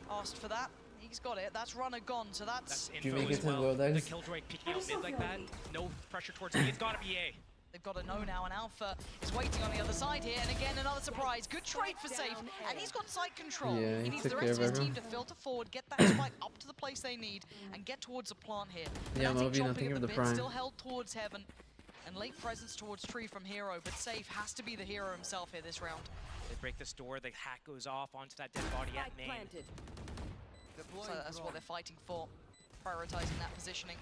Speaker 1: Asked for that, he's got it. That's runner gone, so that's
Speaker 2: you
Speaker 3: info
Speaker 2: make
Speaker 3: as
Speaker 2: it to the
Speaker 3: well.
Speaker 2: world
Speaker 3: The
Speaker 2: eggs?
Speaker 3: Killjoy peeking out mid like that. No pressure towards me. It's got to be A.
Speaker 1: they've got a no now, and Alpha is waiting on the other side here. And again, another surprise. Good trade for Safe, and he's got site control.
Speaker 2: Yeah,
Speaker 1: he
Speaker 2: he
Speaker 1: needs
Speaker 2: took
Speaker 1: the
Speaker 2: care
Speaker 1: rest
Speaker 2: of
Speaker 1: of his team
Speaker 2: everyone.
Speaker 1: to filter forward, get that spike up to the place they need, and get towards a plant here.
Speaker 2: Yeah,
Speaker 1: Fnatic
Speaker 2: Moby,
Speaker 1: chomping
Speaker 2: nothing
Speaker 1: at
Speaker 2: of
Speaker 1: the
Speaker 2: the
Speaker 1: bit,
Speaker 2: prime.
Speaker 1: still held towards heaven. And late presence towards Tree from Hero, but Safe has to be the hero himself here this round.
Speaker 3: They break this door. The hack goes off onto that dead body at main.
Speaker 1: So that's what they're fighting for, prioritizing that positioning.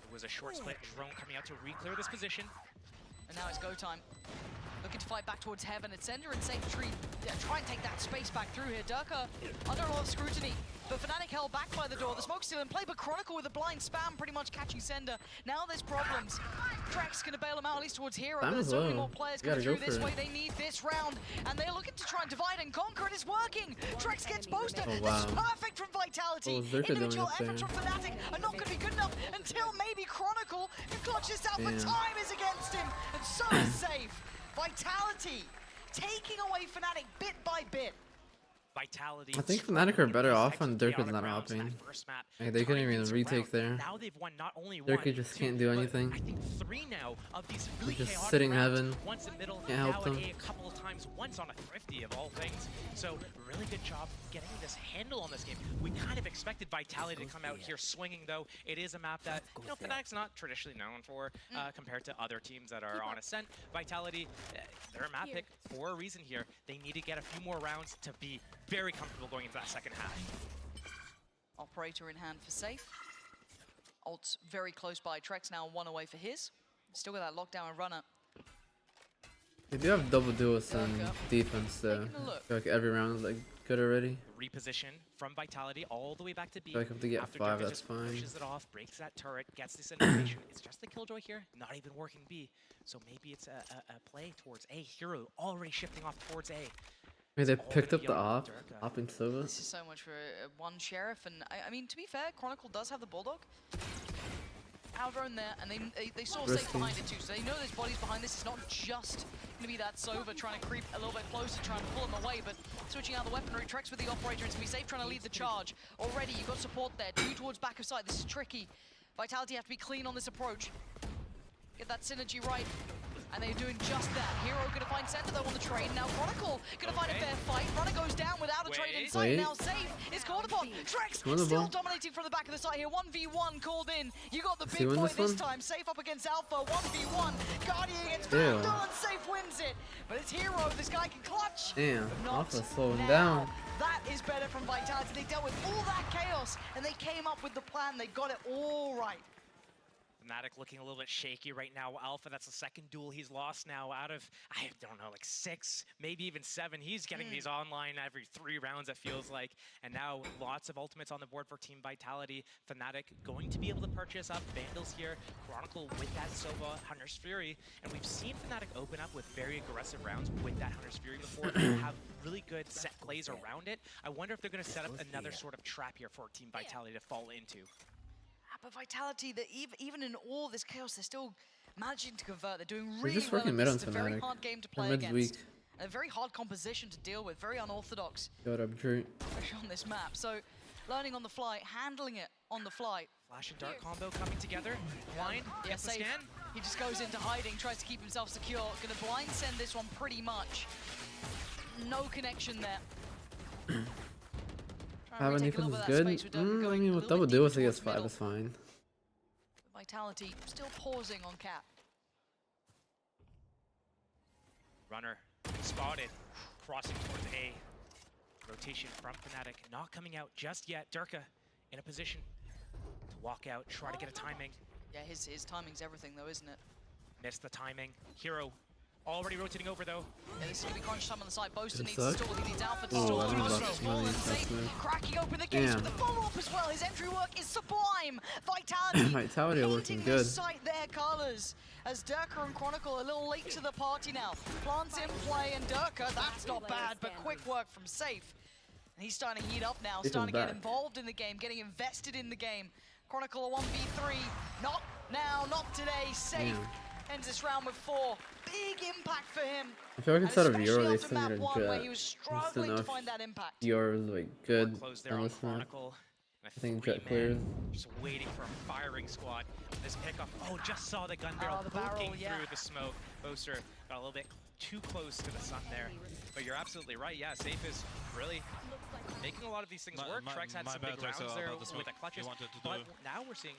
Speaker 3: It was a short split. Drone coming out to re-clear this position.
Speaker 1: And now it's go time. Looking to fight back towards heaven. It's Sender and Safe Tree. Yeah, try and take that space back through here. Durka under a lot of scrutiny. But Fnatic held back by the door. The smoke's still in play, but Chronicle with a blind spam pretty much catching Sender. Now there's problems. Trex gonna bail him out at least towards Hero, but there's so many more players coming through this way. They need this round, and they're looking to try and divide and conquer, and it's working. Trex gets boosted.
Speaker 2: Oh, wow.
Speaker 1: This is perfect from Vitality. Individual efforts from Fnatic are not gonna be good enough until maybe Chronicle can clutch this out, but time is against him, and so is Safe. Vitality taking away Fnatic bit by bit.
Speaker 3: Vitality.
Speaker 2: I think Fnatic are better off when Dirk is not hopping. Like, they couldn't even retake there.
Speaker 3: Now they've won not only
Speaker 2: Dirk just can't do anything.
Speaker 3: I think 3 now of these really
Speaker 2: He's just
Speaker 3: chaotic
Speaker 2: sitting
Speaker 3: rounds.
Speaker 2: heaven.
Speaker 3: Once in middle,
Speaker 2: Can't
Speaker 3: now
Speaker 2: help
Speaker 3: at
Speaker 2: them.
Speaker 3: A couple of times, once on a thrifty of all things. So really good job getting this handle on this game. We kind of expected Vitality to come out here swinging, though. It is a map that Fnatic's not traditionally known for compared to other teams that are on Ascent. Vitality, they're a map pick for a reason here. They need to get a few more rounds to be very comfortable going into that second half.
Speaker 1: Operator in hand for Safe. Ult's very close by. Trex now 1 away for his. Still got that lockdown and runner.
Speaker 2: They do have double duels and defense, so I feel like every round is like good already.
Speaker 3: Reposition from Vitality all the way back to B.
Speaker 2: I feel like if they get
Speaker 3: After
Speaker 2: 5,
Speaker 3: Dirk
Speaker 2: that's
Speaker 3: just
Speaker 2: fine.
Speaker 3: pushes it off, breaks that turret, gets this information. It's just the Killjoy here, not even working B. So maybe it's a play towards A. Hero already shifting off towards A.
Speaker 2: I mean, they picked up the op in Silva.
Speaker 1: This is so much for one Sheriff, and I mean, to be fair, Chronicle does have the Bulldog. Alvaro in there, and they saw Safe behind it too, so they know there's bodies behind this. It's not just going to be that Sova trying to creep a little bit closer, trying to pull him away, but switching out the weaponry. Trex with the Operator, it's going to be Safe trying to lead the charge. Already, you've got support there, 2 towards back of sight. This is tricky. Vitality have to be clean on this approach. Get that synergy right. And they're doing just that. Hero gonna find Center though on the trade. Now Chronicle gonna find a fair fight. Runner goes down without a trade in sight. Now Safe is called upon. Trex still dominating from the back of the site here. 1v1 called in. You got the big boy this time. Safe up against Alpha. 1v1. Guardian against Vandal, and Safe wins it. But it's Hero. This guy can clutch.
Speaker 2: Damn, Alpha slowing
Speaker 1: now.
Speaker 2: down.
Speaker 1: That is better from Vitality. They dealt with all that chaos and they came up with the plan. They got it all right.
Speaker 3: Fnatic looking a little bit shaky right now. Alpha, that's the second duel he's lost now out of, I don't know, like 6, maybe even 7. He's getting these online every 3 rounds, it feels like. And now lots of ultimates on the board for Team Vitality. Fnatic going to be able to purchase up Vandals here. Chronicle with that Sova, Hunter's Fury. And we've seen Fnatic open up with very aggressive rounds with that Hunter's Fury before. They have really good set plays around it. I wonder if they're going to set up another sort of trap here for Team Vitality to fall into.
Speaker 1: But Vitality, that even in all this chaos, they're still managing to convert. They're doing really
Speaker 2: just
Speaker 1: well.
Speaker 2: working mid on
Speaker 1: It's a very
Speaker 2: Fnatic.
Speaker 1: hard game to play
Speaker 2: They're mid's
Speaker 1: against.
Speaker 2: weak.
Speaker 1: And a very hard composition to deal with, very unorthodox,
Speaker 2: Got up, Drew.
Speaker 1: especially on this map. So, learning on the fly, handling it on the fly.
Speaker 3: Flash and Dart combo coming together. Blind, gets the
Speaker 1: Safe.
Speaker 3: scan.
Speaker 1: He just goes into hiding, tries to keep himself secure. Gonna blind send this one pretty much. No connection there.
Speaker 2: Having defense is good. I mean, with double duels against 5 is fine.
Speaker 1: Vitality still pausing on Cap.
Speaker 3: Runner spotted, crossing towards A. Rotation from Fnatic, not coming out just yet. Durka in a position to walk out, try to get a timing.
Speaker 1: Yeah, his timing's everything though, isn't it?
Speaker 3: Missed the timing. Hero already rotating over though.
Speaker 1: Yeah, this is gonna be crunch time on the side. Boaster needs
Speaker 2: suck.
Speaker 1: to stall. He needs Alpha to
Speaker 2: Oh,
Speaker 1: stall.
Speaker 2: I didn't
Speaker 1: Through the
Speaker 2: block
Speaker 1: small and
Speaker 2: Smelly,
Speaker 1: Safe,
Speaker 2: that's
Speaker 1: cracking open the gates with the follow-up as well. His entry work is sublime. Vitality
Speaker 2: Vitality are working
Speaker 1: painting
Speaker 2: good.
Speaker 1: this site their colors. As Durka and Chronicle a little late to the party now. Plants in play and Durka, that's not bad, but quick work from Safe. And he's starting to heat up now, starting to get involved in the game, getting invested in the game. Chronicle a 1v3. Not now, not today. Safe ends this round with 4. Big impact for him.
Speaker 2: I feel like instead of
Speaker 1: And
Speaker 2: Euro, they
Speaker 1: especially
Speaker 2: still
Speaker 1: after
Speaker 2: need
Speaker 1: map
Speaker 2: a
Speaker 1: 1 where
Speaker 2: jet.
Speaker 1: he was
Speaker 2: Just
Speaker 1: struggling to
Speaker 2: enough.
Speaker 1: find that impact.
Speaker 2: Euro is like good
Speaker 3: Close there
Speaker 2: on
Speaker 3: on
Speaker 2: this map.
Speaker 3: Chronicle.
Speaker 2: I think
Speaker 3: 3
Speaker 2: jet clears.
Speaker 3: men just waiting for a firing squad. This pickup, oh, just saw the gun barrel
Speaker 1: the
Speaker 3: poking
Speaker 1: barrel, yeah.
Speaker 3: through the smoke. Boaster got a little bit too close to the sun there. But you're absolutely right, yeah, Safe is really making a lot of these things work. Trex had some big rounds there with the clutches. But now we're seeing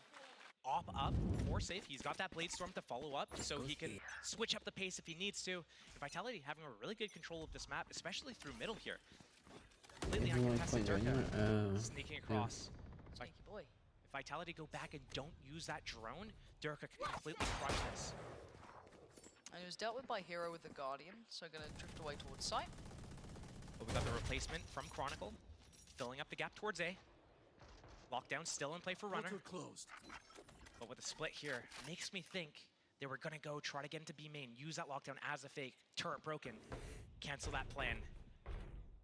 Speaker 3: op up for Safe. He's got that Blade Storm to follow up, so he can switch up the pace if he needs to. Vitality having a really good control of this map, especially through middle here. Completely uncontested Durka sneaking across.
Speaker 1: Sneaky boy.
Speaker 3: If Vitality go back and don't use that drone, Durka can completely crush this.
Speaker 1: And he was dealt with by Hero with the Guardian, so gonna drift away towards site.
Speaker 3: But we got the replacement from Chronicle, filling up the gap towards A. Lockdown still in play for Runner. But with the split here, makes me think they were gonna go try to get into B main, use that lockdown as a fake, turret broken, cancel that plan,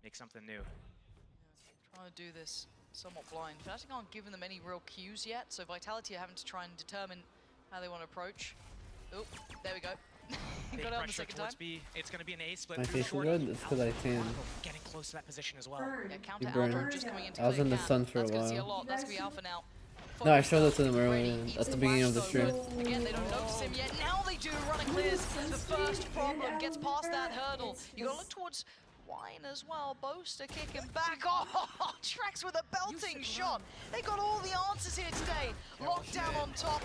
Speaker 3: make something new.
Speaker 1: Trying to do this somewhat blind. Fnatic aren't giving them any real cues yet, so Vitality are having to try and determine how they want to approach. Oh, there we go. Got it on the second time.
Speaker 3: B. It's going to be an A split
Speaker 2: My
Speaker 3: through
Speaker 2: face is
Speaker 3: short.
Speaker 2: red. It's because I tan.
Speaker 3: Getting close to that position as well.
Speaker 4: Burn.
Speaker 1: Yeah, counter
Speaker 2: burned.
Speaker 1: Alpha just coming into
Speaker 2: I was in the
Speaker 1: clear
Speaker 2: sun
Speaker 1: cam.
Speaker 2: for a
Speaker 1: That's gonna see a
Speaker 2: while.
Speaker 1: lot. That's gonna be Alpha now.
Speaker 2: No, I showed it to them
Speaker 1: Ready,
Speaker 2: earlier
Speaker 1: eats
Speaker 2: at the
Speaker 1: the
Speaker 2: beginning of the
Speaker 1: flash,
Speaker 2: stream.
Speaker 1: though, but again, they don't notice him yet. Now they do. Running clears the first problem. Gets past that hurdle. You gotta look towards Wine as well. Boaster kicking back. Oh, Trax with a belting shot. They got all the answers here today. Lockdown on top.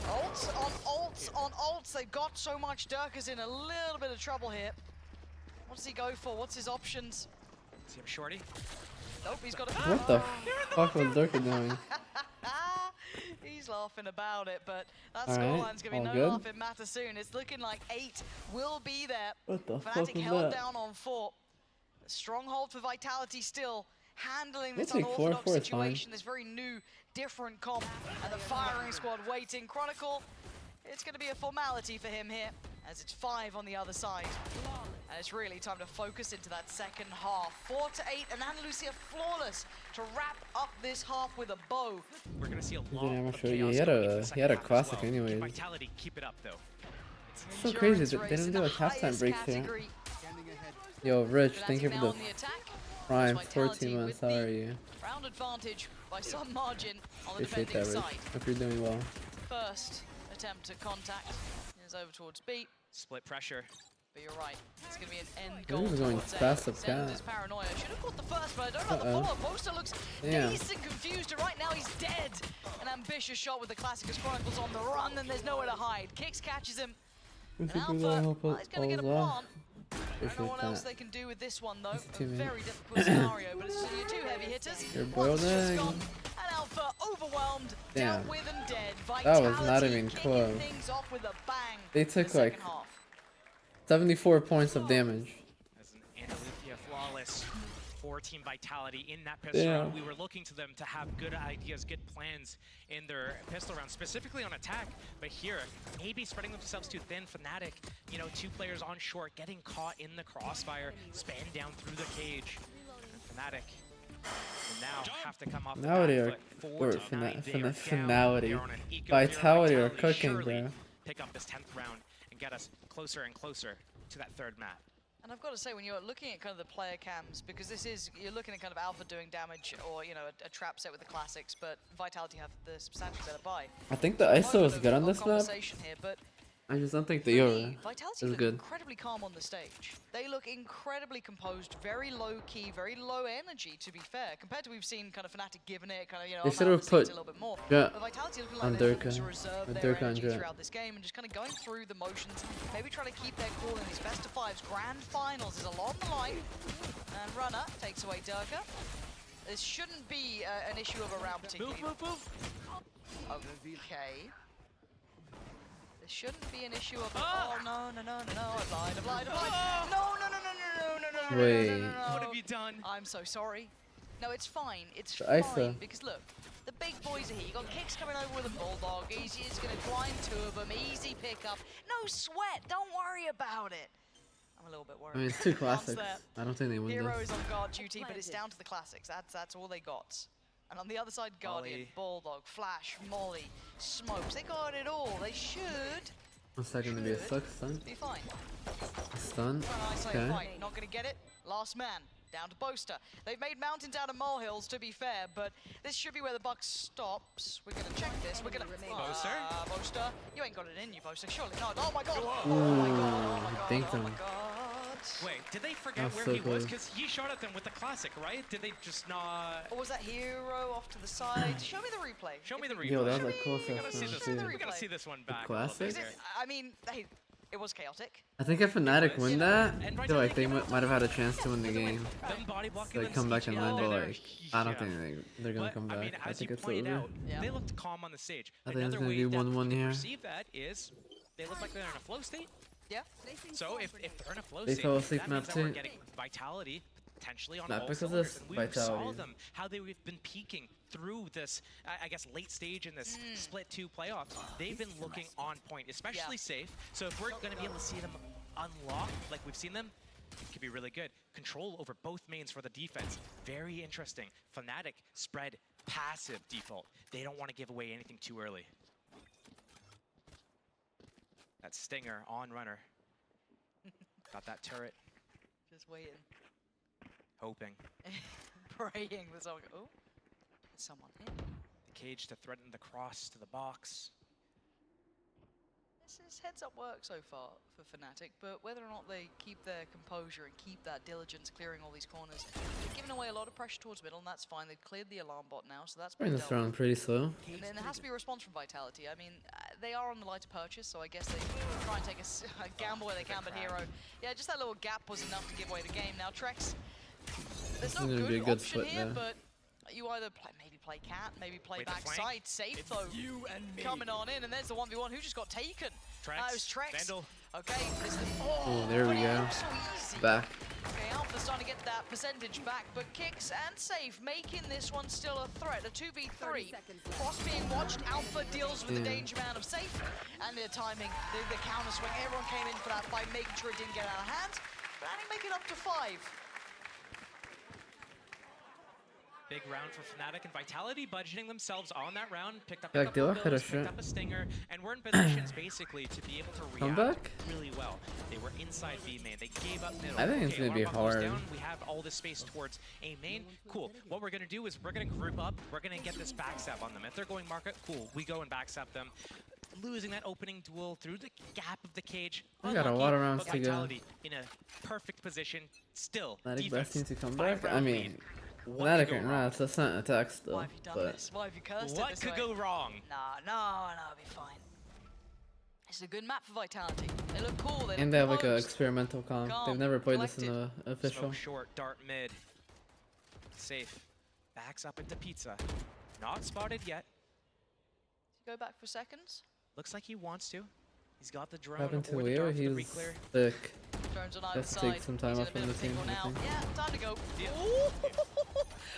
Speaker 1: Ults on ults on ults. They got so much. Durka's in a little bit of trouble here. What does he go for? What's his options?
Speaker 3: See him shorty.
Speaker 1: Nope, he's got a...
Speaker 2: What the fuck was Durka doing?
Speaker 1: He's laughing about it, but that
Speaker 2: All right,
Speaker 1: scoreline's going to be
Speaker 2: all
Speaker 1: no
Speaker 2: good.
Speaker 1: laughing matter soon. It's looking like 8 will be there.
Speaker 2: What the fuck
Speaker 1: Fnatic
Speaker 2: was
Speaker 1: held
Speaker 2: that?
Speaker 1: down on 4. Stronghold for Vitality still handling this
Speaker 2: We'll take 4,
Speaker 1: unorthodox
Speaker 2: 4 is fine.
Speaker 1: situation, this very new, different comp, and the firing squad waiting. Chronicle, it's going to be a formality for him here, as it's 5 on the other side. And it's really time to focus into that second half. 4 to 8, and Andalusia flawless to wrap up this half with a bow.
Speaker 3: We're gonna see a
Speaker 2: Yeah,
Speaker 3: lot
Speaker 2: I'm
Speaker 3: of
Speaker 2: sure. Yeah,
Speaker 3: chaos
Speaker 2: he had
Speaker 3: going
Speaker 2: a-
Speaker 3: into the
Speaker 2: he
Speaker 3: second
Speaker 2: had a
Speaker 3: half as
Speaker 2: classic
Speaker 3: well. Keep
Speaker 2: anyways.
Speaker 3: Vitality, keep it up though.
Speaker 2: It's so crazy that they
Speaker 1: Endurance
Speaker 2: didn't do a
Speaker 1: race in the
Speaker 2: halftime
Speaker 1: highest
Speaker 2: break here.
Speaker 1: category.
Speaker 2: Yo, Rich,
Speaker 1: Fnatic
Speaker 2: thank you
Speaker 1: now
Speaker 2: for the
Speaker 1: on the attack.
Speaker 2: prime
Speaker 1: Vitality
Speaker 2: 14 months.
Speaker 1: with
Speaker 2: How
Speaker 1: the
Speaker 2: are you?
Speaker 1: round advantage by some margin on the
Speaker 2: Appreciate
Speaker 1: defending
Speaker 2: that, Rich.
Speaker 1: side.
Speaker 2: Hope you're doing well.
Speaker 1: First attempt at contact is over towards B,
Speaker 3: Split pressure.
Speaker 1: but you're right. It's going to be an end
Speaker 2: He
Speaker 1: goal
Speaker 2: was going
Speaker 1: towards A.
Speaker 2: fast up
Speaker 1: Zen with
Speaker 2: cat.
Speaker 1: his paranoia. Should have caught the first, but I don't know the
Speaker 2: Uh-oh.
Speaker 1: follow-up. Poster looks
Speaker 2: Damn.
Speaker 1: dazed and confused, and right now he's dead. An ambitious shot with the classic as Chronicles on the run, and there's nowhere to hide. Kicks catches him.
Speaker 2: Who's
Speaker 1: And
Speaker 2: the people
Speaker 1: Alpha,
Speaker 2: that help
Speaker 1: well, he's going to get a
Speaker 2: us?
Speaker 1: plant. I don't know
Speaker 2: Appreciate
Speaker 1: what else
Speaker 2: that.
Speaker 1: they can do with this one, though.
Speaker 2: Easy
Speaker 1: A
Speaker 2: teammate.
Speaker 1: very difficult scenario, but it's your 2 heavy hitters.
Speaker 2: You're
Speaker 1: One's just
Speaker 2: boiling.
Speaker 1: gone, and Alpha overwhelmed,
Speaker 2: Damn.
Speaker 1: dealt with and dead.
Speaker 2: That was not
Speaker 1: Vitality
Speaker 2: even
Speaker 1: kicking
Speaker 2: close.
Speaker 1: things off with a bang.
Speaker 2: They
Speaker 1: in the
Speaker 2: took
Speaker 1: second
Speaker 2: like
Speaker 1: half.
Speaker 2: 74 points of damage.
Speaker 3: As an Andalusia flawless for Team Vitality in that pistol
Speaker 2: Yeah.
Speaker 3: round. We were looking to them to have good ideas, good plans in their pistol round, specifically on attack. But here, maybe spreading themselves too thin. Fnatic, you know, 2 players on short, getting caught in the crossfire, spanned down through the cage. And Fnatic will now have to come off the
Speaker 2: Finality
Speaker 3: back
Speaker 2: or
Speaker 3: foot. 4 to 9. They are down.
Speaker 2: finality.
Speaker 3: They are on an eco
Speaker 2: Vitality
Speaker 3: zero.
Speaker 2: are cooking,
Speaker 3: surely
Speaker 2: bro.
Speaker 3: pick up this 10th round and get us closer and closer to that 3rd map.
Speaker 1: And I've got to say, when you're looking at kind of the player cams, because this is, you're looking at kind of Alpha doing damage or, you know, a trap set with the classics, but Vitality have the substantially better buy.
Speaker 2: I think the ISO is good on this map.
Speaker 1: Conversation here, but
Speaker 2: I just don't think the
Speaker 1: for
Speaker 2: Euro
Speaker 1: me, Vitality
Speaker 2: is
Speaker 1: look
Speaker 2: good.
Speaker 1: incredibly calm on the stage. They look incredibly composed, very low key, very low energy, to be fair, compared to we've seen kind of Fnatic giving it, kind of, you know,
Speaker 2: They
Speaker 1: on
Speaker 2: should have
Speaker 1: the seats
Speaker 2: put
Speaker 1: a little bit more.
Speaker 2: Jet
Speaker 1: But Vitality looking
Speaker 2: on
Speaker 1: like they're looking
Speaker 2: Durka,
Speaker 1: to reserve
Speaker 2: with
Speaker 1: their
Speaker 2: Durka on
Speaker 1: energy
Speaker 2: Jet.
Speaker 1: throughout this game and just kind of going through the motions, maybe trying to keep their cool in these best of 5s. Grand finals is a lot on the line, and Runner takes away Durka. This shouldn't be an issue of a round particularly.
Speaker 3: Move, move, move.
Speaker 1: Okay. This shouldn't be an issue of oh no, I've lied. No,
Speaker 2: Wait.
Speaker 3: What have you done?
Speaker 1: I'm so sorry. No, it's fine. It's
Speaker 2: The
Speaker 1: fine
Speaker 2: ISO.
Speaker 1: because look, the big boys are here. You got Kicks coming over with a bulldog. He's gonna blind 2 of them. Easy pickup. No sweat. Don't worry about it. I'm a little bit worried.
Speaker 2: I mean, it's 2
Speaker 1: Once
Speaker 2: classics.
Speaker 1: that
Speaker 2: I don't think they win
Speaker 1: Hero
Speaker 2: this.
Speaker 1: is on guard duty, but it's down to the classics. That's all they got. And on the other side, Guardian,
Speaker 3: Molly.
Speaker 1: Bulldog, Flash, Molly, Smokes. They got it all. They should
Speaker 2: 1 second to be a suck stun.
Speaker 1: be fine.
Speaker 2: Stun.
Speaker 1: Trying to isolate a
Speaker 2: Okay.
Speaker 1: fight. Not going to get it. Last man. Down to Boaster. They've made mountains out of molehills, to be fair, but this should be where the buck stops. We're going to check this. We're going to...
Speaker 3: Boaster?
Speaker 1: Boaster. You ain't got it in you, Boaster. Surely not. Oh my god. Oh
Speaker 2: Ooh,
Speaker 1: my god. Oh my
Speaker 2: he
Speaker 1: god.
Speaker 2: dinked
Speaker 1: Oh my
Speaker 2: him.
Speaker 1: god.
Speaker 3: Wait, did they forget
Speaker 2: That's
Speaker 3: where
Speaker 2: so
Speaker 3: he was?
Speaker 2: close.
Speaker 3: Because he shot at them with the classic, right? Did they just not...
Speaker 1: Or was that Hero off to the side? Show me the replay.
Speaker 3: Show me the replay.
Speaker 2: Yo, that was like close
Speaker 3: we
Speaker 2: ass
Speaker 3: gotta see
Speaker 2: round
Speaker 3: this.
Speaker 2: too.
Speaker 3: We gotta see this one back.
Speaker 2: classic?
Speaker 3: A
Speaker 1: Because
Speaker 3: little bit
Speaker 1: I mean, hey, it was chaotic.
Speaker 2: I think if Fnatic win that,
Speaker 3: And
Speaker 2: I feel like they might have had a chance to win the
Speaker 3: here.
Speaker 2: game.
Speaker 3: Them body blocking
Speaker 2: They
Speaker 3: them
Speaker 2: come back
Speaker 3: each
Speaker 2: and
Speaker 3: other,
Speaker 2: win, but
Speaker 3: they're
Speaker 2: like, I don't
Speaker 3: yeah.
Speaker 2: think they're gonna
Speaker 3: But,
Speaker 2: come back.
Speaker 3: I mean,
Speaker 2: I
Speaker 3: as
Speaker 2: think
Speaker 3: you
Speaker 2: it's
Speaker 3: pointed
Speaker 2: over.
Speaker 3: out,
Speaker 1: Yeah.
Speaker 3: they looked calm on the stage.
Speaker 2: I think it's
Speaker 3: Another
Speaker 2: gonna
Speaker 3: way
Speaker 2: be
Speaker 3: that
Speaker 2: 1-1
Speaker 3: we can
Speaker 2: here.
Speaker 3: perceive that is they look like they're in a flow state.
Speaker 1: Yeah.
Speaker 3: So if they're in a flow
Speaker 2: They
Speaker 3: state,
Speaker 2: fell asleep
Speaker 3: that
Speaker 2: map
Speaker 3: means that we're
Speaker 2: too.
Speaker 3: getting Vitality potentially on
Speaker 2: Not
Speaker 3: all
Speaker 2: because of
Speaker 3: cylinders. And we saw
Speaker 2: Vitality.
Speaker 3: them, how they've been peaking through this, I guess, late stage in this split 2 playoffs. They've been looking on point, especially safe. So if we're going to be able to see them unlock like we've seen them, it could be really good. Control over both mains for the defense. Very interesting. Fnatic spread passive default. They don't want to give away anything too early. That Stinger on runner. Got that turret.
Speaker 1: Just waiting.
Speaker 3: Hoping.
Speaker 1: Praying there's all. Oh, there's someone here.
Speaker 3: The cage to threaten the cross to the box.
Speaker 1: This is heads up work so far for Fnatic, but whether or not they keep their composure and keep that diligence clearing all these corners, they're giving away a lot of pressure towards middle, and that's fine. They've cleared the alarm bot now, so that's
Speaker 2: We're in
Speaker 1: been
Speaker 2: this
Speaker 1: dealt
Speaker 2: round pretty slow.
Speaker 1: with. And then there has to be a response from Vitality. I mean, they are on the lighter purchase, so I guess they try and take a gamble where they can, but Hero, yeah, just that little gap was enough to give away the game. Now, Trex, there's no
Speaker 2: gonna be a
Speaker 1: good
Speaker 2: good
Speaker 1: option
Speaker 2: split
Speaker 1: here,
Speaker 2: there.
Speaker 1: but you either maybe play cat, maybe play
Speaker 3: Wait, the flank?
Speaker 1: backside. Safe though, coming on in, and there's the 1v1 who just got taken. It was Trex.
Speaker 3: Vandal.
Speaker 1: Okay, this is
Speaker 2: Oh, there we
Speaker 1: but
Speaker 2: go.
Speaker 1: it looks so easy.
Speaker 2: Back.
Speaker 1: Okay, Alpha's starting to get that percentage back, but Kicks and Safe making this one still a threat. A 2v3. Cross being watched. Alpha deals with the danger man of Safe, and the timing, the counter swing. Everyone came in for that fight, making sure it didn't get out of hand. But I think make it up to 5.
Speaker 3: Big round for Fnatic and Vitality, budgeting themselves on that round. Picked up
Speaker 2: Yeah,
Speaker 3: a couple
Speaker 2: go
Speaker 3: of
Speaker 2: ahead,
Speaker 3: kills,
Speaker 2: sure.
Speaker 3: picked up a stinger, and we're in positions basically to be able to
Speaker 2: Come
Speaker 3: react
Speaker 2: back?
Speaker 3: really well. They were inside B main. They gave up middle.
Speaker 2: I think it's gonna be
Speaker 3: alarm bot goes
Speaker 2: hard.
Speaker 3: down. We have all this space towards A main. Cool. What we're gonna do is we're gonna group up. We're gonna get this backstab on them. If they're going market, cool. We go and backstab them. Losing that opening duel through the gap of the cage.
Speaker 2: We got a
Speaker 3: Unlucky,
Speaker 2: lot of rounds
Speaker 3: but
Speaker 2: to go.
Speaker 3: Vitality in a perfect position. Still,
Speaker 2: Fnatic best team to come
Speaker 3: 5
Speaker 2: back. I
Speaker 3: round
Speaker 2: mean,
Speaker 3: lead. What
Speaker 2: Fnatic
Speaker 3: could go
Speaker 2: and
Speaker 3: wrong?
Speaker 2: Rats, that's not an attack still.
Speaker 1: Why have you done
Speaker 2: But
Speaker 1: this? Why have you cursed it
Speaker 3: What
Speaker 1: this
Speaker 3: could
Speaker 1: way?
Speaker 3: go wrong?
Speaker 1: No, it'll be fine. It's a good map for Vitality. They look cool. They
Speaker 2: and
Speaker 1: look
Speaker 2: they have like a
Speaker 1: composed.
Speaker 2: experimental comp.
Speaker 1: Calm,
Speaker 2: They've never played this in
Speaker 1: collected.
Speaker 2: the official.
Speaker 3: Smoke short, dart mid. Safe. Backs up into pizza. Not spotted yet.
Speaker 1: Go back for seconds.
Speaker 3: Looks like he wants to. He's got the drone
Speaker 2: What happened to
Speaker 3: or the
Speaker 2: Leo?
Speaker 3: dart for the
Speaker 2: He's
Speaker 3: reclear.
Speaker 2: sick.
Speaker 1: Drones on either
Speaker 2: Has to
Speaker 1: side.
Speaker 2: take some time
Speaker 1: He's in
Speaker 2: off
Speaker 1: a bit
Speaker 2: from
Speaker 1: of
Speaker 2: the
Speaker 1: a
Speaker 2: team,
Speaker 1: pickle
Speaker 2: I
Speaker 1: now.
Speaker 2: think.
Speaker 1: Yeah, time to go.
Speaker 3: Yeah.
Speaker 1: Ooh!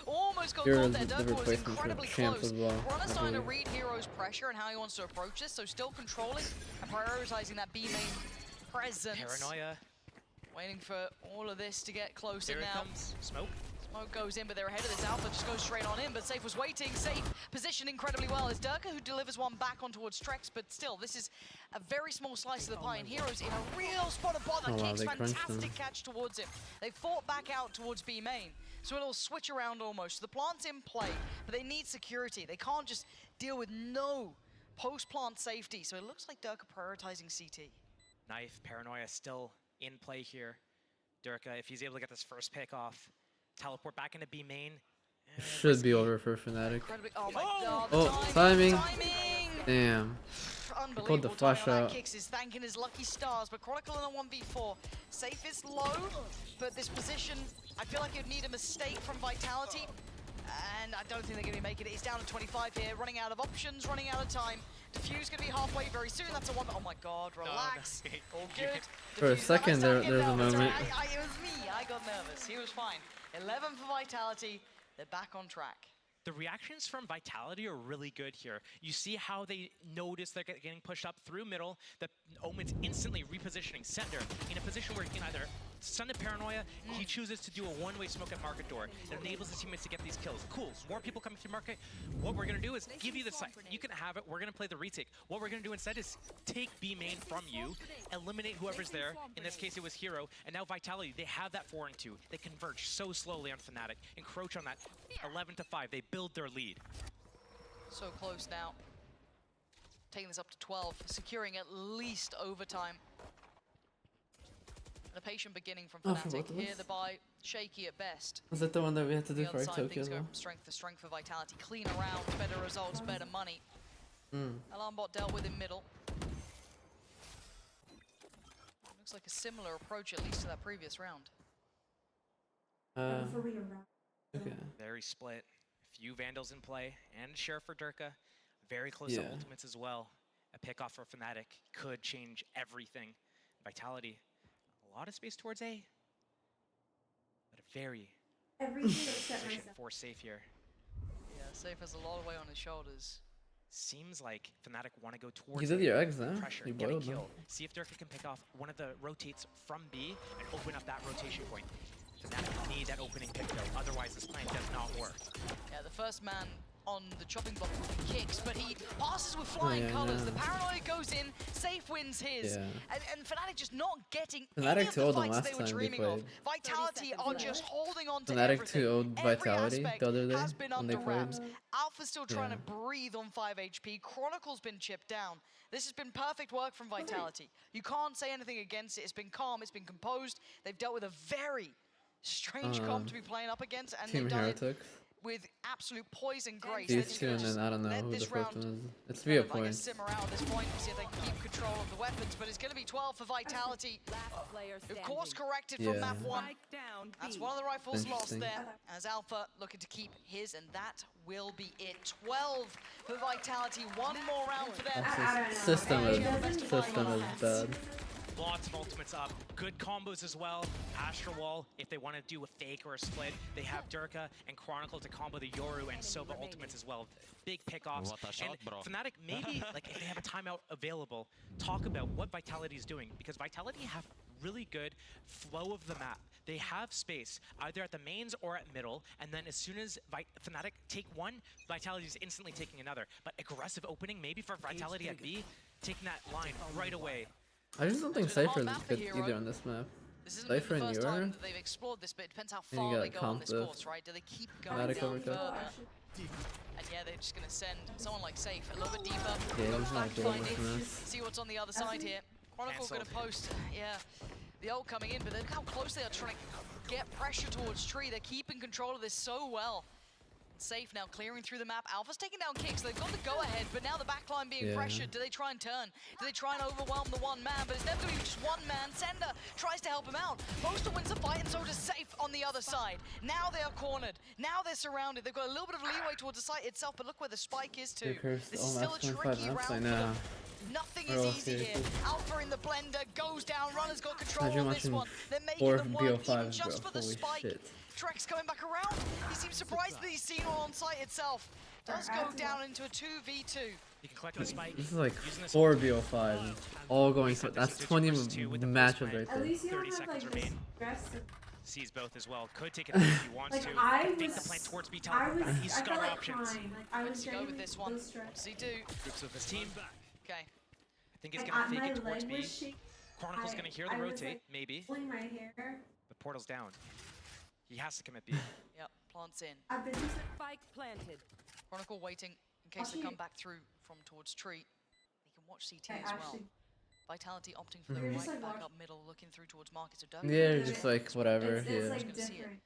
Speaker 1: Almost got
Speaker 2: You're
Speaker 1: caught there.
Speaker 2: the
Speaker 1: Durko was
Speaker 2: replacement for
Speaker 1: incredibly
Speaker 2: Champ
Speaker 1: close.
Speaker 2: as well,
Speaker 1: Runner
Speaker 2: I
Speaker 1: starting to
Speaker 2: believe.
Speaker 1: read Hero's pressure and how he wants to approach this, so still controlling and prioritizing that B main presence.
Speaker 3: Paranoia.
Speaker 1: Waiting for all of this to get closer
Speaker 3: Here it
Speaker 1: now.
Speaker 3: comes. Smoke.
Speaker 1: Smoke goes in, but they're ahead of this. Alpha just goes straight on in, but Safe was waiting. Safe positioned incredibly well. It's Durka who delivers one back on towards Trex, but still, this is a very small slice of the pie, and Heroes in a real spot of bother.
Speaker 2: Oh, wow,
Speaker 1: Kicks,
Speaker 2: they crunched
Speaker 1: fantastic
Speaker 2: him.
Speaker 1: catch towards him. They fought back out towards B main. So a little switch around almost. The plant's in play, but they need security. They can't just deal with no post-plant safety. So it looks like Durka prioritizing CT.
Speaker 3: Knife. Paranoia still in play here. Durka, if he's able to get this first pick off, teleport back into B main.
Speaker 2: Should be over for Fnatic.
Speaker 1: Incredibly, oh my
Speaker 3: Oh!
Speaker 1: god, the
Speaker 2: Oh, timing.
Speaker 1: timing!
Speaker 2: Damn.
Speaker 1: Unbelievable
Speaker 2: pulled the flash
Speaker 1: timing on that.
Speaker 2: out.
Speaker 1: Kicks is thanking his lucky stars, but Chronicle in a 1v4. Safe is low, but this position, I feel like you'd need a mistake from Vitality, and I don't think they're going to be making it. He's down to 25 here, running out of options, running out of time. Diffuse going to be halfway very soon. That's a one. Oh my god, relax.
Speaker 3: no.
Speaker 1: All good.
Speaker 2: For a
Speaker 1: Diffuse-
Speaker 2: second
Speaker 1: I started
Speaker 2: there-
Speaker 1: getting
Speaker 2: there's a
Speaker 1: nervous.
Speaker 2: moment.
Speaker 1: It was me. I got nervous. He was fine. 11 for Vitality. They're back on track.
Speaker 3: The reactions from Vitality are really good here. You see how they notice they're getting pushed up through middle. The Omen's instantly repositioning Sender in a position where he can either stun a Paranoia, he chooses to do a one-way smoke at market door. It enables his teammates to get these kills. Cool, more people coming through market. What we're gonna do is give you the site. You can have it, we're gonna play the retake. What we're gonna do instead is take B main from you, eliminate whoever's there. In this case it was Hero, and now Vitality, they have that 4 and 2. They converge so slowly on Fnatic, encroach on that 11 to 5. They build their lead.
Speaker 1: So close now. Taking this up to 12, securing at least overtime. And a patient beginning from
Speaker 2: Oh, for
Speaker 1: Fnatic.
Speaker 2: both of
Speaker 1: Here
Speaker 2: us?
Speaker 1: the buy, shaky at best.
Speaker 2: Was that the one that we had to do
Speaker 1: The
Speaker 2: for
Speaker 1: other
Speaker 2: our
Speaker 1: side,
Speaker 2: Tokyo
Speaker 1: things
Speaker 2: as
Speaker 1: go
Speaker 2: well?
Speaker 1: from strength to strength for Vitality. Clean around, better results, better money.
Speaker 2: Mm.
Speaker 1: Alarm bot dealt with in middle. Looks like a similar approach, at least to that previous round.
Speaker 4: For reround.
Speaker 2: Okay.
Speaker 3: Very split. Few Vandals in play, and Sheriff for Durka. Very close to
Speaker 2: Yeah.
Speaker 3: ultimates as well. A pick off for Fnatic could change everything. Vitality, a lot of space towards A. But a very
Speaker 4: Everything except
Speaker 3: position
Speaker 4: myself.
Speaker 3: for Safe here.
Speaker 1: Yeah, Safe has a lot of weight on his shoulders.
Speaker 3: Seems like Fnatic want to go towards
Speaker 2: You did
Speaker 3: A,
Speaker 2: your eggs, huh?
Speaker 3: pressure,
Speaker 2: You
Speaker 3: get a
Speaker 2: boiled them.
Speaker 3: kill. See if Durka can pick off one of the rotates from B and open up that rotation point. Fnatic need that opening pick though, otherwise this plan does not work.
Speaker 1: Yeah, the first man on the chopping block kicks, but he passes with flying
Speaker 2: yeah,
Speaker 1: colors.
Speaker 2: no.
Speaker 1: The paranoia goes in, Safe wins his.
Speaker 2: Yeah.
Speaker 1: And Fnatic just not getting
Speaker 2: Fnatic
Speaker 1: any of the
Speaker 2: 2-0 them
Speaker 1: fights
Speaker 2: last
Speaker 1: they were
Speaker 2: time they
Speaker 1: dreaming of.
Speaker 2: played.
Speaker 1: Vitality are just holding on to
Speaker 2: Fnatic
Speaker 1: everything.
Speaker 2: 2-0'd
Speaker 1: Every
Speaker 2: Vitality
Speaker 1: aspect
Speaker 2: the other day
Speaker 1: has been
Speaker 2: when they
Speaker 1: under
Speaker 2: played.
Speaker 1: wraps. Alpha's still trying
Speaker 2: Yeah.
Speaker 1: to breathe on 5 HP. Chronicle's been chipped down. This has been perfect work from Vitality. You can't say anything against it. It's been calm, it's been composed. They've dealt with a very strange comp to be playing up against, and
Speaker 2: Team
Speaker 1: they've done it
Speaker 2: Heretics.
Speaker 1: with absolute poison grace.
Speaker 2: These two, and then I don't know who the first one is. It's
Speaker 1: kind
Speaker 2: via
Speaker 1: of, I guess,
Speaker 2: points.
Speaker 1: simmer out at this point, see if they can keep control of the weapons, but it's going to be 12 for Vitality. Of course, corrected from
Speaker 2: Yeah.
Speaker 1: map 1. That's one of the rifles lost
Speaker 2: Interesting.
Speaker 1: there, as Alpha looking to keep his, and that will be it. 12 for Vitality, one more round for them.
Speaker 2: System is bad.
Speaker 3: Lots of ultimates up. Good combos as well. Astral Wall, if they want to do a fake or a split, they have Durka and Chronicle to combo the Yoru and Sova ultimates as well. Big pickoffs.
Speaker 6: What a shot,
Speaker 3: and
Speaker 6: bro.
Speaker 3: Fnatic, maybe, like, if they have a timeout available, talk about what Vitality is doing, because Vitality have really good flow of the map. They have space, either at the mains or at middle, and then as soon as Fnatic take one, Vitality is instantly taking another. But aggressive opening, maybe for Vitality at B, taking that line right away.
Speaker 2: I just don't think
Speaker 1: It's been a hard
Speaker 2: Cypher is
Speaker 1: map for
Speaker 2: good
Speaker 1: Hero.
Speaker 2: either on this map.
Speaker 1: This isn't the
Speaker 2: Cypher and
Speaker 1: first time
Speaker 2: Yoru.
Speaker 1: that they've explored this, but it depends how
Speaker 2: And you
Speaker 1: far
Speaker 2: got
Speaker 1: they go on this
Speaker 2: Comp
Speaker 1: course, right? Do they keep going
Speaker 2: Fnatic
Speaker 1: down
Speaker 2: overcut.
Speaker 1: further? And yeah, they're just going to send someone like Safe a little bit deeper.
Speaker 2: Yeah,
Speaker 1: Go
Speaker 2: there's
Speaker 1: back
Speaker 2: not doing
Speaker 1: finding,
Speaker 2: much for
Speaker 1: see what's on the other side here. Chronicle going to post, yeah, the ult coming in, but look how close they are trying to get pressure towards Tree. They're keeping control of this so well. Safe now clearing through the map. Alpha's taking down kicks. They've got the go-ahead, but now the backline being pressured. Do they try and turn? Do they try and overwhelm the one man? But it's never going to be just one man. Sender tries to help him out. Boaster wins the fight, and so does Safe on the other side. Now they are cornered. Now they're surrounded. They've got a little bit of leeway towards the site itself, but look where the spike is too. This is still a tricky round for them. Nothing is easy here. Alpha in the blender goes down. Runner's got control on this one. They're making them work even just for the spike. Trex coming back around. He seems surprised that he's seen all on site itself. Does go down into a 2v2.
Speaker 3: You can collect the spike.
Speaker 2: This is like
Speaker 3: using this
Speaker 2: 4v05, all going so that's 20 matches right
Speaker 4: At
Speaker 2: there.
Speaker 4: least you
Speaker 3: 30
Speaker 4: don't have
Speaker 3: seconds
Speaker 4: like this
Speaker 3: remain.
Speaker 4: stress.
Speaker 3: Sees both as well. Could take it if he wants
Speaker 4: Like
Speaker 3: to.
Speaker 4: I
Speaker 3: Fake the
Speaker 4: was,
Speaker 3: plan towards B
Speaker 4: I
Speaker 3: teleport
Speaker 4: was,
Speaker 3: back. He's
Speaker 4: I
Speaker 3: got
Speaker 4: felt like
Speaker 3: options.
Speaker 4: crying. Like I was
Speaker 1: Let's go with
Speaker 4: genuinely
Speaker 1: this one.
Speaker 4: so
Speaker 1: What
Speaker 4: stressed.
Speaker 1: does he do?
Speaker 3: Groups with his team.
Speaker 1: Okay.
Speaker 3: I think he's
Speaker 4: Like,
Speaker 3: gonna fake
Speaker 4: my
Speaker 3: it towards
Speaker 4: leg
Speaker 3: B.
Speaker 4: was shaking.
Speaker 3: Chronicle's gonna hear the
Speaker 4: I was,
Speaker 3: rotate,
Speaker 4: like,
Speaker 3: maybe.
Speaker 4: pulling my hair.
Speaker 3: But portal's down. He has to commit B.
Speaker 1: Yep, plants in.
Speaker 4: I've been just
Speaker 7: Spike planted.
Speaker 1: Chronicle waiting in case they come back through from towards Tree. He can watch CT as well.
Speaker 4: actually.
Speaker 1: Vitality opting for the
Speaker 4: You're
Speaker 1: right
Speaker 4: just, like,
Speaker 1: back
Speaker 4: watch-
Speaker 1: up middle, looking through towards Marcus of
Speaker 2: Yeah, just like whatever.
Speaker 4: It's
Speaker 2: Yeah.
Speaker 4: like
Speaker 1: Gonna see it.
Speaker 4: different.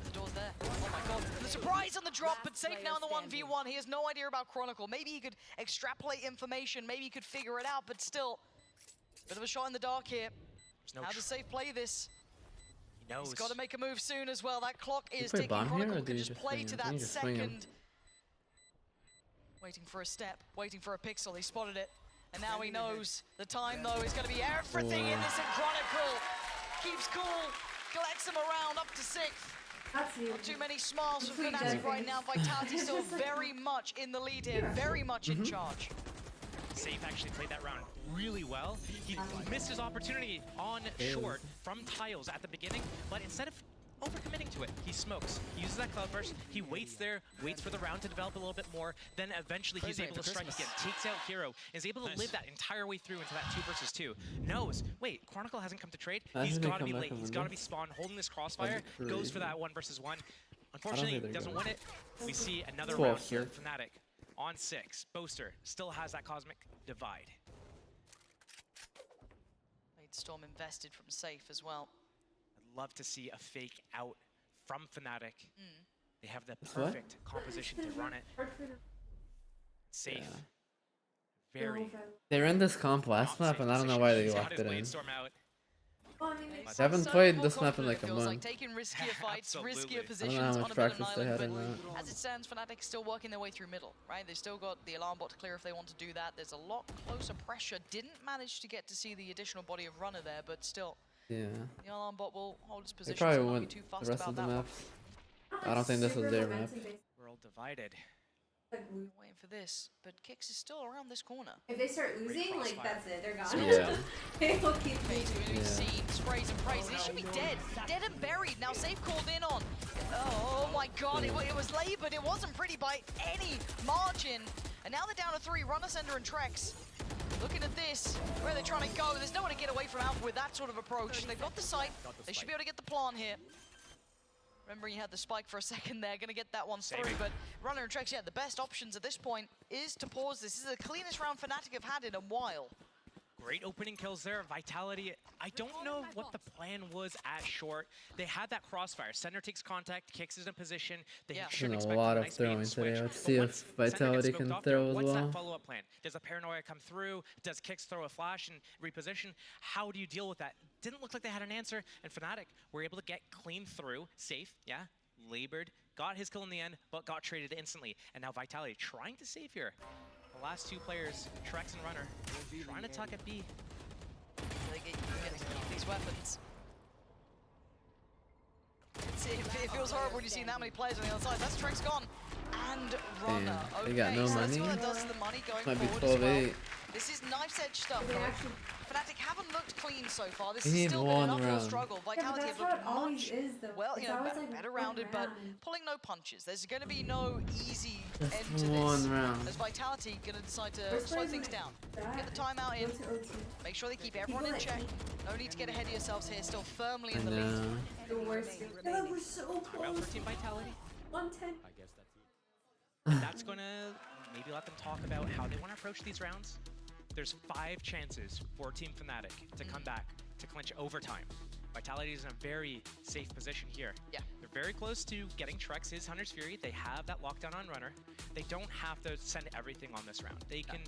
Speaker 1: The door's there. Oh my god. The surprise on the drop, but Safe
Speaker 7: player
Speaker 1: now in the
Speaker 7: standing.
Speaker 1: 1v1. He has no idea about Chronicle. Maybe he could extrapolate information. Maybe he could figure it out, but still. Bit of a shot in the dark here.
Speaker 3: There's no
Speaker 1: How does Safe play this?
Speaker 3: He knows.
Speaker 1: He's got to make a move soon as well. That clock is
Speaker 2: play
Speaker 1: ticking.
Speaker 2: bomb here, or
Speaker 1: Chronicle
Speaker 2: do
Speaker 1: can
Speaker 2: you
Speaker 1: just
Speaker 2: just
Speaker 1: play
Speaker 2: swing
Speaker 1: to
Speaker 2: him? I think
Speaker 1: that
Speaker 2: you just swing him.
Speaker 1: second. Waiting for a step, waiting for a pixel. He spotted it. And now he knows the time, though, is going to be everything in this. And Chronicle keeps cool, collects him around up to 6th.
Speaker 4: That's you.
Speaker 1: Not too many smiles for
Speaker 4: Complete
Speaker 1: Fnatic right
Speaker 4: dead
Speaker 1: now. Vitality still very much in the lead here, very much in charge.
Speaker 3: Safe actually played that round really well. He missed his opportunity on short from tiles at the beginning, but instead of overcommitting to it, he smokes. He uses that cloud burst, he waits there, waits for the round to develop a little bit more, then eventually he's able to strike again, takes out Hero, is able to live that entire way through into that 2 versus 2. Knows, wait, Chronicle hasn't come to trade, he's got to be late, he's got to be spawned, holding this crossfire, goes for that 1 versus 1. Unfortunately, doesn't win it. We see another round here, Fnatic on 6. Boaster still has that cosmic divide.
Speaker 1: Made Storm invested from Safe as well.
Speaker 3: I'd love to see a fake out from Fnatic. They have the
Speaker 2: what?
Speaker 3: perfect composition to run it. Safe.
Speaker 2: Yeah.
Speaker 3: Very.
Speaker 2: They ran this comp last map, and I don't know why they left it in.
Speaker 3: Out.
Speaker 4: Well, I mean,
Speaker 1: He's
Speaker 2: I haven't
Speaker 1: so
Speaker 2: played
Speaker 1: more
Speaker 2: this map in
Speaker 1: confident,
Speaker 2: like
Speaker 1: it
Speaker 2: a
Speaker 1: feels like
Speaker 2: month.
Speaker 1: taking riskier fights,
Speaker 3: Absolutely.
Speaker 1: riskier
Speaker 3: I don't know
Speaker 1: positions
Speaker 2: how
Speaker 1: on
Speaker 2: much
Speaker 1: a bit of an
Speaker 2: practice they
Speaker 1: island,
Speaker 2: had
Speaker 1: but
Speaker 2: in that.
Speaker 1: as it stands, Fnatic still working their way through middle, right? They've still got the alarm bot to clear if they want to do that. There's a lot closer pressure. Didn't manage to get to see the additional body of runner there, but still,
Speaker 2: Yeah.
Speaker 1: The alarm bot will hold its
Speaker 2: They
Speaker 1: position.
Speaker 2: probably
Speaker 1: So not be
Speaker 2: went
Speaker 1: too
Speaker 2: the
Speaker 1: fussed
Speaker 2: rest
Speaker 1: about
Speaker 2: of the
Speaker 1: that one.
Speaker 2: maps. I don't think this was their map.
Speaker 3: We're all divided.
Speaker 1: We're waiting for this, but Kix is still around this corner.
Speaker 4: If they start losing, like
Speaker 3: crossfire.
Speaker 4: that's it. They're gone.
Speaker 2: Yeah.
Speaker 4: They will keep
Speaker 1: He's
Speaker 4: losing.
Speaker 1: going to be
Speaker 2: Yeah.
Speaker 1: seen, sprays and praise. He should be dead. Dead and buried. Now Safe called in on. Oh my god, it was labored. It wasn't pretty by any margin. And now they're down to 3. Runner, Sender, and Trex. Looking at this, where they're trying to go. There's no one to get away from Alpha with that sort of approach. They've got the site. They should be able to get the plant here. Remember, you had the spike for a second there. Going to get that one through, but Runner and Trex, yeah, the best options at this point is to pause this. This is the cleanest round Fnatic have had in a while.
Speaker 3: Great opening kills there. Vitality, I don't know what the plan was at short. They had that crossfire. Center takes contact, kicks is in position. They should
Speaker 2: Doing a
Speaker 3: expect
Speaker 2: lot
Speaker 3: a
Speaker 2: of
Speaker 3: nice bait and
Speaker 2: throwing
Speaker 3: switch.
Speaker 2: today. Let's
Speaker 3: But
Speaker 2: see if
Speaker 3: once Center gets
Speaker 2: Vitality
Speaker 3: smoked
Speaker 2: can
Speaker 3: off there,
Speaker 2: throw as
Speaker 3: what's
Speaker 2: well.
Speaker 3: that follow-up plan? Does a Paranoia come through? Does Kicks throw a flash and reposition? How do you deal with that? Didn't look like they had an answer, and Fnatic were able to get clean through. Safe, yeah, labored, got his kill in the end, but got traded instantly. And now Vitality trying to save here. The last 2 players, Trex and Runner, trying to tuck at B.
Speaker 1: They get to keep these weapons. It feels horrible when you see that many players on the other side. That's Trex gone. And Runner.
Speaker 2: Damn, they got no
Speaker 1: so that's
Speaker 2: money.
Speaker 1: what that does to the money going
Speaker 2: Might be
Speaker 1: forward as well.
Speaker 2: 12-8.
Speaker 1: This is knife's edge stuff.
Speaker 4: They
Speaker 1: Though.
Speaker 4: actually,
Speaker 1: Fnatic haven't looked clean so far. This
Speaker 2: We
Speaker 1: has
Speaker 2: need
Speaker 1: still been an
Speaker 2: one
Speaker 1: uphill
Speaker 2: round.
Speaker 1: struggle.
Speaker 4: yeah, but
Speaker 1: Vitality
Speaker 4: that's
Speaker 1: have
Speaker 4: how it
Speaker 1: looked
Speaker 4: always
Speaker 1: much,
Speaker 4: is, though.
Speaker 1: well,
Speaker 4: It's
Speaker 1: you know,
Speaker 4: always like
Speaker 1: better
Speaker 4: one
Speaker 1: rounded, but
Speaker 4: round.
Speaker 1: pulling no punches. There's going to be no easy
Speaker 2: Just
Speaker 1: end to
Speaker 2: one
Speaker 1: this.
Speaker 2: round.
Speaker 1: As Vitality going to decide to
Speaker 4: First
Speaker 1: slow
Speaker 4: players
Speaker 1: things
Speaker 4: might
Speaker 1: down.
Speaker 4: die.
Speaker 1: Get the timeout
Speaker 4: Go
Speaker 1: in.
Speaker 4: to OT.
Speaker 1: Make sure they keep everyone in
Speaker 4: People
Speaker 1: check.
Speaker 4: that
Speaker 1: No need to get ahead of yourselves here. Still firmly
Speaker 2: I
Speaker 1: in the lead.
Speaker 2: know.
Speaker 4: The worst. Yeah, we're so
Speaker 3: Timeout
Speaker 4: close.
Speaker 3: for Team Vitality.
Speaker 4: 110.
Speaker 3: That's gonna maybe let them talk about how they want to approach these rounds. There's 5 chances for Team Fnatic to come back to clinch overtime. Vitality is in a very safe position here.
Speaker 1: Yeah.
Speaker 3: They're very close to getting Trex his Hunter's Fury. They have that lockdown on Runner. They don't have to send everything on this round. They can,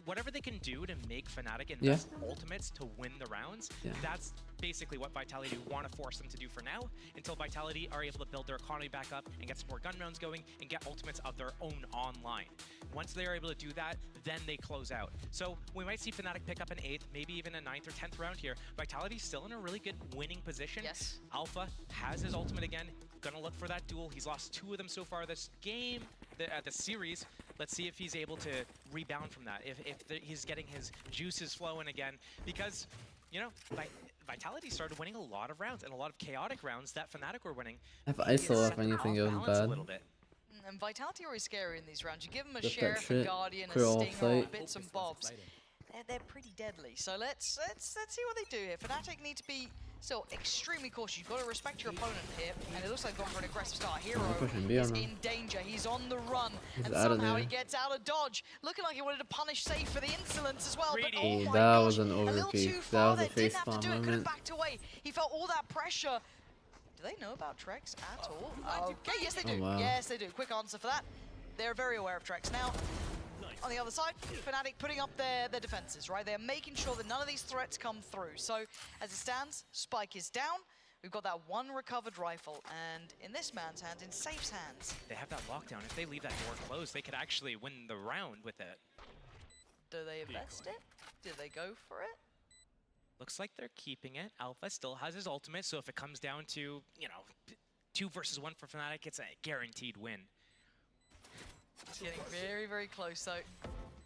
Speaker 3: whatever they can do to make Fnatic invest ultimates to win the rounds, that's basically what Vitality want to force them to do for now, until Vitality are able to build their economy back up and get some more gun rounds going and get ultimates of their own online. Once they are able to do that, then they close out. So we might see Fnatic pick up an 8th, maybe even a 9th or 10th round here. Vitality's still in a really good winning position.
Speaker 1: Yes.
Speaker 3: Alpha has his ultimate again, gonna look for that duel. He's lost 2 of them so far this game, the series. Let's see if he's able to rebound from that, if he's getting his juices flowing again, because, you know, Vitality started winning a lot of rounds, and a lot of chaotic rounds that Fnatic were winning.
Speaker 2: If ISO if anything goes
Speaker 3: A
Speaker 2: bad.
Speaker 3: little bit.
Speaker 1: And Vitality are always scary in these rounds. You give them a
Speaker 2: Just that
Speaker 1: Sheriff, a
Speaker 2: shit.
Speaker 1: Guardian, a
Speaker 2: Clear all
Speaker 1: Stinger,
Speaker 2: sight.
Speaker 1: bits and bobs. They're pretty deadly. So let's see what they do here. Fnatic need to be still extremely cautious. You've got to respect your opponent here. And it looks like they've gone for an aggressive start. Hero
Speaker 2: pushing B
Speaker 1: is
Speaker 2: on him.
Speaker 1: in danger. He's on the run.
Speaker 2: He's
Speaker 1: and
Speaker 2: out of
Speaker 1: somehow
Speaker 2: there.
Speaker 1: he gets out of dodge. Looking like he wanted to punish Safe for the insolence as well. But
Speaker 3: Greedy.
Speaker 1: oh my
Speaker 2: That
Speaker 1: gosh,
Speaker 2: was an
Speaker 1: a little
Speaker 2: overpeak.
Speaker 1: too
Speaker 2: That
Speaker 1: far
Speaker 2: was a
Speaker 1: there. Didn't have to
Speaker 2: facepalm
Speaker 1: do it. Could have
Speaker 2: moment.
Speaker 1: backed away. He felt all that pressure. Do they know about Trex at all? Okay, yes they do.
Speaker 2: Oh, wow.
Speaker 1: Yes they do. Quick answer for that. They're very aware of Trex. Now, on the other side, Fnatic putting up their defenses, right? They're making sure that none of these threats come through. So, as it stands, Spike is down. We've got that 1 recovered rifle, and in this man's hands, in Safe's hands.
Speaker 3: They have that lockdown. If they leave that door closed, they could actually win the round with it.
Speaker 1: Do they invest it? Do they go for it?
Speaker 3: Looks like they're keeping it. Alpha still has his ultimate, so if it comes down to, you know, 2 versus 1 for Fnatic, it's a guaranteed win.
Speaker 1: It's getting very, very close, though.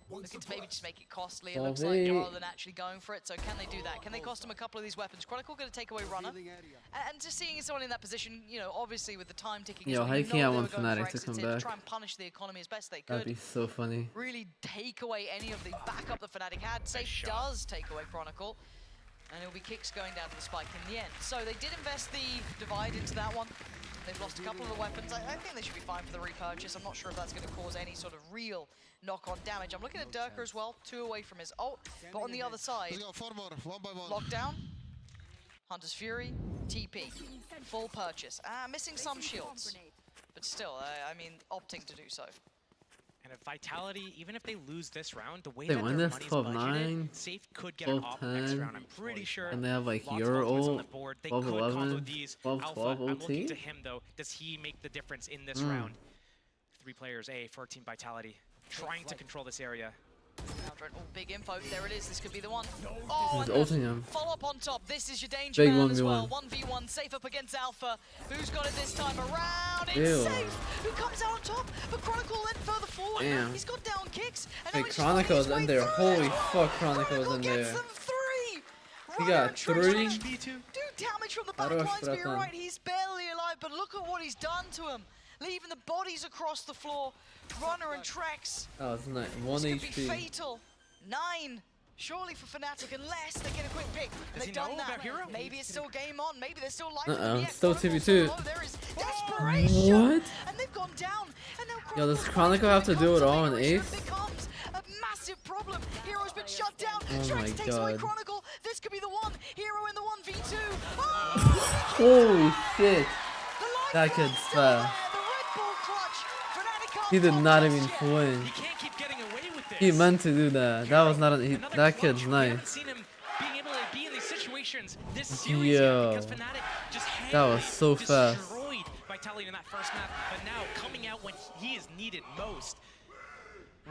Speaker 1: Looking to maybe just make it costly, it
Speaker 2: Oh,
Speaker 1: looks like,
Speaker 2: they-
Speaker 1: rather than actually going for it. So can they do that? Can they cost him a couple of these weapons? Chronicle going to take away Runner. And just seeing someone in that position, you know, obviously with the time ticking,
Speaker 2: Yo,
Speaker 1: as well,
Speaker 2: how
Speaker 1: you
Speaker 2: you
Speaker 1: know
Speaker 2: can't
Speaker 1: they
Speaker 2: want
Speaker 1: were going for
Speaker 2: Fnatic to
Speaker 1: exits
Speaker 2: come
Speaker 1: here
Speaker 2: back?
Speaker 1: try and punish the economy as best they
Speaker 2: That'd
Speaker 1: could.
Speaker 2: be so funny.
Speaker 1: Really take away any of the backup that Fnatic had. Safe
Speaker 3: shot.
Speaker 1: does take away Chronicle. And it'll be Kicks going down to the spike in the end. So they did invest the divide into that one. They've lost a couple of the weapons. I think they should be fine for the repurchase. I'm not sure if that's going to cause any sort of real knock-on damage. I'm looking at Durka as well, 2 away from his ult. But on the other side,
Speaker 6: Let's go 4 more, 1 by 1.
Speaker 1: lockdown, Hunter's Fury, TP, full purchase. Missing some shields, but still, I mean, opting to do so.
Speaker 3: And if Vitality, even if they lose this round, the way
Speaker 2: They
Speaker 3: that
Speaker 2: win
Speaker 3: their
Speaker 2: this
Speaker 3: money's
Speaker 2: 12-9,
Speaker 3: budgeted, Safe could get an op next
Speaker 2: 12-10,
Speaker 3: round. I'm pretty sure.
Speaker 2: and they have like
Speaker 3: lots
Speaker 2: your
Speaker 3: of ultimates on the
Speaker 2: ult,
Speaker 3: board. They
Speaker 2: 12,
Speaker 3: could
Speaker 2: 11,
Speaker 3: combo these.
Speaker 2: 12,
Speaker 3: Alpha,
Speaker 2: 12
Speaker 3: I'm looking
Speaker 2: OT?
Speaker 3: to him though. Does he make the difference in this round? 3 players A for Team Vitality, trying to control this area.
Speaker 1: Oh, big info. There it is. This could be the one. Oh,
Speaker 2: He's ulting him.
Speaker 1: follow up on top. This is your danger
Speaker 2: Big
Speaker 1: man as
Speaker 2: 1v1.
Speaker 1: well. 1v1 safe up against Alpha. Who's got it this time around? It's
Speaker 2: Ew.
Speaker 1: safe. Who comes out on top? But Chronicle went further forward.
Speaker 2: Damn.
Speaker 1: He's got down kicks. And
Speaker 2: Hey,
Speaker 1: now he's just finding
Speaker 2: Chronicle's
Speaker 1: his way
Speaker 2: in there.
Speaker 1: through
Speaker 2: Holy
Speaker 1: as well.
Speaker 2: fuck, Chronicle's
Speaker 1: Chronicle
Speaker 2: in
Speaker 1: gets
Speaker 2: there.
Speaker 1: them 3.
Speaker 2: He
Speaker 1: Runner
Speaker 2: got
Speaker 1: and Trish
Speaker 2: 3?
Speaker 1: managed to do damage from the back
Speaker 2: Хорош,
Speaker 1: lines, but you're
Speaker 2: братан.
Speaker 1: right, he's barely alive. But look at what he's done to him. Leaving the bodies across the floor. Runner and Trex.
Speaker 2: That was nice. 1
Speaker 1: This could be
Speaker 2: HP.
Speaker 1: fatal. 9. Surely for Fnatic, unless they get a quick pick. And
Speaker 3: Does he
Speaker 1: they've done
Speaker 3: know
Speaker 1: that.
Speaker 3: about Hero?
Speaker 1: Maybe it's still game on. Maybe there's still life. for them yet.
Speaker 2: Still
Speaker 1: Chronicle's
Speaker 2: 2v2.
Speaker 1: so low, there is desperation.
Speaker 2: What?
Speaker 1: And they've gone down. And now
Speaker 2: Yo, does
Speaker 1: Chronicle's
Speaker 2: Chronicle have to do
Speaker 1: becomes
Speaker 2: it
Speaker 1: a
Speaker 2: all in
Speaker 1: bigger issue.
Speaker 2: Ace?
Speaker 1: It becomes a massive problem. Hero's been shut down.
Speaker 2: Oh
Speaker 1: Trex
Speaker 2: my
Speaker 1: takes away
Speaker 2: God.
Speaker 1: Chronicle. This could be the one. Hero in the 1v2. Oh,
Speaker 2: Holy shit.
Speaker 1: the
Speaker 2: That
Speaker 1: lifeline
Speaker 2: kid's
Speaker 1: still there.
Speaker 2: fast.
Speaker 1: The Red Bull clutch. Fnatic can't
Speaker 2: He did
Speaker 1: stop
Speaker 2: not
Speaker 1: just
Speaker 2: even
Speaker 1: yet.
Speaker 2: flinch.
Speaker 3: He can't keep getting away with this.
Speaker 2: He meant to do that. That was not an.
Speaker 3: Another
Speaker 2: That
Speaker 3: clutch.
Speaker 2: kid's
Speaker 3: We haven't
Speaker 2: nice.
Speaker 3: seen him being able to be in these situations this series yet
Speaker 2: Yo.
Speaker 3: because Fnatic just
Speaker 2: That was so fast.
Speaker 3: destroyed Vitality in that first map, but now coming out when he is needed most,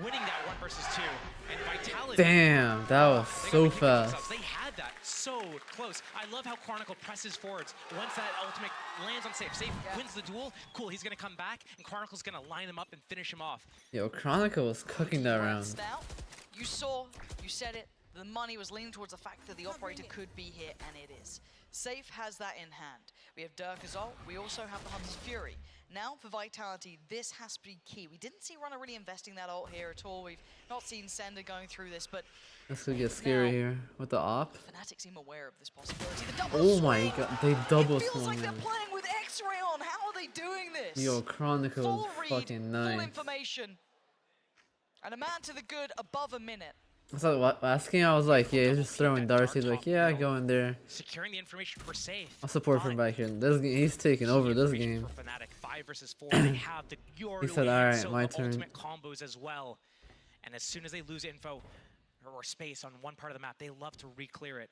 Speaker 3: winning that 1 versus 2, and Vitality.
Speaker 2: Damn, that was
Speaker 3: they
Speaker 2: so
Speaker 3: gotta keep it themselves.
Speaker 2: fast.
Speaker 3: They had that so close. I love how Chronicle presses forwards. Once that ultimate lands on Safe, Safe wins the duel. Cool, he's gonna come back, and Chronicle's gonna line him up and finish him off.
Speaker 2: Yo, Chronicle was cooking that round.
Speaker 1: Now, you saw, you said it, the money was leaning towards the fact that the operator could be here, and it is. Safe has that in hand. We have Dirk's ult, we also have the Hunter's Fury. Now for Vitality, this has to be key. We didn't see Runner really investing that ult here at all. We've not seen Sender going through this, but
Speaker 2: This could get scary
Speaker 1: Now-
Speaker 2: here with the op.
Speaker 1: Fnatic seem aware of this possibility. The double
Speaker 2: Oh my
Speaker 1: swing!
Speaker 2: god, they double
Speaker 1: It feels
Speaker 2: swung
Speaker 1: like they're
Speaker 2: him.
Speaker 1: playing with X-ray on. How are they doing this?
Speaker 2: Yo, Chronicle
Speaker 1: Full
Speaker 2: is
Speaker 1: read,
Speaker 2: fucking
Speaker 1: full
Speaker 2: nice.
Speaker 1: information. And a man to the good above a minute.
Speaker 2: So last game I was like, yeah, he's just throwing darts. He's like, yeah, go in there.
Speaker 3: Securing the information for Safe.
Speaker 2: I'll support from back here. This game, he's taking over this game.
Speaker 3: For Fnatic, 5 versus 4. They have the
Speaker 2: He said, "Alright,
Speaker 3: so
Speaker 2: my
Speaker 3: the
Speaker 2: turn."
Speaker 3: ultimate combos as well. And as soon as they lose info or space on one part of the map, they love to re-clear it.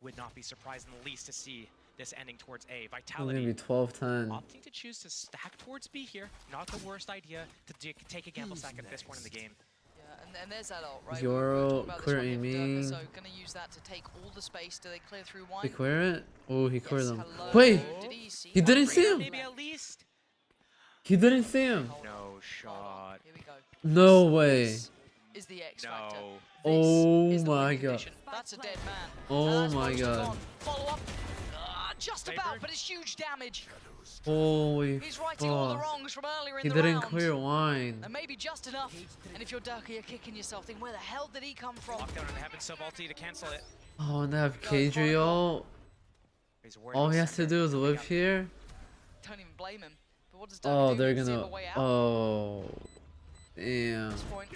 Speaker 3: Would not be surprised in the least to see this ending towards A.
Speaker 2: It's gonna
Speaker 3: Vitality
Speaker 2: be 12-10.
Speaker 3: opting to choose to stack towards B here. Not the worst idea to take a gamble stack at this point in the game.
Speaker 1: Yeah, and there's that ult, right?
Speaker 2: Your
Speaker 1: We were talking
Speaker 2: ult,
Speaker 1: about this
Speaker 2: clear
Speaker 1: one here for
Speaker 2: aiming.
Speaker 1: Durka, so gonna use that to take all the space. Do they clear through one?
Speaker 2: They clear it? Oh, he cleared
Speaker 1: Yes,
Speaker 2: them.
Speaker 1: hello.
Speaker 2: Wait,
Speaker 1: Did he see
Speaker 2: he
Speaker 1: that?
Speaker 2: didn't see him.
Speaker 3: Maybe at least.
Speaker 2: He didn't see him.
Speaker 1: Hold on,
Speaker 3: No
Speaker 1: hold on.
Speaker 3: shot.
Speaker 1: Here we go.
Speaker 2: No way.
Speaker 1: This is the X factor.
Speaker 3: No.
Speaker 1: This
Speaker 2: Oh
Speaker 1: is the
Speaker 2: my
Speaker 1: winning
Speaker 2: God.
Speaker 1: condition. That's a dead man.
Speaker 2: Oh
Speaker 1: And that's
Speaker 2: my
Speaker 1: most of
Speaker 2: God.
Speaker 1: gone. Follow up. Just about,
Speaker 3: Favored.
Speaker 1: but it's huge damage.
Speaker 2: Holy
Speaker 1: He's righting all the
Speaker 2: fuck.
Speaker 1: wrongs from earlier in
Speaker 2: He
Speaker 1: the
Speaker 2: didn't
Speaker 1: round.
Speaker 2: clear wine.
Speaker 1: And maybe just enough. And if you're Durka, you're kicking yourself. Then where the hell did he come from?
Speaker 3: Lockdown and having sub ulti to cancel it.
Speaker 2: Oh, and they have KJ ult.
Speaker 3: He's worried
Speaker 2: All
Speaker 3: about
Speaker 2: he has to
Speaker 3: Sender.
Speaker 2: do is live here.
Speaker 1: Don't even blame him. But what does Durka
Speaker 2: Oh,
Speaker 1: do?
Speaker 2: they're
Speaker 1: Does he have
Speaker 2: gonna.
Speaker 1: a way out?
Speaker 2: Oh. Damn.
Speaker 1: At this point,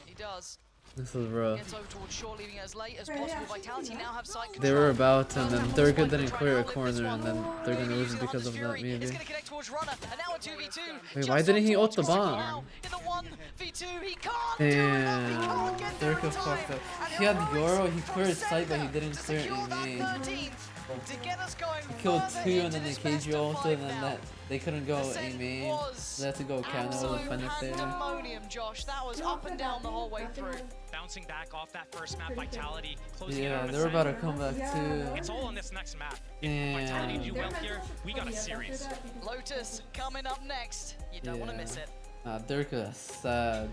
Speaker 1: he does.
Speaker 2: This is rough.
Speaker 1: Gets over towards shore, leaving it as late as possible. Vitality now have sight control.
Speaker 2: They were about to, and then
Speaker 1: Well,
Speaker 2: Durka
Speaker 1: they're
Speaker 2: didn't
Speaker 1: trying
Speaker 2: clear
Speaker 1: to
Speaker 2: a
Speaker 1: outlive this
Speaker 2: corner,
Speaker 1: one.
Speaker 2: and then they're gonna
Speaker 1: Maybe
Speaker 2: lose
Speaker 1: using
Speaker 2: it
Speaker 1: the
Speaker 2: because of
Speaker 1: Hunter's
Speaker 2: that,
Speaker 1: Fury. It's
Speaker 2: maybe.
Speaker 1: gonna connect towards Runner, and now a 2v2.
Speaker 2: Wait, why
Speaker 1: Just
Speaker 2: didn't he
Speaker 1: on
Speaker 2: ult the
Speaker 1: towards
Speaker 2: bomb?
Speaker 1: now. In the 1v2, he can't do enough. He
Speaker 2: Damn.
Speaker 1: can't get there in
Speaker 2: Durka
Speaker 1: time.
Speaker 2: fucked up.
Speaker 1: And
Speaker 2: He had
Speaker 1: heroics
Speaker 2: Yoro, he
Speaker 1: from
Speaker 2: cleared sight, but he
Speaker 1: Sender
Speaker 2: didn't
Speaker 1: to
Speaker 2: clear
Speaker 1: secure that
Speaker 2: aim.
Speaker 1: 13th to get us going
Speaker 2: He killed
Speaker 1: further
Speaker 2: 2
Speaker 1: into
Speaker 2: and then they
Speaker 1: this
Speaker 2: KJ
Speaker 1: best of
Speaker 2: ulted,
Speaker 1: five
Speaker 2: and then
Speaker 1: now.
Speaker 2: that they couldn't go
Speaker 1: Descent
Speaker 2: aim main.
Speaker 1: was
Speaker 2: They had to go counter with a
Speaker 1: absolute
Speaker 2: Fnatic there.
Speaker 1: pandemonium, Josh. That was up and down the whole way through.
Speaker 3: Bouncing back off that first map, Vitality closing in
Speaker 2: Yeah,
Speaker 3: on
Speaker 2: they were about to
Speaker 3: Ascent.
Speaker 2: come back too.
Speaker 3: It's all on this next map. If Vitality do
Speaker 2: Damn.
Speaker 3: well here, we got a series.
Speaker 1: Lotus coming up next. You don't want to miss it.
Speaker 2: Durka, sad.